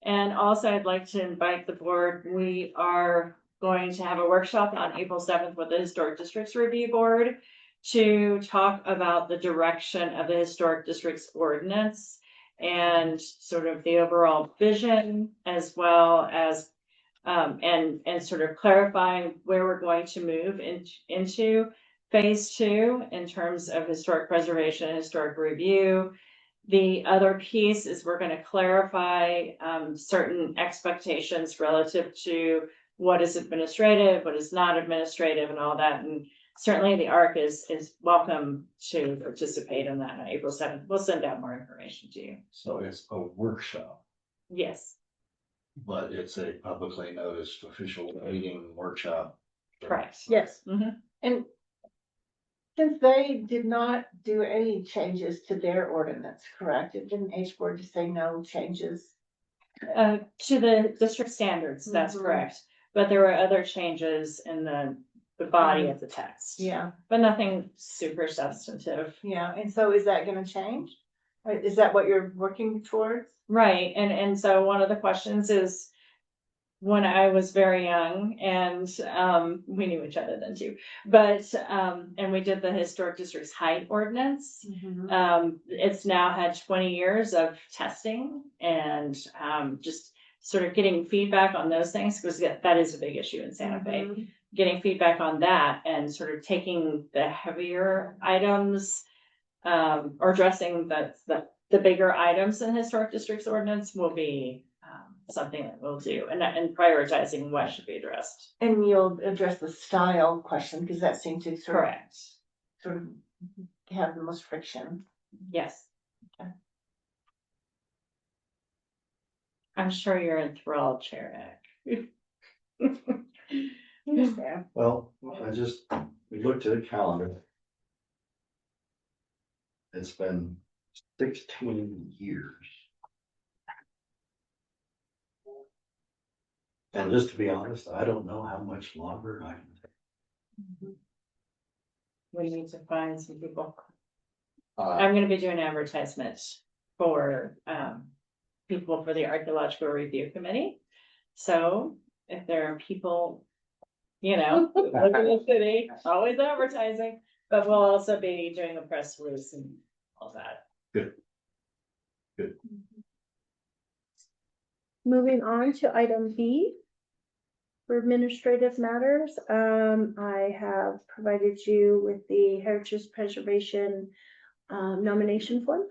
And also, I'd like to invite the board. We are going to have a workshop on April 7th with the Historic Districts Review Board to talk about the direction of the Historic Districts Ordinance and sort of the overall vision, as well as and sort of clarifying where we're going to move into phase 2 in terms of historic preservation and historic review. The other piece is we're going to clarify certain expectations relative to what is administrative, what is not administrative, and all that. And certainly the ARC is welcome to participate in that on April 7th. We'll send out more information to you. So it's a workshop, Yes, but it's a publicly noticed official meeting workshop. correct. Yes. Mhm. And since they did not do any changes to their ordinance, correct? It didn't H board just say no changes? To the district standards, that's Mhm. correct. But there were other changes in the body of the text. Yeah, But nothing super substantive. yeah. And so is that gonna change? Is that what you're working towards? Right, and so one of the questions is, when I was very young and we knew each other then too, but and we did the historic district's height ordinance. It's now had 20 years of testing and just sort of getting feedback on those things, because that is a big issue in Santa Fe. Getting feedback on that and sort of taking the heavier items or addressing the bigger items in historic districts ordinance will be something that we'll do, and prioritizing what should be addressed. And you'll address the style question, because that seemed to Correct. sort of have the most friction. Yes. Okay. I'm sure you're enthralled, Chair Nick. Yeah. Well, we looked at a calendar. It's been 16 years. And just to be honest, I don't know how much longer I can take. We need to find some people. Uh, I'm gonna be doing advertisements for people for the Archaeological Review Committee. So if there are people, live in the city, always advertising, but we'll also be doing a press release and all that. Good. Good. Moving on to item B. For administrative matters, I have provided you with the Heritage Preservation nomination form.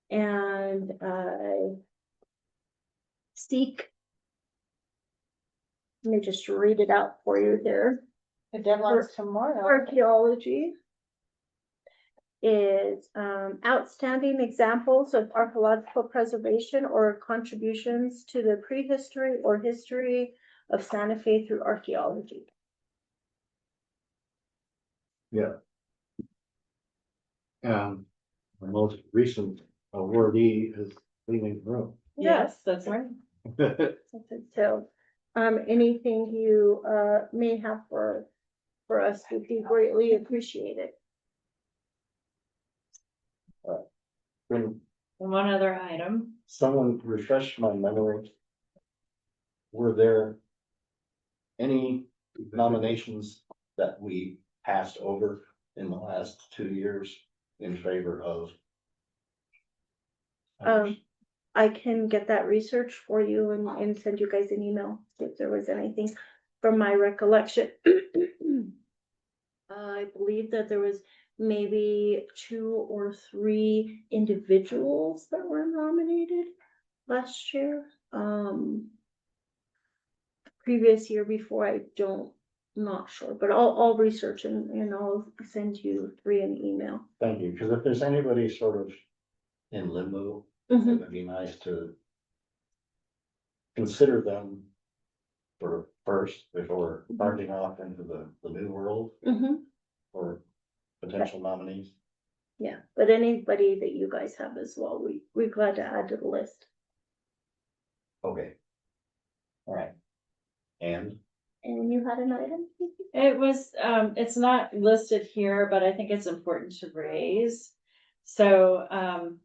And I seek, let me just read it out for you there. The deadline's tomorrow. Archaeology is outstanding examples of archaeological preservation or contributions to the prehistory or history of Santa Fe through archaeology. Yeah. The most recent awardee is leaving the room. Yes, that's right. So, anything you may have for us would be greatly appreciated. When One other item. someone refreshed my memory, were there any nominations that we passed over in the last 2 years? in favor of. I can get that research for you and send you guys an email if there was anything from my recollection. I believe that there was maybe 2 or 3 individuals that were nominated last year. Previous year before, not sure, but I'll research and I'll send you 3 an email. Thank you, because if there's anybody sort of in limbo, Mhm. it would be nice to consider them for first before starting off into the new world Mm-hmm. for potential nominees. Yeah, but anybody that you guys have as well, we're glad to add to the list. Okay. All right. And And you had an item? It was, it's not listed here, but I think it's important to raise. So,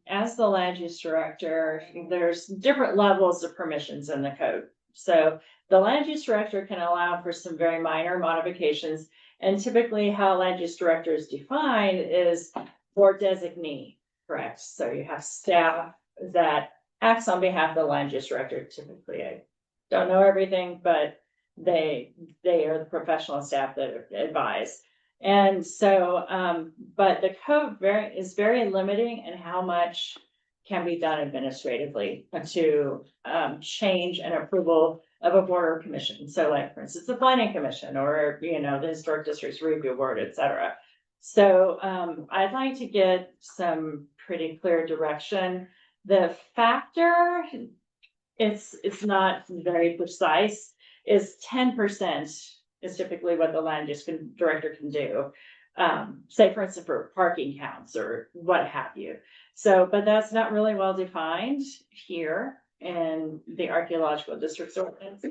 as the land use director, there's different levels of permissions in the code. So the land use director can allow for some very minor modifications. And typically how land use director is defined is for designee, correct? So you have staff that acts on behalf of the land use director. Typically, I don't know everything, but they are the professional staff that advise. And so, but the code is very limiting in how much can be done administratively to change an approval of a board or commission. So like, for instance, the planning commission or, the historic districts review board, et cetera. So I'd like to get some pretty clear direction. The factor, it's not very precise, is 10% is typically what the land use director can do. Say for instance, for parking counts or what have you. So, but that's not really well defined here in the archaeological districts ordinance.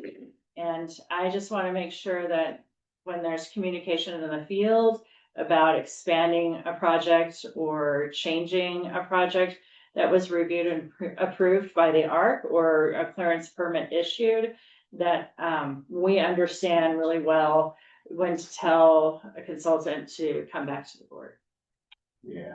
And I just want to make sure that when there's communication in the field about expanding a project or changing a project that was reviewed and approved by the ARC or a clearance permit issued, that we understand really well when to tell a consultant to come back to the board. yeah.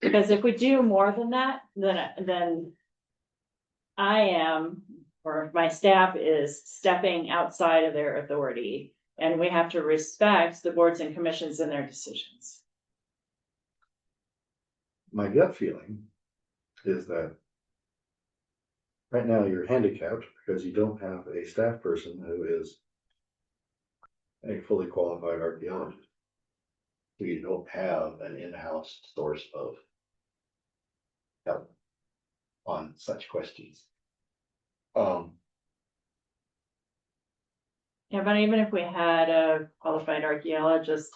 Because if we do more than that, then I am, or my staff is stepping outside of their authority, and we have to respect the boards and commissions and their decisions. My gut feeling is that right now you're handicapped because you don't have a staff person who is a fully qualified archaeologist. You don't have an in-house source of help on such questions. Yeah, but even if we had a qualified archaeologist,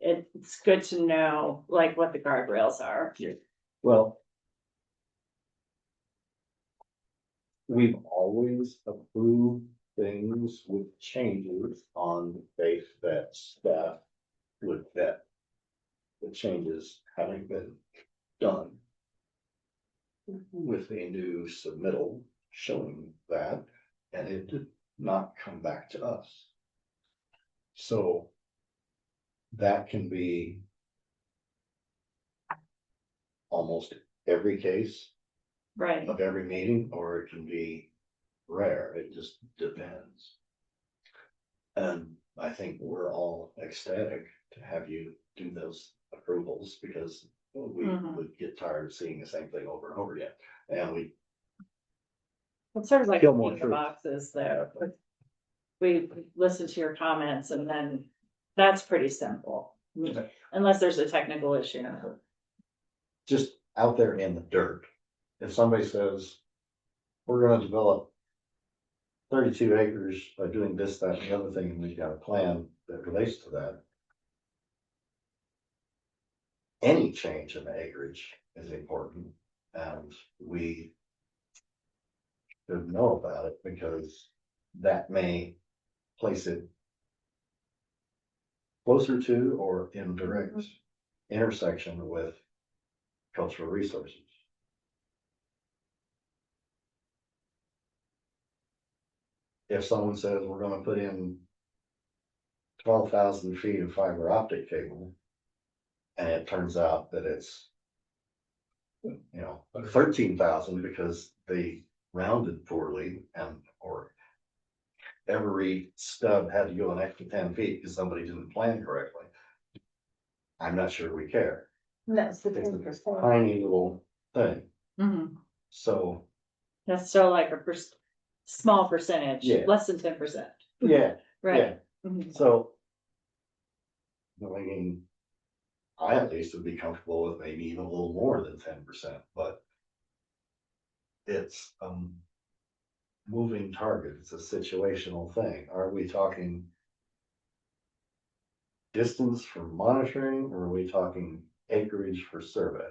it's good to know like what the guardrails are. Well, we've always approved things with changes on the faith that staff would vet the changes having been done with a new submittal showing that, and it did not come back to us. So that can be almost every case Right. of every meeting, or it can be rare. It just depends. And I think we're all ecstatic to have you do those approvals because we would get tired of seeing the same thing over and over again. And we It's sort of like Feel more the truth. boxes though. We listen to your comments and then that's pretty simple. Unless there's a technical issue. just out there in the dirt. If somebody says, we're gonna develop 32 acres by doing this, that, and the other thing, and we've got a plan that relates to that. Any change in the acreage is important, and we should know about it because that may place it closer to or in direct intersection with cultural resources. if someone says we're gonna put in 12,000 feet of fiber optic cable, and it turns out that it's, 13,000 because they rounded poorly or every stub had to go an extra 10 feet because somebody didn't plan correctly. I'm not sure we care. That's the It's 10%. a tiny little thing. Mhm. So, That's still like a small percentage, Yeah. less than 10%. yeah, Right. yeah. Mhm. So, I mean, I at least would be comfortable with maybe even a little more than 10%, but it's moving target. It's a situational thing. Are we talking distance for monitoring, or are we talking acreage for survey?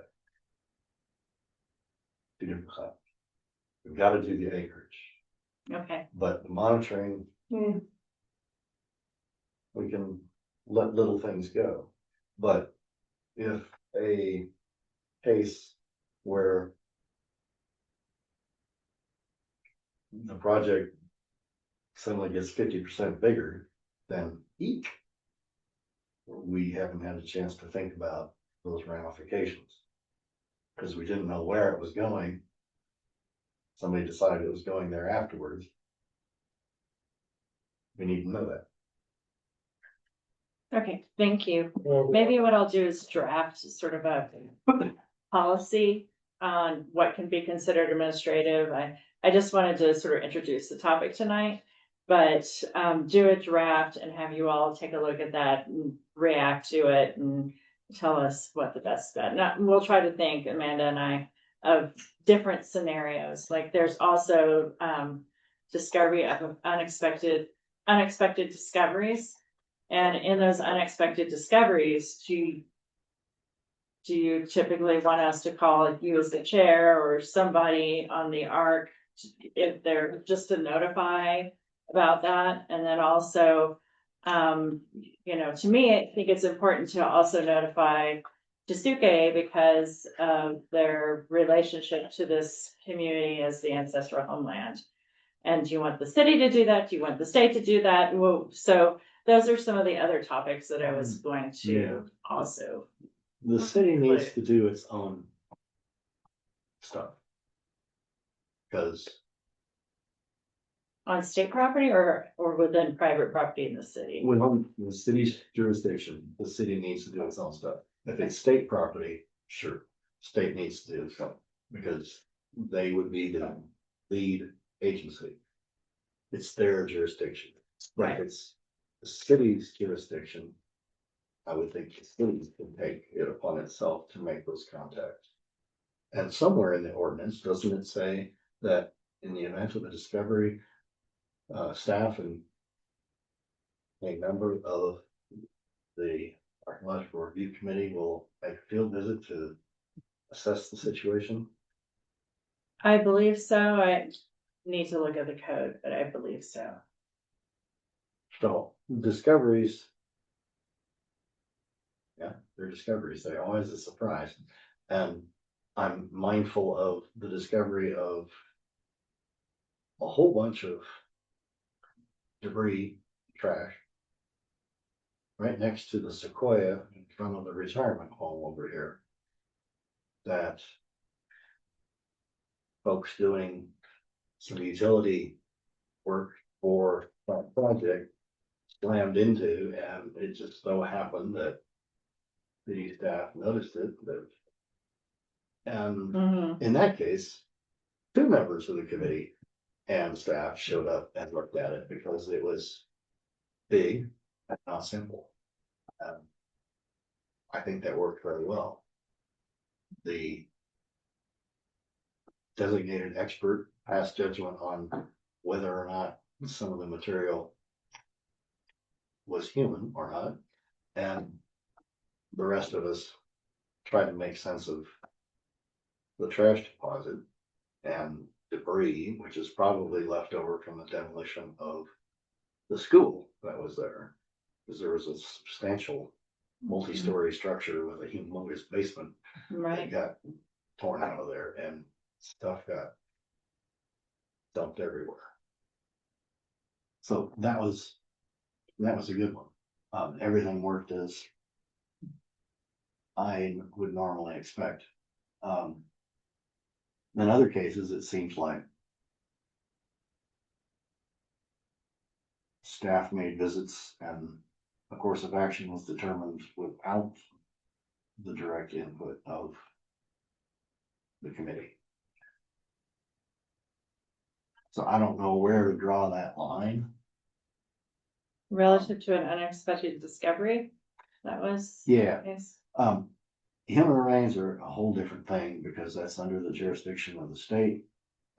2 different things. We've got to do the acreage, Okay. but the monitoring, we can let little things go. But if a case where the project suddenly gets 50% bigger, then eek, we haven't had a chance to think about those ramifications. Because we didn't know where it was going. Somebody decided it was going there afterwards. We need to know that. Okay, thank you. Maybe what I'll do is draft sort of a policy on what can be considered administrative. I just wanted to sort of introduce the topic tonight, but do a draft and have you all take a look at that and react to it and tell us what the best bet. Now, we'll try to think, Amanda and I, of different scenarios. Like there's also discovery of unexpected discoveries. And in those unexpected discoveries, do you typically want us to call you as the chair or somebody on the ARC if they're just to notify about that? And then also, to me, I think it's important to also notify Desuke because of their relationship to this community as the ancestral homeland. And do you want the city to do that? Do you want the state to do that? Well, so those are some of the other topics that I was going to also. The city needs to do its own stuff. Because On state property or within private property in the city? within the city's jurisdiction, the city needs to do its own stuff. If it's state property, sure, state needs to do something because they would be the lead agency. It's their jurisdiction. But if it's the city's jurisdiction, I would think the city can take it upon itself to make those contacts. And somewhere in the ordinance, doesn't it say that in the event of a discovery, staff and a member of the archaeological review committee will make a field visit to assess the situation? I believe so. I need to look at the code, but I believe so. So discoveries, they're discoveries. They're always a surprise. And I'm mindful of the discovery of a whole bunch of debris, trash, right next to the Sequoia in front of the retirement home over here. That folks doing some utility work for that project slammed into, and it just so happened that the staff noticed it. And in that case, 2 members of the committee and staff showed up and looked at it because it was big and not simple. I think that worked very well. The designated expert passed judgment on whether or not some of the material was human or not, and the rest of us tried to make sense of the trash deposit and debris, which is probably left over from the demolition of the school that was there, because there was a substantial multi-story structure with a humongous basement that got torn out of there, and stuff got dumped everywhere. So that was a good one. Everything worked as I would normally expect. In other cases, it seems like staff made visits and a course of action was determined without the direct input of the committee. So I don't know where to draw that line. Relative to an unexpected discovery, that was. Yeah. Yes. Human remains are a whole different thing because that's under the jurisdiction of the state.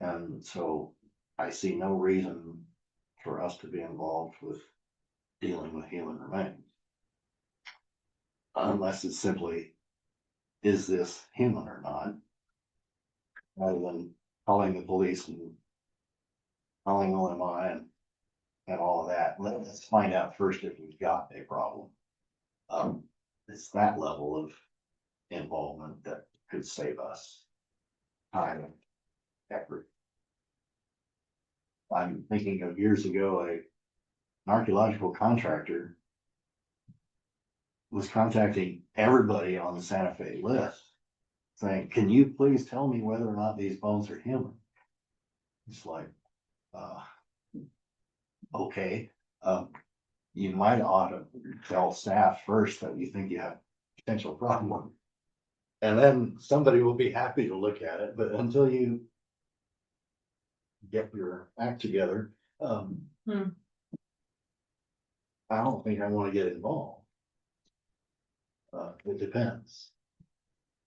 And so I see no reason for us to be involved with dealing with human remains. Unless it's simply, is this human or not? Rather than calling the police and calling OMI and all of that. Let's find out first if we've got a problem. It's that level of involvement that could save us time and effort. I'm thinking of years ago, an archaeological contractor was contacting everybody on the Santa Fe list saying, can you please tell me whether or not these bones are human? It's like, okay, you might ought to tell staff first that you think you have a potential problem. And then somebody will be happy to look at it, but until you get your act together, I don't think I want to get involved. It depends.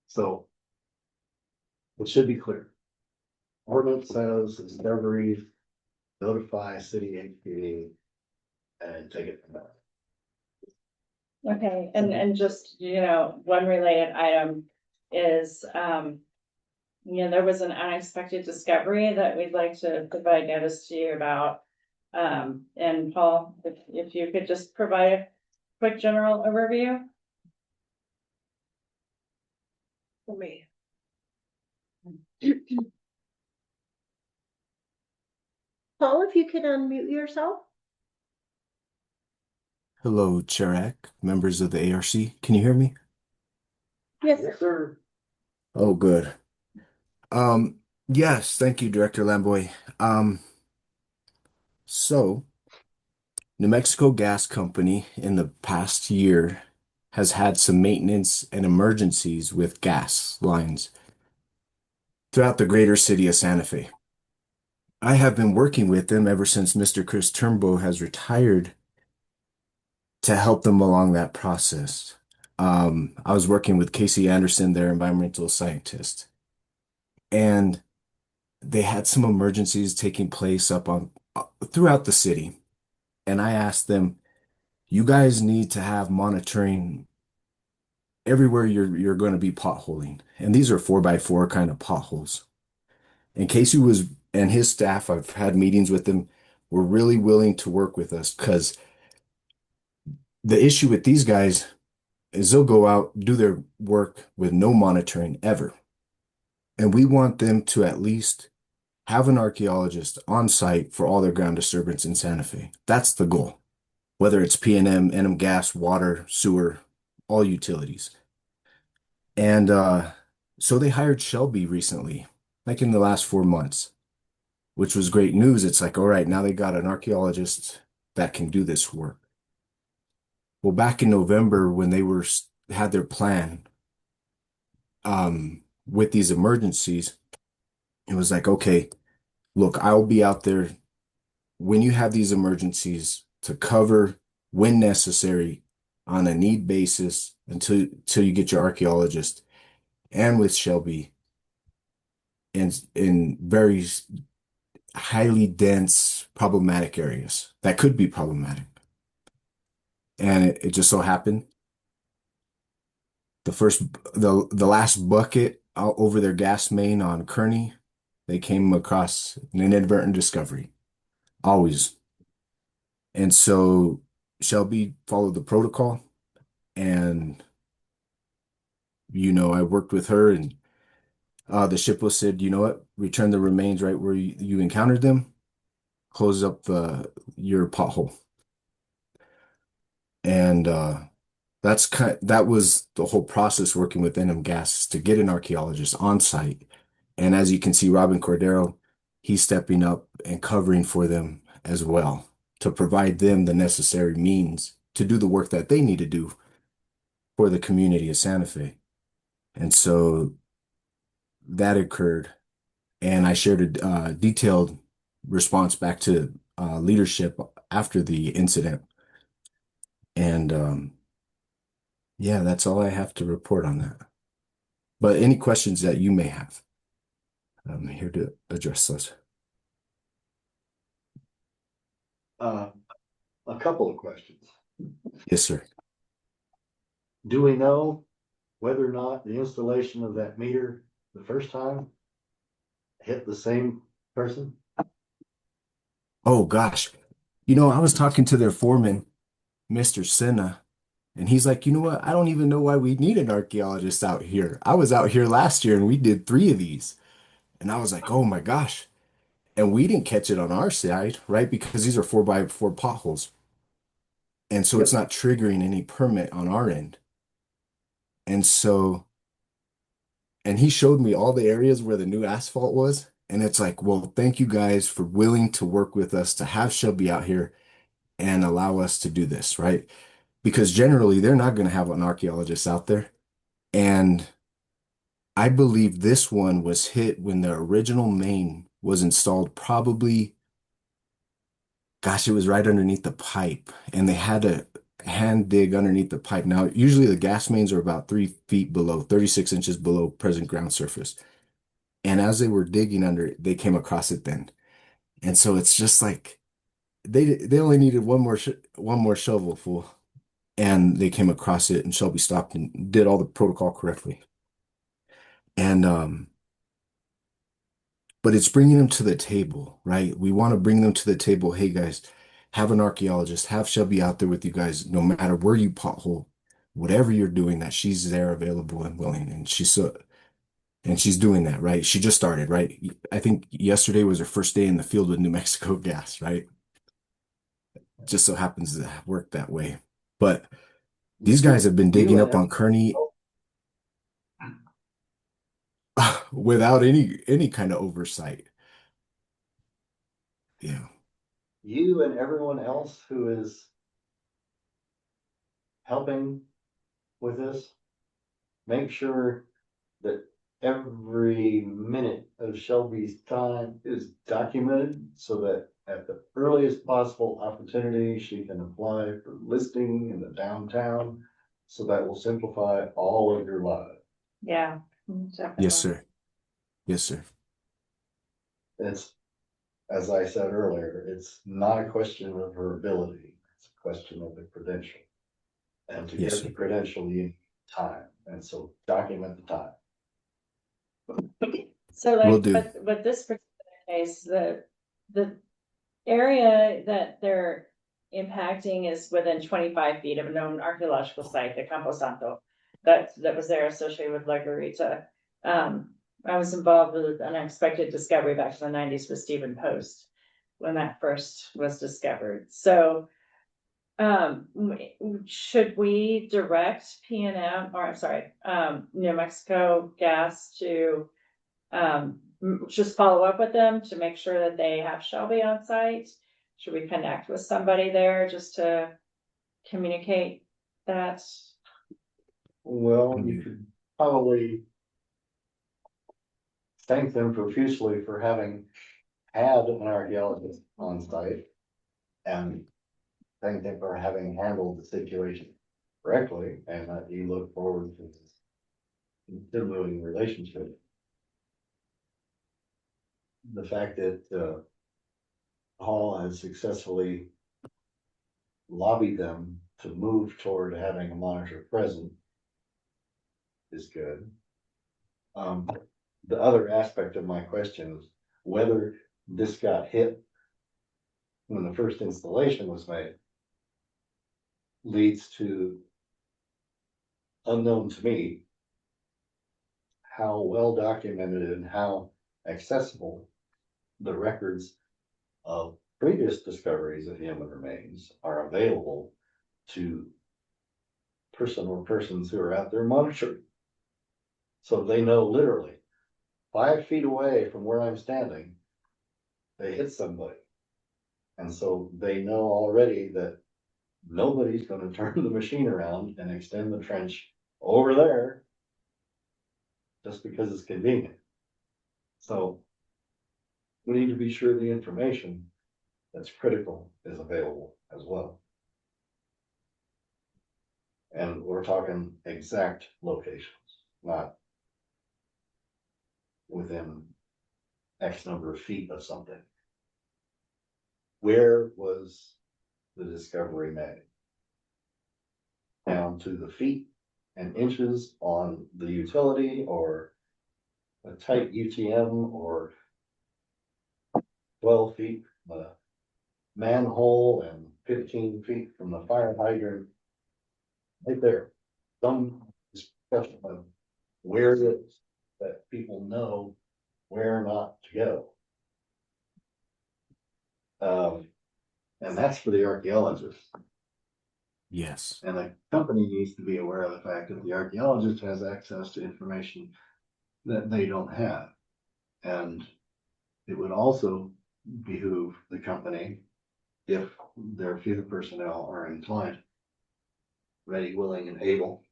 So it should be clear. Ordinance says discovery, notify city HPD and take it from there. Okay, and just, one related item is, there was an unexpected discovery that we'd like to provide notice to you about. And Paul, if you could just provide a quick general overview. For me. Paul, if you could unmute yourself. Hello, Chirac, members of the ARC. Can you hear me? Yes. Yes, sir. Oh, good. Yes, thank you, Director Lamboy. So New Mexico Gas Company in the past year has had some maintenance and emergencies with gas lines throughout the greater city of Santa Fe. I have been working with them ever since Mr. Chris Turnbow has retired to help them along that process. I was working with Casey Anderson, their environmental scientist, and they had some emergencies taking place throughout the city. And I asked them, you guys need to have monitoring everywhere you're going to be potholing. And these are 4x4 kind of potholes. And Casey and his staff, I've had meetings with them, were really willing to work with us because the issue with these guys is they'll go out, do their work with no monitoring ever. And we want them to at least have an archaeologist on site for all their ground disturbance in Santa Fe. That's the goal. Whether it's P&M, NM gas, water, sewer, all utilities. And so they hired Shelby recently, like in the last 4 months, which was great news. It's like, all right, now they got an archaeologist that can do this work. Well, back in November, when they had their plan with these emergencies, it was like, okay, look, I'll be out there when you have these emergencies to cover when necessary on a need basis until you get your archaeologist, and with Shelby in very highly dense problematic areas that could be problematic. And it just so happened the last bucket out over their gas main on Kearney, they came across an inadvertent discovery. Always. And so Shelby followed the protocol, and I worked with her, and the SHPO said, you know what, return the remains right where you encountered them. close up your pothole. And that was the whole process working with NM Gas to get an archaeologist on site. And as you can see, Robin Cordero, he's stepping up and covering for them as well to provide them the necessary means to do the work that they need to do for the community of Santa Fe. And so that occurred. And I shared a detailed response back to leadership after the incident. And yeah, that's all I have to report on that. But any questions that you may have, I'm here to address those. A couple of questions. Yes, sir. Do we know whether or not the installation of that meter the first time hit the same person? Oh, gosh. I was talking to their foreman, Mr. Senna, and he's like, you know what? I don't even know why we need an archaeologist out here. I was out here last year and we did 3 of these. And I was like, oh my gosh. And we didn't catch it on our side, right? Because these are 4x4 potholes. And so it's not triggering any permit on our end. And he showed me all the areas where the new asphalt was. And it's like, well, thank you guys for willing to work with us to have Shelby out here and allow us to do this, right? Because generally they're not going to have an archaeologist out there. And I believe this one was hit when the original main was installed, probably, gosh, it was right underneath the pipe, and they had to hand dig underneath the pipe. Now, usually the gas mains are about 3 feet below, 36 inches below present ground surface. And as they were digging under it, they came across it then. And so it's just like they only needed one more shovel full, and they came across it, and Shelby stopped and did all the protocol correctly. And but it's bringing them to the table, right? We want to bring them to the table. Hey guys, have an archaeologist, have Shelby out there with you guys, no matter where you pothole, whatever you're doing, that she's there available and willing. And she's doing that, right? She just started, right? I think yesterday was her first day in the field with New Mexico Gas, right? Just so happens to work that way. But these guys have been digging up on Kearney without any kind of oversight. Yeah. You and everyone else who is helping with this, make sure that every minute of Shelby's time is documented so that at the earliest possible opportunity, she can apply for listing in the downtown. So that will simplify all of your lives. Yeah. Yes, sir. Yes, sir. It's, as I said earlier, it's not a question of her ability. It's a question of the credential. And to Yes, get the credential, you need time. And so document the time. So Will like, do. but with this particular case, the area that they're impacting is within 25 feet of a known archaeological site, the Camposanto, that was there associated with La Garita. I was involved with an unexpected discovery back in the 90s with Stephen Post when that first was discovered. So should we direct PNM, or I'm sorry, New Mexico Gas to just follow up with them to make sure that they have Shelby on site? Should we connect with somebody there just to communicate that? Well, you could probably thank them profusely for having had an archaeologist on site and thank them for having handled the situation correctly, and that you look forward to this continuing relationship. The fact that Hall has successfully lobbied them to move toward having a monitor present is good. The other aspect of my question is whether this got hit when the first installation was made leads to, unknown to me, how well documented and how accessible the records of previous discoveries of human remains are available to person or persons who are out there monitoring. So they know literally 5 feet away from where I'm standing, they hit somebody. And so they know already that nobody's gonna turn the machine around and extend the trench over there just because it's convenient. So we need to be sure the information that's critical is available as well. And we're talking exact locations, not within X number of feet of something. Where was the discovery made? Down to the feet and inches on the utility, or a tight UTM, or 12 feet from the manhole and 15 feet from the fire hydrant. Right there, some discussion of where it is that people know where not to go. And that's for the archaeologists. Yes. And the company needs to be aware of the fact that the archaeologist has access to information that they don't have. And it would also behoove the company, if their field personnel are inclined, ready, willing, and able,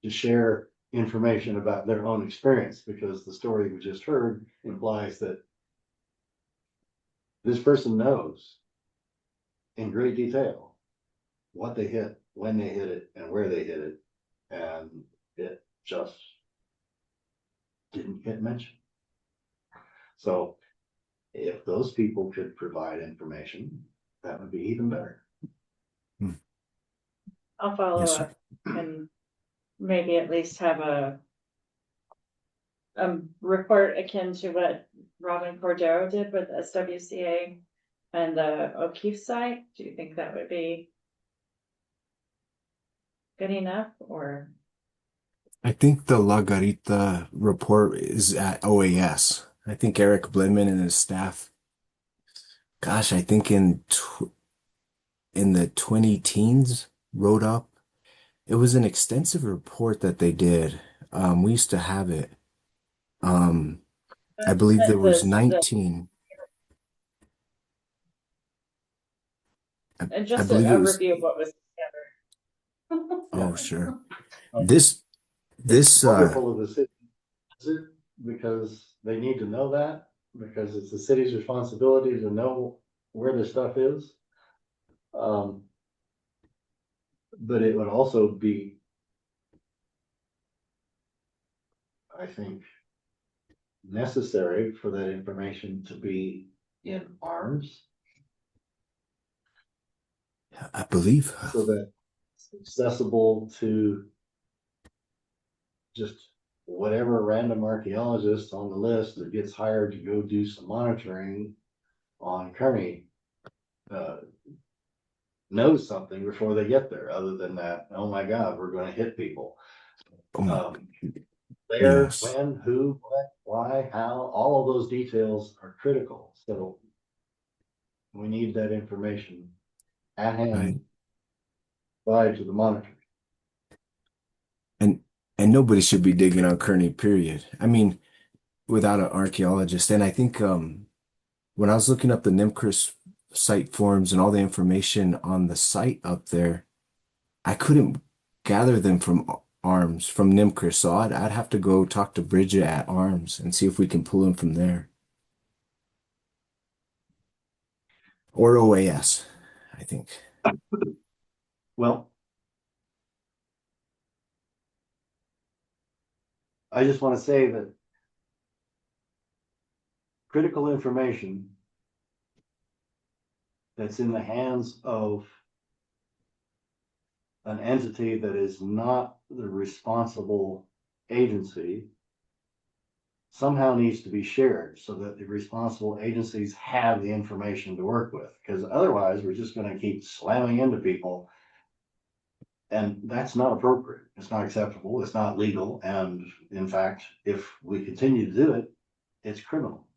to share information about their own experience, because the story we just heard implies that this person knows in great detail what they hit, when they hit it, and where they hit it, and it just didn't get mentioned. So if those people could provide information, that would be even better. I'll follow Yes, up and maybe at least have a report akin to what Robin Cordero did with SWCA and the O'Keefe site. Do you think that would be good enough, or? I think the La Garita report is at OAS. I think Eric Bledman and his staff, gosh, I think in the 2010s wrote up. It was an extensive report that they did. We used to have it. I believe there was 19. And I just believe a it was. review of what was together. Oh, sure. This Wonderful of the city, because they need to know that, because it's the city's responsibility to know where the stuff is. But it would also be, I think, necessary for that information to be in ARMS, I believe. so that it's accessible to just whatever random archaeologist on the list that gets hired to go do some monitoring on Kearney knows something before they get there, other than that, oh my God, we're gonna hit people. Where, Yes. when, who, what, why, how, all of those details are critical, so we need that information at hand by to the monitor. And nobody should be digging on Kearney, period. I mean, without an archaeologist. And I think when I was looking up the NMCRIS site forms and all the information on the site up there, I couldn't gather them from ARMS, from NMCRIS. So I'd have to go talk to Bridget at ARMS and see if we can pull them from there. Or OAS, I think. Well, I just want to say that critical information that's in the hands of an entity that is not the responsible agency somehow needs to be shared, so that the responsible agencies have the information to work with, because otherwise we're just going to keep slamming into people. And that's not appropriate. It's not acceptable. It's not legal. And in fact, if we continue to do it, it's criminal.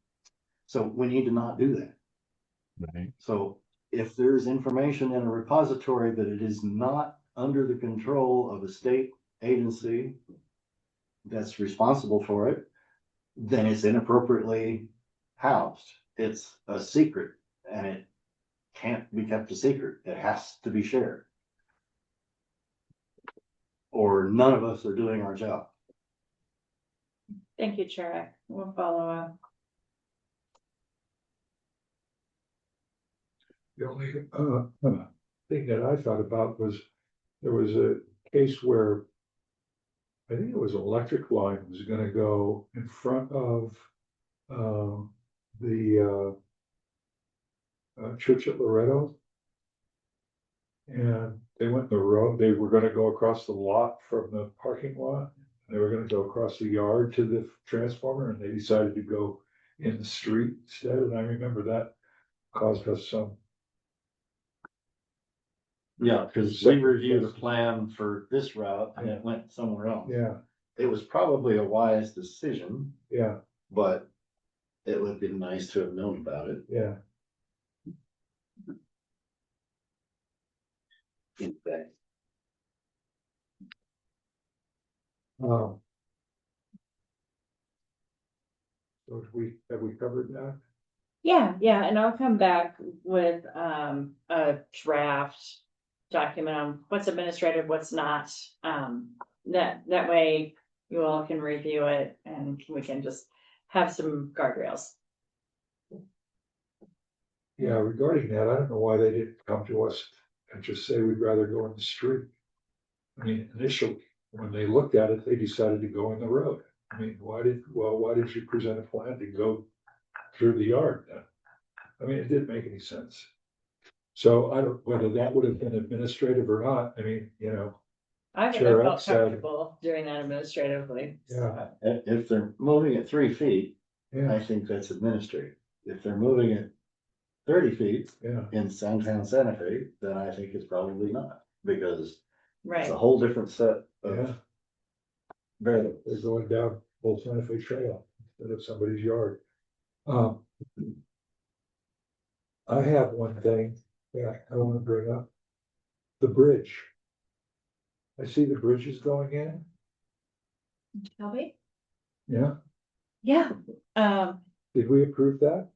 So we need to not do that. Right. So if there's information in a repository that it is not under the control of a state agency that's responsible for it, then it's inappropriately housed. It's a secret and it can't be kept a secret. It has to be shared. Or none of us are doing our job. Thank you, Chair. We'll follow up. The only thing that I thought about was there was a case where I think it was an electric line was gonna go in front of the church at Loretto. And they went the road, they were gonna go across the lot from the parking lot. They were gonna go across the yard to the transformer and they decided to go in the street instead. And I remember that caused us some. Yeah, because we reviewed a plan for this route and it went somewhere else. Yeah, It was probably a wise decision, yeah, but it would have been nice to have known about it. yeah. In fact. So have we covered that? Yeah, yeah, and I'll come back with a draft document on what's administrative, what's not. That way you all can review it and we can just have some guardrails. Yeah, regarding that, I don't know why they didn't come to us and just say we'd rather go in the street. I mean, initially, when they looked at it, they decided to go in the road. I mean, why did you present a plan to go through the yard then? I mean, it didn't make any sense. So I don't, whether that would have been administrative or not, I mean, you know. I think I Chair felt X said- comfortable doing that administratively. Yeah, If they're moving at 3 feet, yeah, I think that's administrative. If they're moving at 30 feet yeah, in Downtown Santa Fe, then I think it's probably not, because Right. it's a whole different set yeah. of variables. They're going down Old Santa Fe Trail instead of somebody's yard. I have one thing that I want to bring up. The bridge. I see the bridges going in. Shelby? Yeah, Yeah. did we approve that?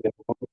Yeah.